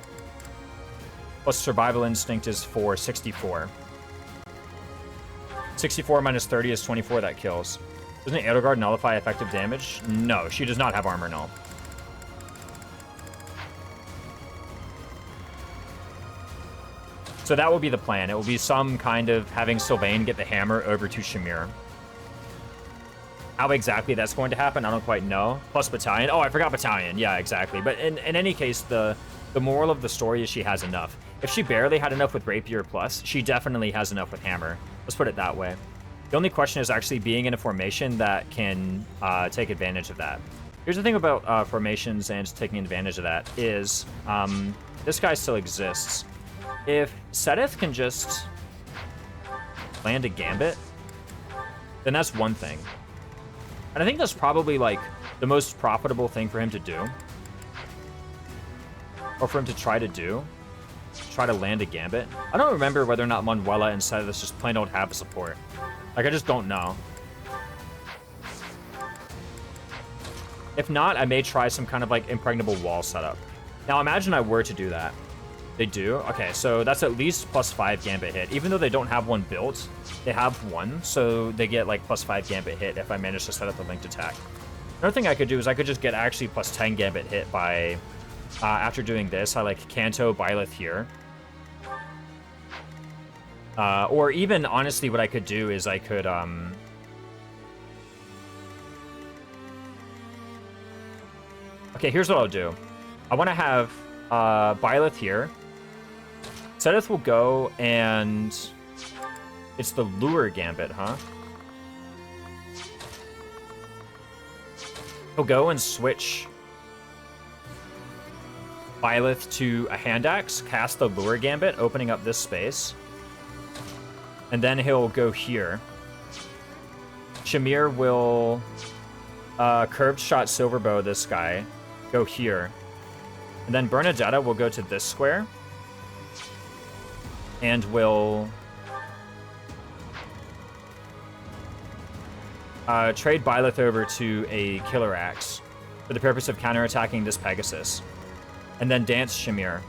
Plus Survival Instinct is 64. 64 minus 30 is 24. That kills. Doesn't Edelgard nullify effective damage? No, she does not have armor null. So that will be the plan. It will be some kind of having Sylvain get the hammer over to Shamir. How exactly that's going to happen, I don't quite know. Plus Battalion. Oh, I forgot Battalion. Yeah, exactly. But in any case, the moral of the story is she has enough. If she barely had enough with Rapier Plus, she definitely has enough with Hammer. Let's put it that way. The only question is actually being in a formation that can take advantage of that. Here's the thing about formations and taking advantage of that is this guy still exists. If Seteth can just land a Gambit, then that's one thing. And I think that's probably, like, the most profitable thing for him to do. Or for him to try to do. Try to land a Gambit. I don't remember whether or not Manuela and Seteth just plain don't have support. Like, I just don't know. If not, I may try some kind of, like, impregnable wall setup. Now, imagine I were to do that. They do? Okay, so that's at least +5 Gambit hit. Even though they don't have one built, they have one, so they get, like, +5 Gambit hit if I manage to set up the linked attack. Another thing I could do is I could just get actually +10 Gambit hit by... after doing this, I, like, Kanto Byleth here. Or even, honestly, what I could do is I could, Okay, here's what I'll do. I want to have Byleth here. Seteth will go and... It's the Lure Gambit, huh? He'll go and switch Byleth to a Hand Axe, cast the Lure Gambit, opening up this space. And then he'll go here. Shamir will Curved Shot Silverbow this guy, go here. And then Bernadetta will go to this square. And will trade Byleth over to a Killer Axe for the purpose of counterattacking this Pegasus. And then dance Shamir.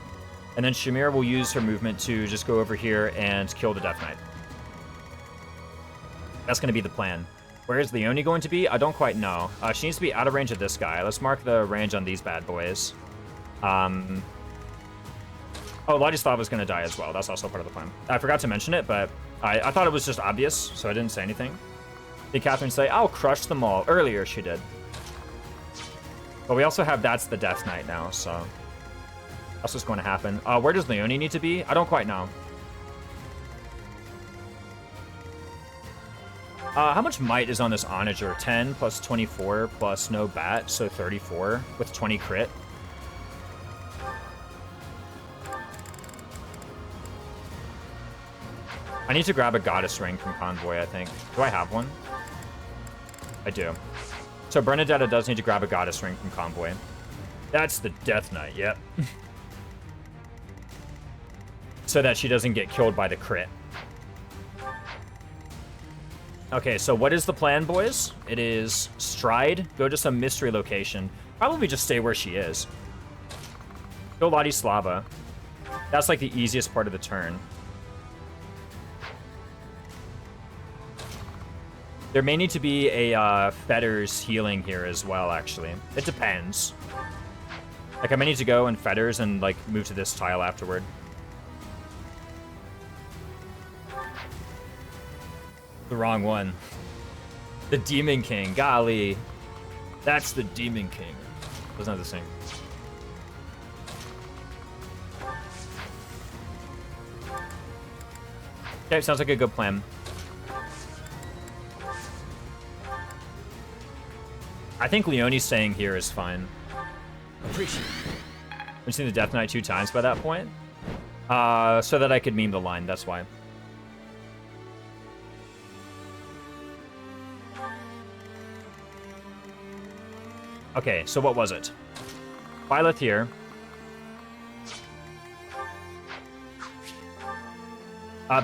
And then Shamir will use her movement to just go over here and kill the Death Knight. That's going to be the plan. Where is Leone going to be? I don't quite know. She needs to be out of range of this guy. Let's mark the range on these bad boys. Oh, Ladislava's gonna die as well. That's also part of the plan. I forgot to mention it, but I thought it was just obvious, so I didn't say anything. Did Catherine say, I'll crush them all? Earlier, she did. But we also have That's the Death Knight now, so that's what's going to happen. Where does Leone need to be? I don't quite know. How much might is on this Onager? 10 plus 24 plus no bat, so 34 with 20 crit. I need to grab a Goddess Ring from Convoy, I think. Do I have one? I do. So Bernadetta does need to grab a Goddess Ring from Convoy. That's the Death Knight, yep. So that she doesn't get killed by the crit. Okay, so what is the plan, boys? It is Stride, go to some mystery location. Probably just stay where she is. Go Ladislava. That's like the easiest part of the turn. There may need to be a Fetters healing here as well, actually. It depends. Like, I may need to go and Fetters and, like, move to this tile afterward. The wrong one. The Demon King. Golly. That's the Demon King. That's not the same. Okay, sounds like a good plan. I think Leone's staying here is fine. Appreciate it. We've seen the Death Knight 2 times by that point. So that I could meme the line, that's why. Okay, so what was it? Byleth here.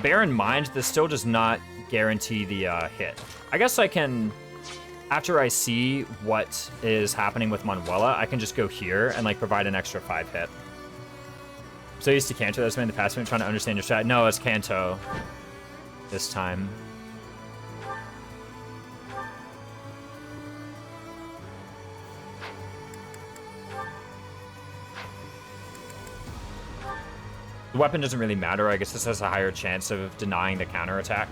Bear in mind, this still does not guarantee the hit. I guess I can, after I see what is happening with Manuela, I can just go here and like provide an extra 5 hit. So used to Kanto, that's been in the past, been trying to understand your strat. No, it's Kanto this time. The weapon doesn't really matter. I guess this has a higher chance of denying the counterattack.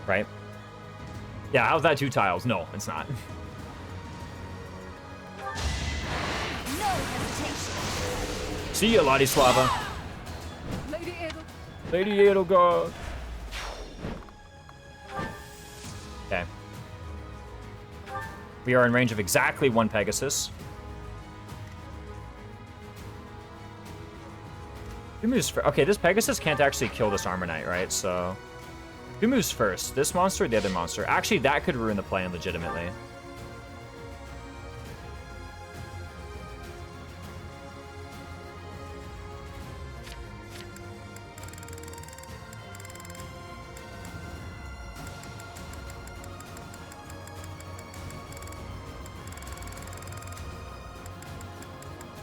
Right? Yeah, how's that 2 tiles? No, it's not. No hesitation. See ya, Ladislava. Lady Edel. Lady Edelgard. Okay. We are in range of exactly 1 Pegasus. Who moves first? Okay, this Pegasus can't actually kill this Armor Knight, right? So, who moves first? This monster or the other monster? Actually, that could ruin the plan legitimately.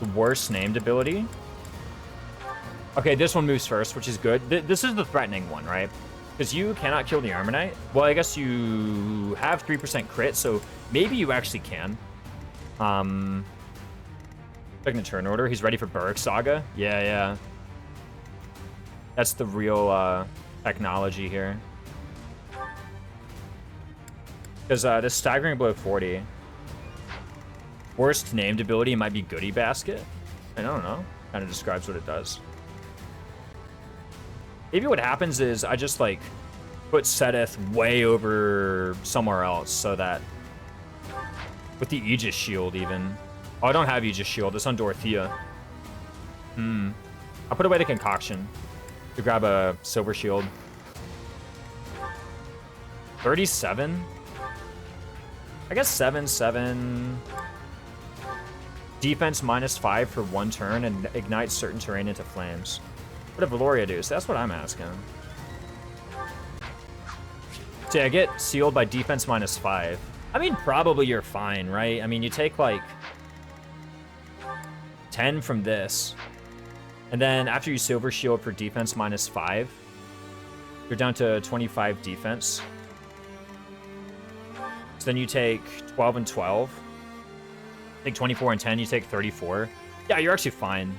The worst named ability? Okay, this one moves first, which is good. This is the threatening one, right? Because you cannot kill the Armor Knight. Well, I guess you have 3% crit, so maybe you actually can. Checking the turn order. He's ready for Burrick Saga. Yeah. That's the real technology here. Because this Staggering Blow 40. Worst named ability might be Goodie Basket. I don't know. Kind of describes what it does. Maybe what happens is I just, like, put Seteth way over somewhere else so that... With the Aegis Shield, even. Oh, I don't have Aegis Shield. It's on Dorothea. I'll put away the Concoction to grab a Silver Shield. 37? I guess 7. Defense -5 for 1 turn and ignites certain terrain into flames. What did Valoria do? So that's what I'm asking. See, I get sealed by defense -5. I mean, probably you're fine, right? I mean, you take, like, 10 from this. And then after you Silver Shield for defense -5, you're down to 25 defense. So then you take 12 and 12. Take 24 and 10, you take 34. Yeah, you're actually fine.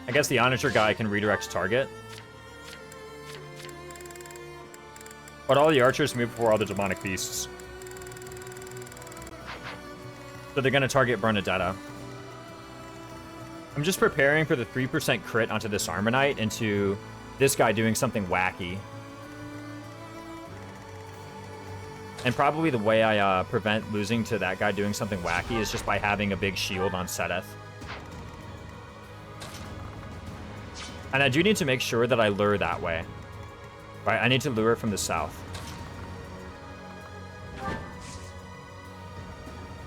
I guess the Onager guy can redirect target. But all the archers move before all the demonic beasts. So they're going to target Bernadetta. I'm just preparing for the 3% crit onto this Armonite into this guy doing something wacky. And probably the way I prevent losing to that guy doing something wacky is just by having a big shield on Sedith. And I do need to make sure that I lure that way. Right, I need to lure from the south.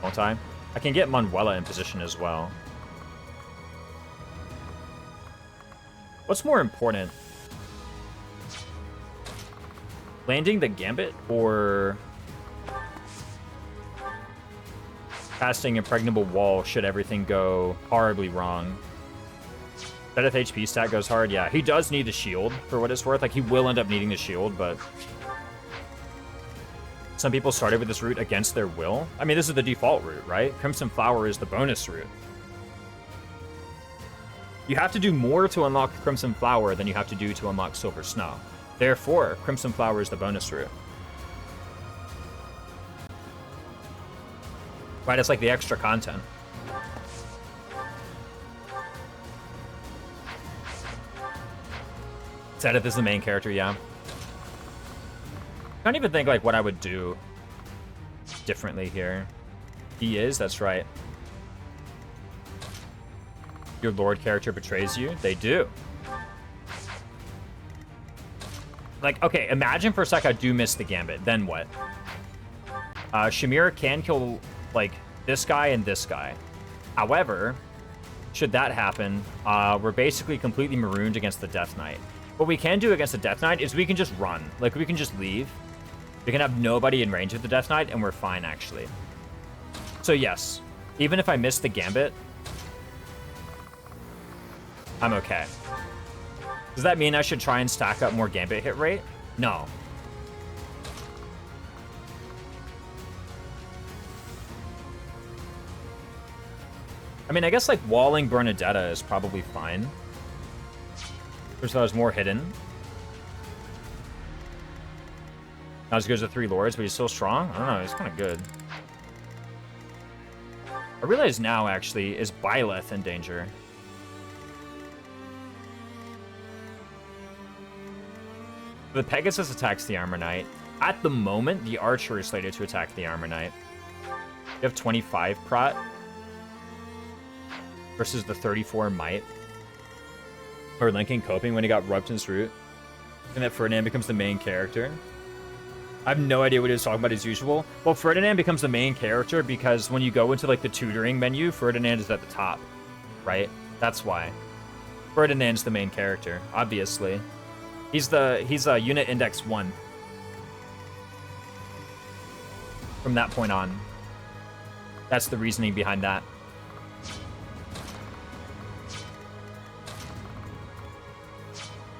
Won't I? I can get Manuela in position as well. What's more important? Landing the Gambit or casting Impregnable Wall should everything go horribly wrong? That if HP stat goes hard, yeah. He does need the shield for what it's worth. Like, he will end up needing the shield, but some people started with this route against their will. I mean, this is the default route, right? Crimson Flower is the bonus route. You have to do more to unlock Crimson Flower than you have to do to unlock Silver Snow. Therefore, Crimson Flower is the bonus route. Right, it's like the extra content. Sedith is the main character, yeah. I don't even think, like, what I would do differently here. He is, that's right. Your Lord character betrays you? They do. Like, okay, imagine for a sec I do miss the Gambit. Then what? Shamira can kill, like, this guy and this guy. However, should that happen, we're basically completely marooned against the Death Knight. What we can do against the Death Knight is we can just run. Like, we can just leave. We can have nobody in range of the Death Knight, and we're fine, actually. So, yes. Even if I miss the Gambit, I'm okay. Does that mean I should try and stack up more Gambit hit rate? No. I mean, I guess, like, walling Bernadetta is probably fine. First of all, there's more hidden. Not as good as the 3 Lords, but he's still strong? I don't know, he's kind of good. I realize now, actually, is Byleth in danger? The Pegasus attacks the Armor Knight. At the moment, the Archer is slated to attack the Armor Knight. You have 25 Prot versus the 34 Might. Or Lincoln coping when he got Rupton's Root. And that Ferdinand becomes the main character. I have no idea what he was talking about as usual. Well, Ferdinand becomes the main character because when you go into, like, the tutoring menu, Ferdinand is at the top, right? That's why. Ferdinand's the main character, obviously. He's unit index 1. From that point on. That's the reasoning behind that.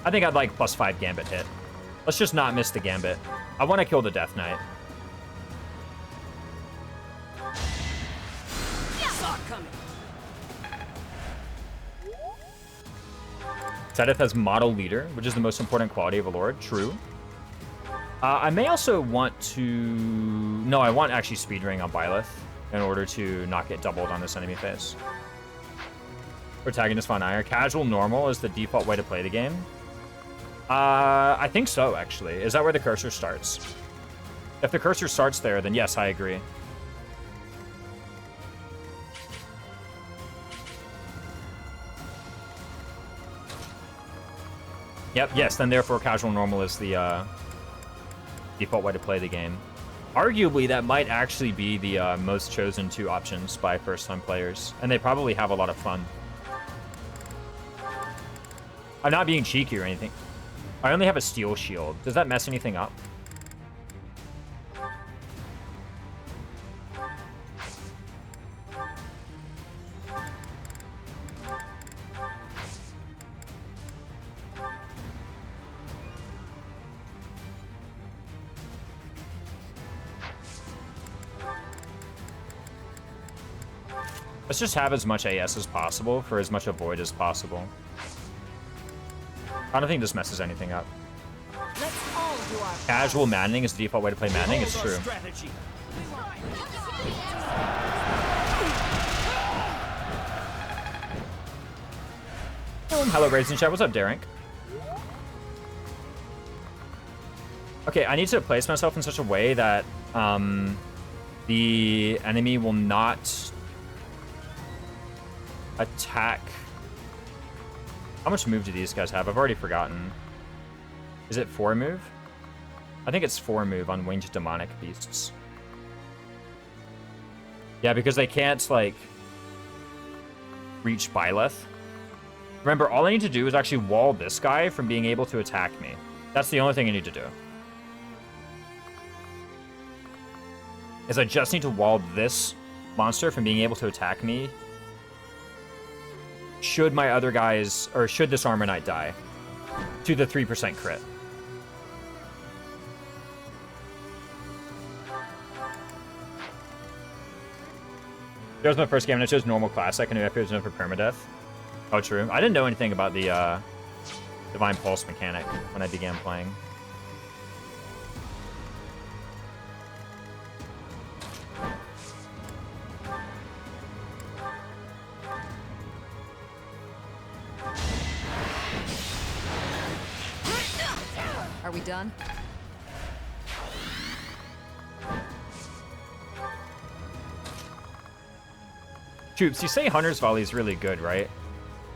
I think I'd like +5 Gambit hit. Let's just not miss the Gambit. I want to kill the Death Knight. Sedith has Model Leader, which is the most important quality of a Lord. True. I may also want to... No, I want actually Speed Ring on Byleth in order to not get doubled on this enemy phase. Protagonist Von Iyer. Casual Normal is the default way to play the game. I think so, actually. Is that where the cursor starts? If the cursor starts there, then yes, I agree. Yep, yes, then therefore casual normal is the default way to play the game. Arguably, that might actually be the most chosen 2 options by first-time players, and they probably have a lot of fun. I'm not being cheeky or anything. I only have a steel shield. Does that mess anything up? Let's just have as much AS as possible for as much avoid as possible. I don't think this messes anything up. Let's all do our Casual maddening is the default way to play maddening. It's true. Strategy. Hello, Raisin Chat. What's up, Derek? Okay, I need to place myself in such a way that the enemy will not attack. How much move do these guys have? I've already forgotten. Is it 4 move? I think it's 4 move on winged demonic beasts. Yeah, because they can't, like, reach Byleth. Remember, all I need to do is actually wall this guy from being able to attack me. That's the only thing I need to do. Is I just need to wall this monster from being able to attack me. Should my other guys, or should this Armor Knight die to the 3% crit. That was my first game, and I chose normal classic, and it appears no for permadeath. Oh, true. I didn't know anything about the Divine Pulse mechanic when I began playing. Are we done? Troops, you say Hunter's Volley is really good, right?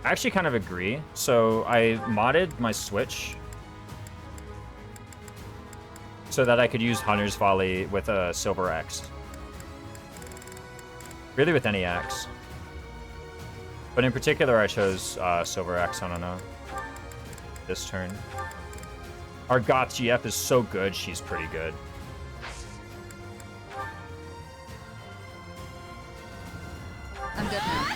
I actually kind of agree. So I modded my Switch so that I could use Hunter's Volley with a Silver Axe. Really with any axe. But in particular, I chose Silver Axe, I don't know. This turn. Our Goth GF is so good, she's pretty good. I'm dead now.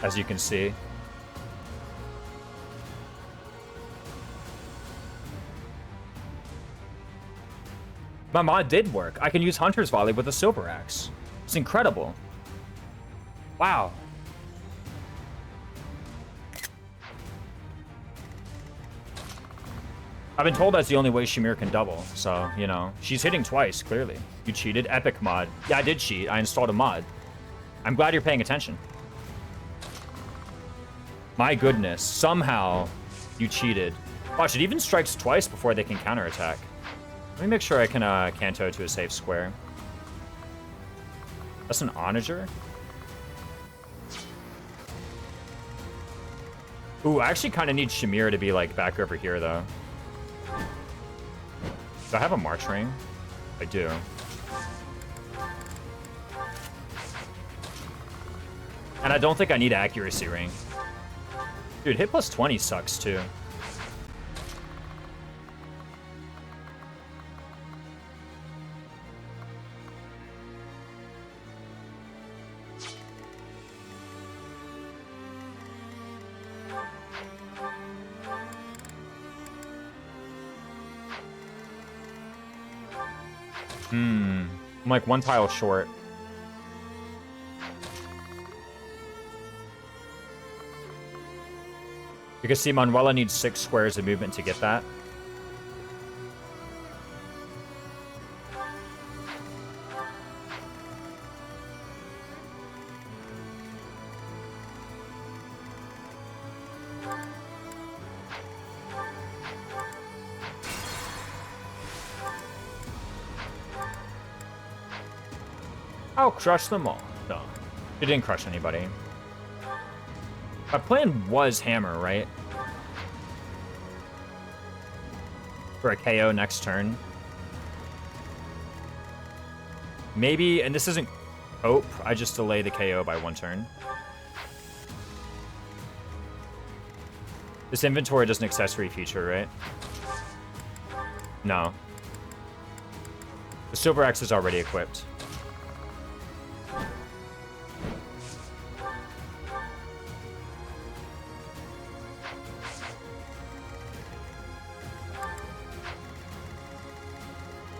As you can see. My mod did work. I can use Hunter's Volley with a Silver Axe. It's incredible. Wow. I've been told that's the only way Shamir can double, so, you know. She's hitting twice, clearly. You cheated. Epic mod. Yeah, I did cheat. I installed a mod. I'm glad you're paying attention. My goodness. Somehow, you cheated. Watch, it even strikes twice before they can counterattack. Let me make sure I can Kanto to a safe square. That's an Onager? Ooh, I actually kind of need Shamir to be, like, back over here, though. Do I have a March Ring? I do. And I don't think I need Accuracy Ring. Dude, hit plus 20 sucks, too. I'm like one tile short. Because see, Manuela needs 6 squares of movement to get that. I'll crush them all. No, it didn't crush anybody. My plan was hammer, right? For a KO next turn. Maybe, and this isn't hope, I just delay the KO by 1 turn. This inventory does an accessory feature, right? No. The Silver Axe is already equipped.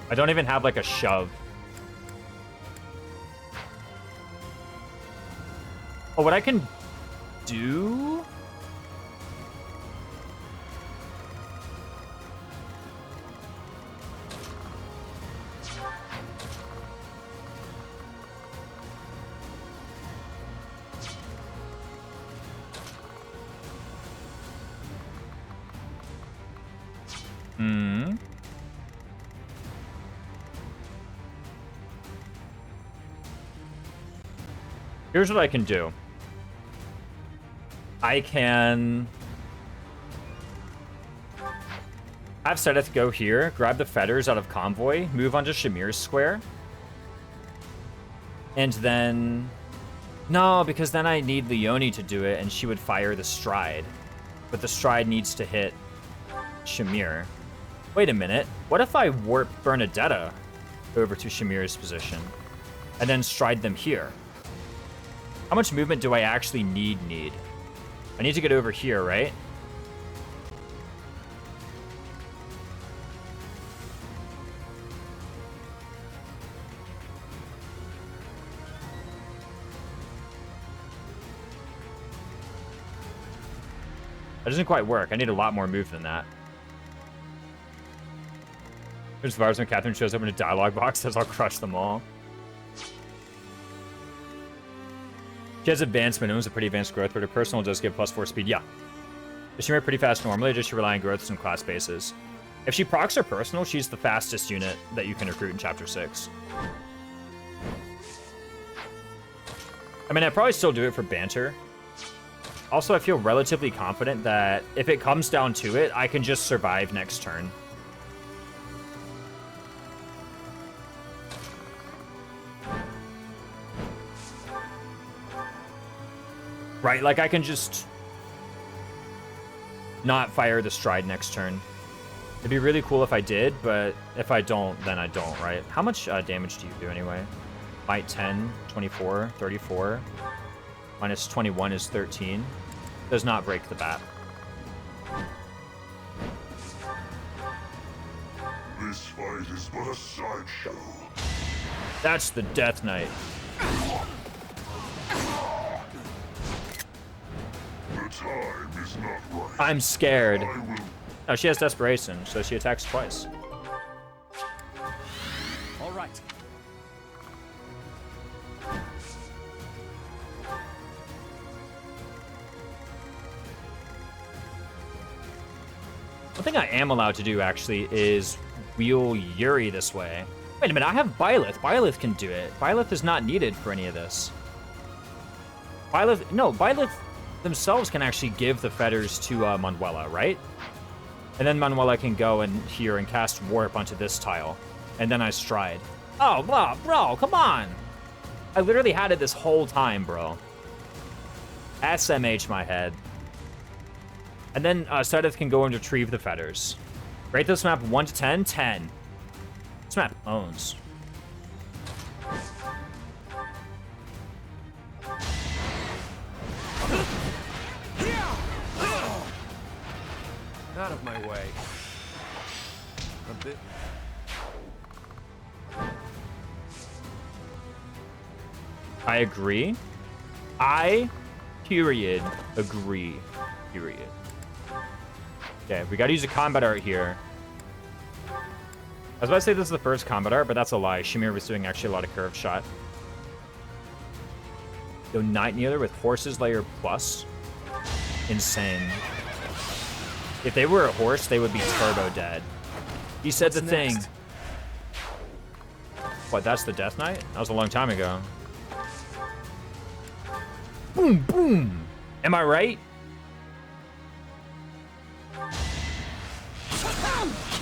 I don't even have like a shove. Oh, what I can do? Here's what I can do. I can have Sedith go here, grab the feathers out of Convoy, move onto Shamir's square, and then... No, because then I need Leonie to do it, and she would fire the Stride. But the Stride needs to hit Shamir. Wait a minute. What if I warp Bernadetta over to Shamir's position, and then Stride them here? How much movement do I actually need? I need to get over here, right? That doesn't quite work. I need a lot more move than that. There's Vars when Catherine shows up in a dialogue box, says I'll crush them all. She has advancement, owns a pretty advanced growth, but her personal does give +4 speed. Yeah. Does she move pretty fast normally, or does she rely on growths and class bases? If she procs her personal, she's the fastest unit that you can recruit in Chapter 6. I mean, I'd probably still do it for banter. Also, I feel relatively confident that if it comes down to it, I can just survive next turn. Right, like I can just not fire the Stride next turn. It'd be really cool if I did, but if I don't, then I don't, right? How much damage do you do anyway? Might 10, 24, 34. Minus 21 is 13. Does not break the bat. This fight is but a sideshow. That's the Death Knight. The time is not right. I'm scared. I will. Oh, she has Desperation, so she attacks twice. All right. One thing I am allowed to do, actually, is wheel Yuri this way. Wait a minute, I have Byleth. Byleth can do it. Byleth is not needed for any of this. Byleth themselves can actually give the feathers to Manuela, right? And then Manuela can go in here and cast Warp onto this tile. And then I Stride. Oh, bro, come on. I literally had it this whole time, bro. SMH my head. And then Sedith can go and retrieve the feathers. Rate this map 1 to 10, 10. This map owns. Out of my way. A bit. I agree. Period. Agree. Period. Okay, we gotta use a combat art here. I was about to say this is the first combat art, but that's a lie. Shamir was doing actually a lot of curve shot. Yo, Night Kneeler with Horse's Layer Plus. Insane. If they were a horse, they would be turbo dead. He said the thing. What, that's the Death Knight? That was a long time ago. Boom, boom. Am I right?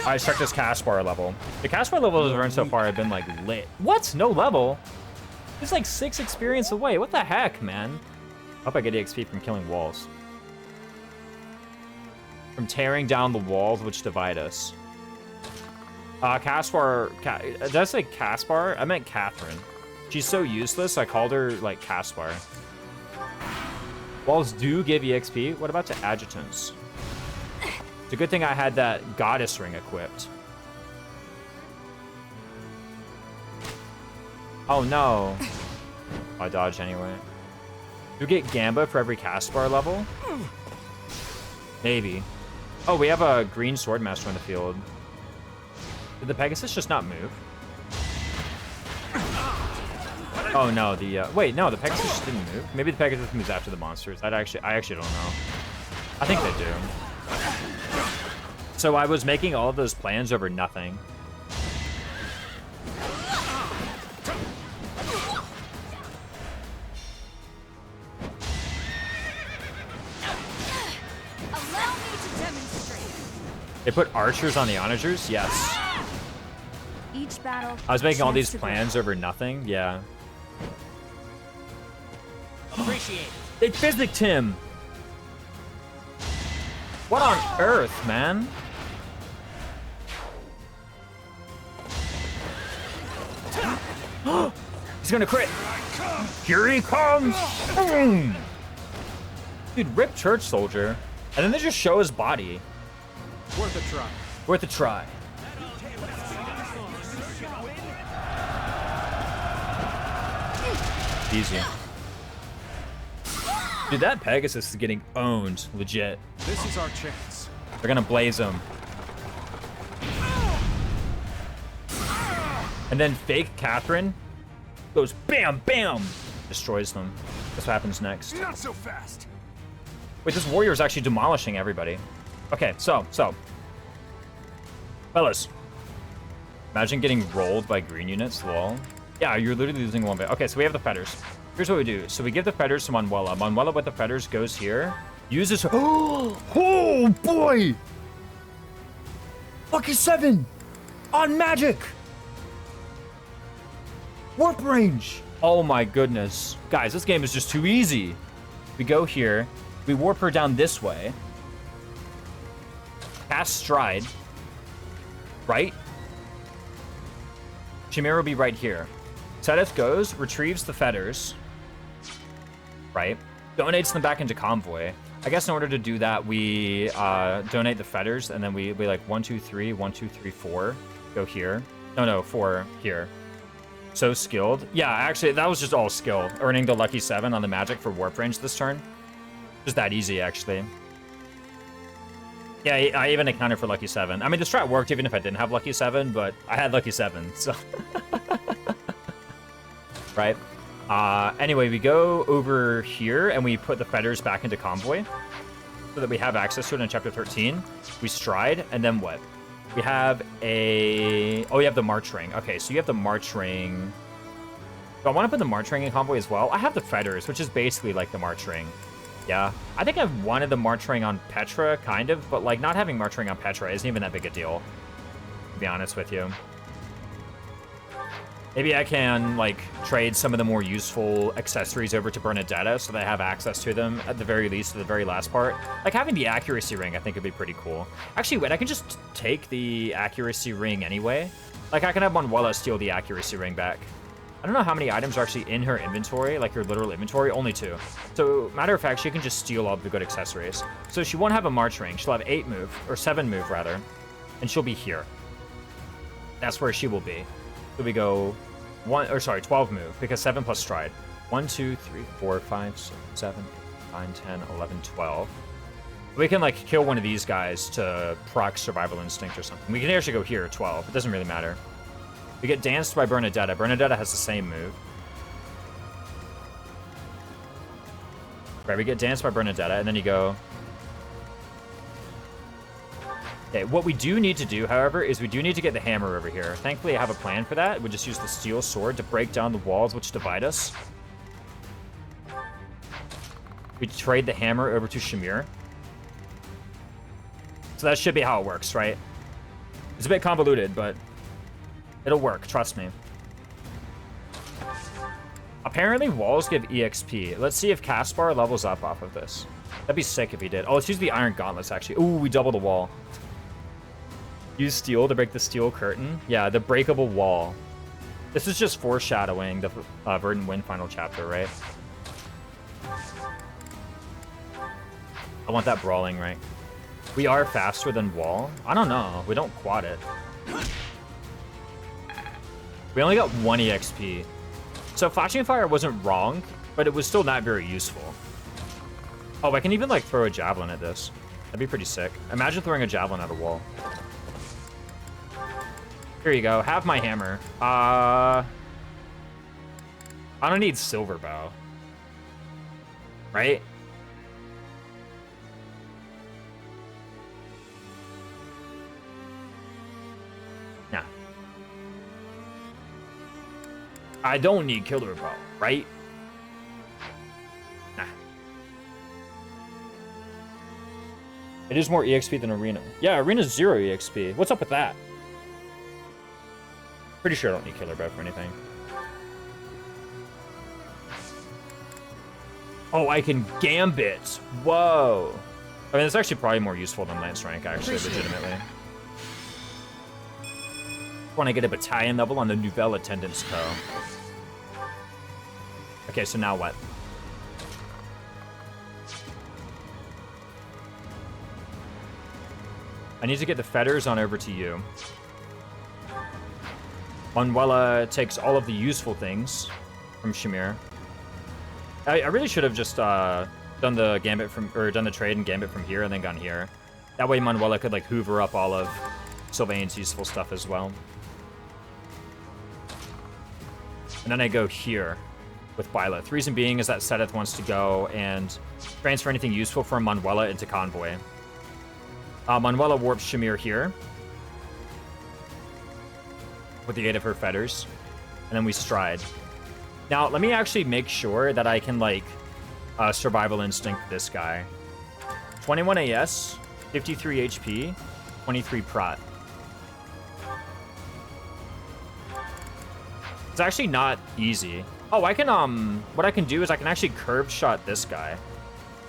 I checked this Caspar level. The Caspar levels I've earned so far have been like lit. What? No level? It's like 6 experience away. What the heck, man? I hope I get EXP from killing walls. From tearing down the walls which divide us. Caspar. Did I say Caspar? I meant Catherine. She's so useless, I called her like Caspar. Walls do give EXP. What about the adjutants? It's a good thing I had that goddess ring equipped. Oh no. I dodged anyway. Do we get Gamba for every cast bar level? Maybe. Oh, we have a green Swordmaster on the field. Did the Pegasus just not move? Oh no, wait, no, the Pegasus just didn't move. Maybe the Pegasus moves after the monsters. I actually don't know. I think they do. So I was making all of those plans over nothing. Allow me to demonstrate. They put archers on the onagers? Yes. Each battle. I was making all these chance to plans over nothing? Yeah. Appreciate it. They physicked him! What on earth, man? He's gonna crit! Here he comes! Boom! Dude, rip Church Soldier. And then they just show his body. Worth a try. Worth a try. Easy. Dude, that Pegasus is getting owned, legit. This is our chance. They're gonna blaze him. And then fake Catherine goes bam, bam, destroys them. That's what happens next. Not so fast. Wait, this warrior is actually demolishing everybody. Okay, so. Fellas. Imagine getting rolled by green units, lol. Yeah, you're literally losing one bit. Okay, so we have the fetters. Here's what we do. So we give the fetters to Manuela. Manuela with the fetters goes here. Uses her. Oh, boy! Lucky 7! On magic! Warp range! Oh my goodness. Guys, this game is just too easy. We go here. We warp her down this way. Cast Stride. Right? Chimera will be right here. Sedith goes, retrieves the fetters. Right? Donates them back into Convoy. I guess in order to do that, we donate the fetters, and then we like 1, 2, 3, 1, 2, 3, 4. Go here. No, 4 here. So skilled. Yeah, actually, that was just all skill. Earning the lucky 7 on the magic for warp range this turn. Just that easy, actually. Yeah, I even accounted for lucky 7. I mean, the strat worked even if I didn't have lucky 7, but I had lucky 7, so. Right? Anyway, we go over here and we put the fetters back into Convoy so that we have access to it in Chapter 13. We stride, and then what? We have a... Oh, you have the March Ring. Okay, so you have the March Ring. Do I want to put the March Ring in Convoy as well? I have the fetters, which is basically like the March Ring. Yeah. I think I wanted the March Ring on Petra, kind of, but like not having March Ring on Petra isn't even that big a deal, to be honest with you. Maybe I can, like, trade some of the more useful accessories over to Bernadetta so that I have access to them, at the very least, to the very last part. Like, having the accuracy ring, I think, would be pretty cool. Actually, wait, I can just take the accuracy ring anyway. Like, I can have Manuela steal the accuracy ring back. I don't know how many items are actually in her inventory, like her literal inventory, only 2. So, matter of fact, she can just steal all the good accessories. So she won't have a March Ring, she'll have 8 move, or 7 move, rather. And she'll be here. That's where she will be. So we go... 12 move, because 7 plus stride. 1, 2, 3, 4, 5, 6, 7, 8, 9, 10, 11, 12. We can, like, kill one of these guys to proc Survival Instinct or something. We can actually go here, 12. It doesn't really matter. We get danced by Bernadetta. Bernadetta has the same move. Right, we get danced by Bernadetta, and then you go... Okay, what we do need to do, however, is we do need to get the hammer over here. Thankfully, I have a plan for that. We just use the steel sword to break down the walls which divide us. We trade the hammer over to Shamir. So that should be how it works, right? It's a bit convoluted, but it'll work, trust me. Apparently, walls give EXP. Let's see if Caspar levels up off of this. That'd be sick if he did. Oh, let's use the Iron Gauntlets, actually. Ooh, we double the wall. Use steel to break the steel curtain. Yeah, the breakable wall. This is just foreshadowing the Verdant Wind final chapter, right? I want that brawling rank. We are faster than wall. I don't know. We don't quad it. We only got 1 EXP. So flashing fire wasn't wrong, but it was still not very useful. Oh, I can even like throw a javelin at this. That'd be pretty sick. Imagine throwing a javelin at a wall. Here you go. Have my hammer. I don't need silver bow. Right? Nah. I don't need killer bow, right? Nah. It is more EXP than Arena. Yeah, Arena's 0 EXP. What's up with that? Pretty sure I don't need killer bow for anything. Oh, I can gambit. Whoa. I mean, it's actually probably more useful than Lance rank, actually, legitimately. Want to get a battalion level on the Nouvelle Attendance Co. Okay, so now what? I need to get the fetters on over to you. Manuela takes all of the useful things from Shamir. I really should have just done the gambit from, or done the trade and gambit from here and then gone here. That way Manuela could like hoover up all of Sylvain's useful stuff as well. And then I go here with Byleth. The reason being is that Seth wants to go and transfer anything useful from Manuela into Convoy. Manuela warps Shamir here with the aid of her fetters, and then we stride. Now, let me actually make sure that I can, like, survival instinct this guy. 21 AS, 53 HP, 23 prot. It's actually not easy. Oh, I can, what I can do is I can actually curve shot this guy.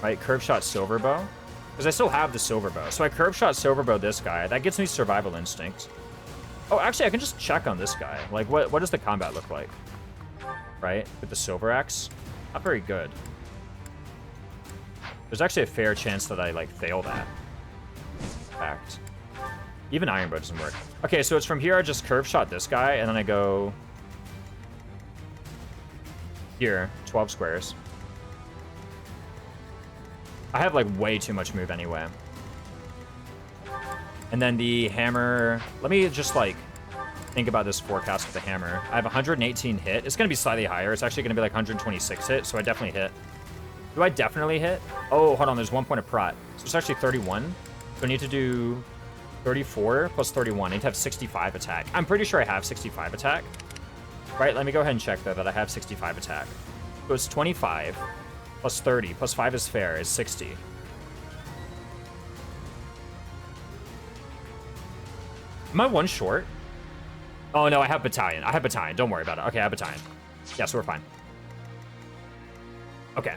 Right, curve shot silver bow. Because I still have the silver bow. So I curve shot silver bow this guy. That gets me survival instinct. Oh, actually, I can just check on this guy. Like, what does the combat look like? Right? With the silver axe? Not very good. There's actually a fair chance that I, like, fail that. Fact. Even iron bow doesn't work. Okay, so it's from here, I just curve shot this guy, and then I go... here, 12 squares. I have, like, way too much move anyway. And then the hammer... Let me just, like, think about this forecast with the hammer. I have 118 hit. It's going to be slightly higher. It's actually going to be, like, 126 hit, so I definitely hit. Do I definitely hit? Oh, hold on. There's 1 point of prot. So it's actually 31. So I need to do 34 plus 31. I need to have 65 attack. I'm pretty sure I have 65 attack. Right, let me go ahead and check, though, that I have 65 attack. So it's 25 plus 30 plus 5 is fair, is 60. Am I one short? Oh, no, I have battalion. I have battalion. Don't worry about it. Okay, I have battalion. Yeah, so we're fine. Okay.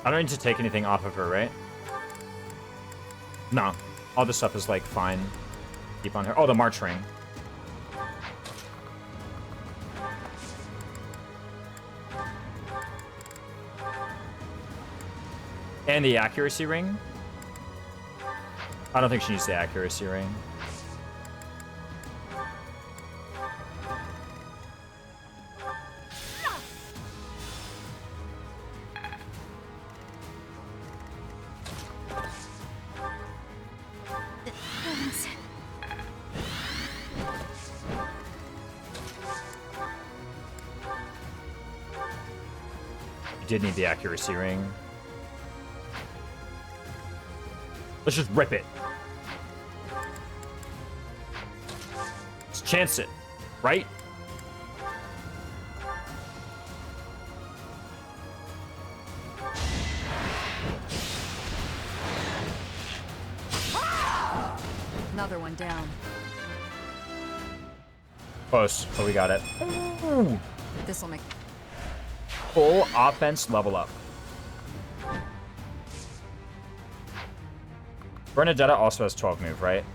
I don't need to take anything off of her, right? No. All this stuff is, like, fine. Keep on her. Oh, the March ring. And the accuracy ring? I don't think she needs the accuracy ring. Did need the accuracy ring. Let's just rip it. Let's chance it, right? Another one down. Close, but we got it. Ooh. This'll make... Full offense level up. Bernadetta also has 12 move, right?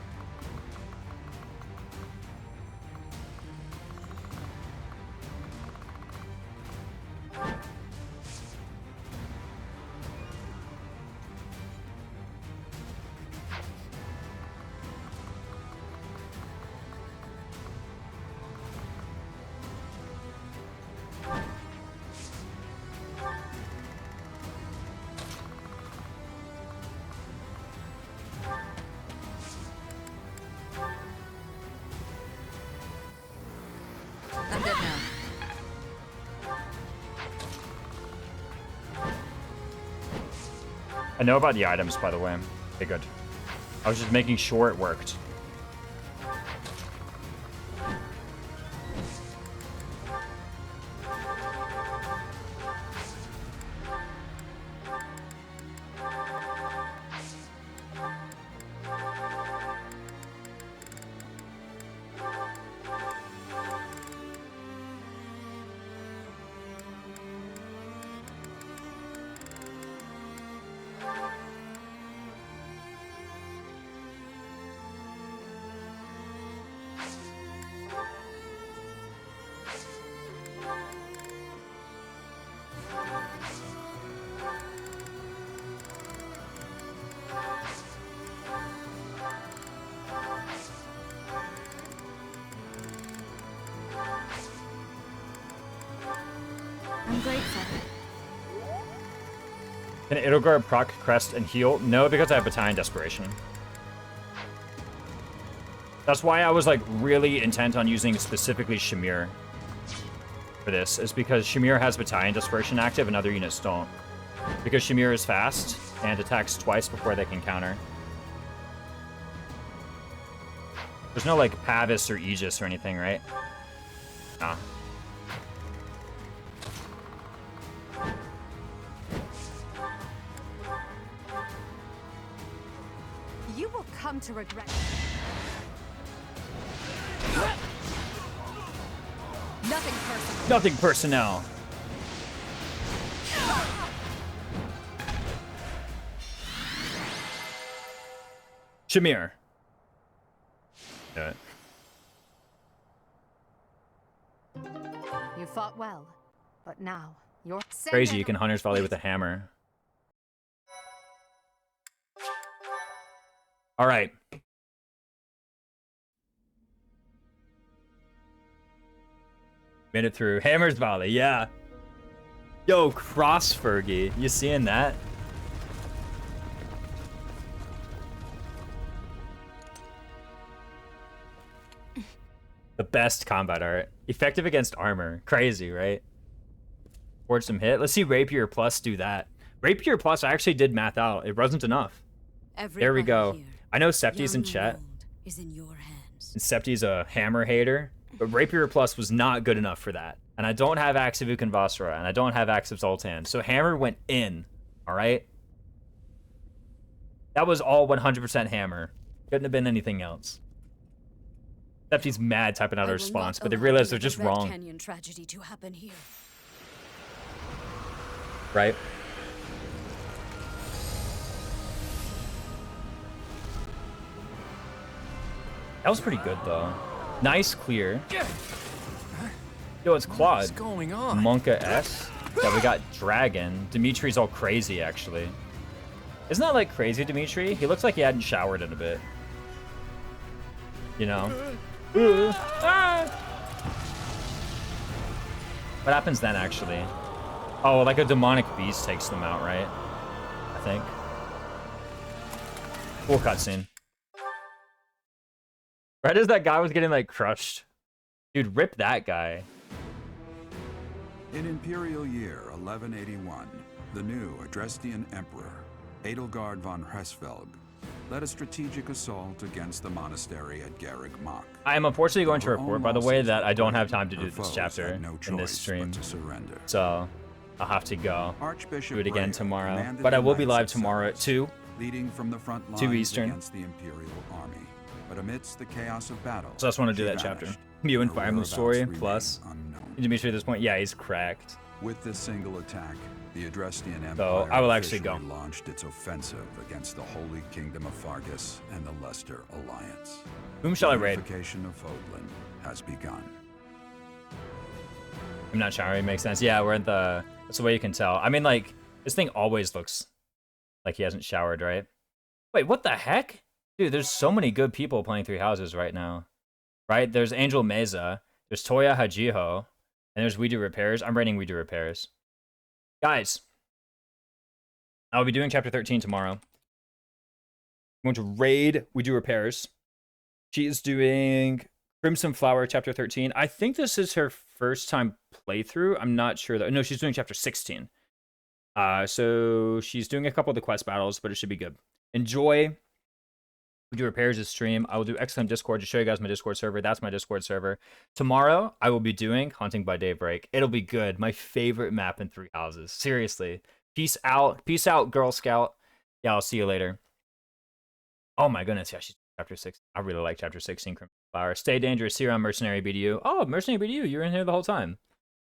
I'm dead now. I know about the items, by the way. Okay, good. I was just making sure it worked. I'm grateful. Can Edelgard proc, crest, and heal? No, because I have Battalion Desperation. That's why I was like really intent on using specifically Shamir for this, is because Shamir has Battalion Desperation active and other units don't. Because Shamir is fast and attacks twice before they can counter. There's no like Pavis or Aegis or anything, right? Nah. You will come to regret. Nothing personal. Nothing personnel. Shamir. Do it. You fought well, but now you're Crazy, you can Hunter's Volley with a hammer. All right. Made it through. Hammer's Volley, yeah. Yo, Cross Fergie. You seeing that? The best combat art. Effective against armor. Crazy, right? Forge some hit. Let's see Rapier Plus do that. Rapier Plus, I actually did math out. It wasn't enough. There we go. I know Septi's in chat. Is in your hands. And Septi's a hammer hater. But Rapier Plus was not good enough for that. And I don't have Axe of Ukanvasra, and I don't have Axe of Zoltan. So Hammer went in, alright? That was all 100% Hammer. Couldn't have been anything else. Septi's mad typing out a response, but they realize they're just wrong. Canyon tragedy to happen here. Right? That was pretty good, though. Nice clear. Yo, it's Quad. What's going on? Monka S. Yeah, we got Dragon. Dimitri's all crazy, actually. Isn't that like crazy, Dimitri? He looks like he hadn't showered in a bit. You know? What happens then, actually? Oh, like a demonic beast takes them out, right? I think. Cool cutscene. Right as that guy was getting, like, crushed. Dude, rip that guy. In Imperial Year 1181, the new Adrestian Emperor, Edelgard von Hresvelg, led a strategic assault against the monastery at Garreg Mach. I am unfortunately going to report, by the way, that I don't have time to do this chapter in this stream. So, I'll have to go Archbishop do it again Ray tomorrow. commanded But I the will be knights live of tomorrow at Cyrus, 2. leading from the front 2 lines Eastern. against the Imperial army. But amidst the chaos of battle, So I just want to do she that chapter. vanished, You and her Fire Move whereabouts story remain plus unknown. Dimitri at this point. Yeah, he's cracked. With this single attack, the Adrestian Empire So I will actually officially go. launched its offensive against the Holy Kingdom of Fargus and the Leicester Alliance. Whom shall I The raid? unification of Fodlan has begun. I'm not showering. Makes sense. Yeah, we're at the. That's the way you can tell. I mean, like this thing always looks like he hasn't showered, right? Wait, what the heck, dude? There's so many good people playing Three Houses right now, right? There's Angel Meza, there's Toya Hajiho, and there's We Do Repairs. I'm rating We Do Repairs, guys. I'll be doing chapter 13 tomorrow. I'm going to raid We Do Repairs. She is doing Crimson Flower chapter 13. I think this is her first time playthrough. I'm not sure though. No, she's doing chapter 16. So she's doing a couple of the quest battles, but it should be good. Enjoy. We Do Repairs' stream. I will do XM Discord to show you guys my Discord server. That's my Discord server. Tomorrow, I will be doing Hunting by Daybreak. It'll be good. My favorite map in Three Houses. Seriously. Peace out. Peace out, Girl Scout. Yeah, I'll see you later. Oh my goodness. Yeah, she's chapter 6. I really like chapter 16, Crimson Flower. Stay dangerous here on Mercenary BDU. Oh, Mercenary BDU, you're in here the whole time.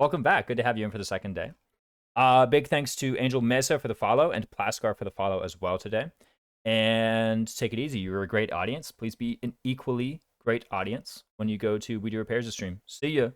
Welcome back. Good to have you in for the second day. Big thanks to Angel Mesa for the follow and Plaskar for the follow as well today. And take it easy. You're a great audience. Please be an equally great audience when you go to We Do Repairs' stream. See ya.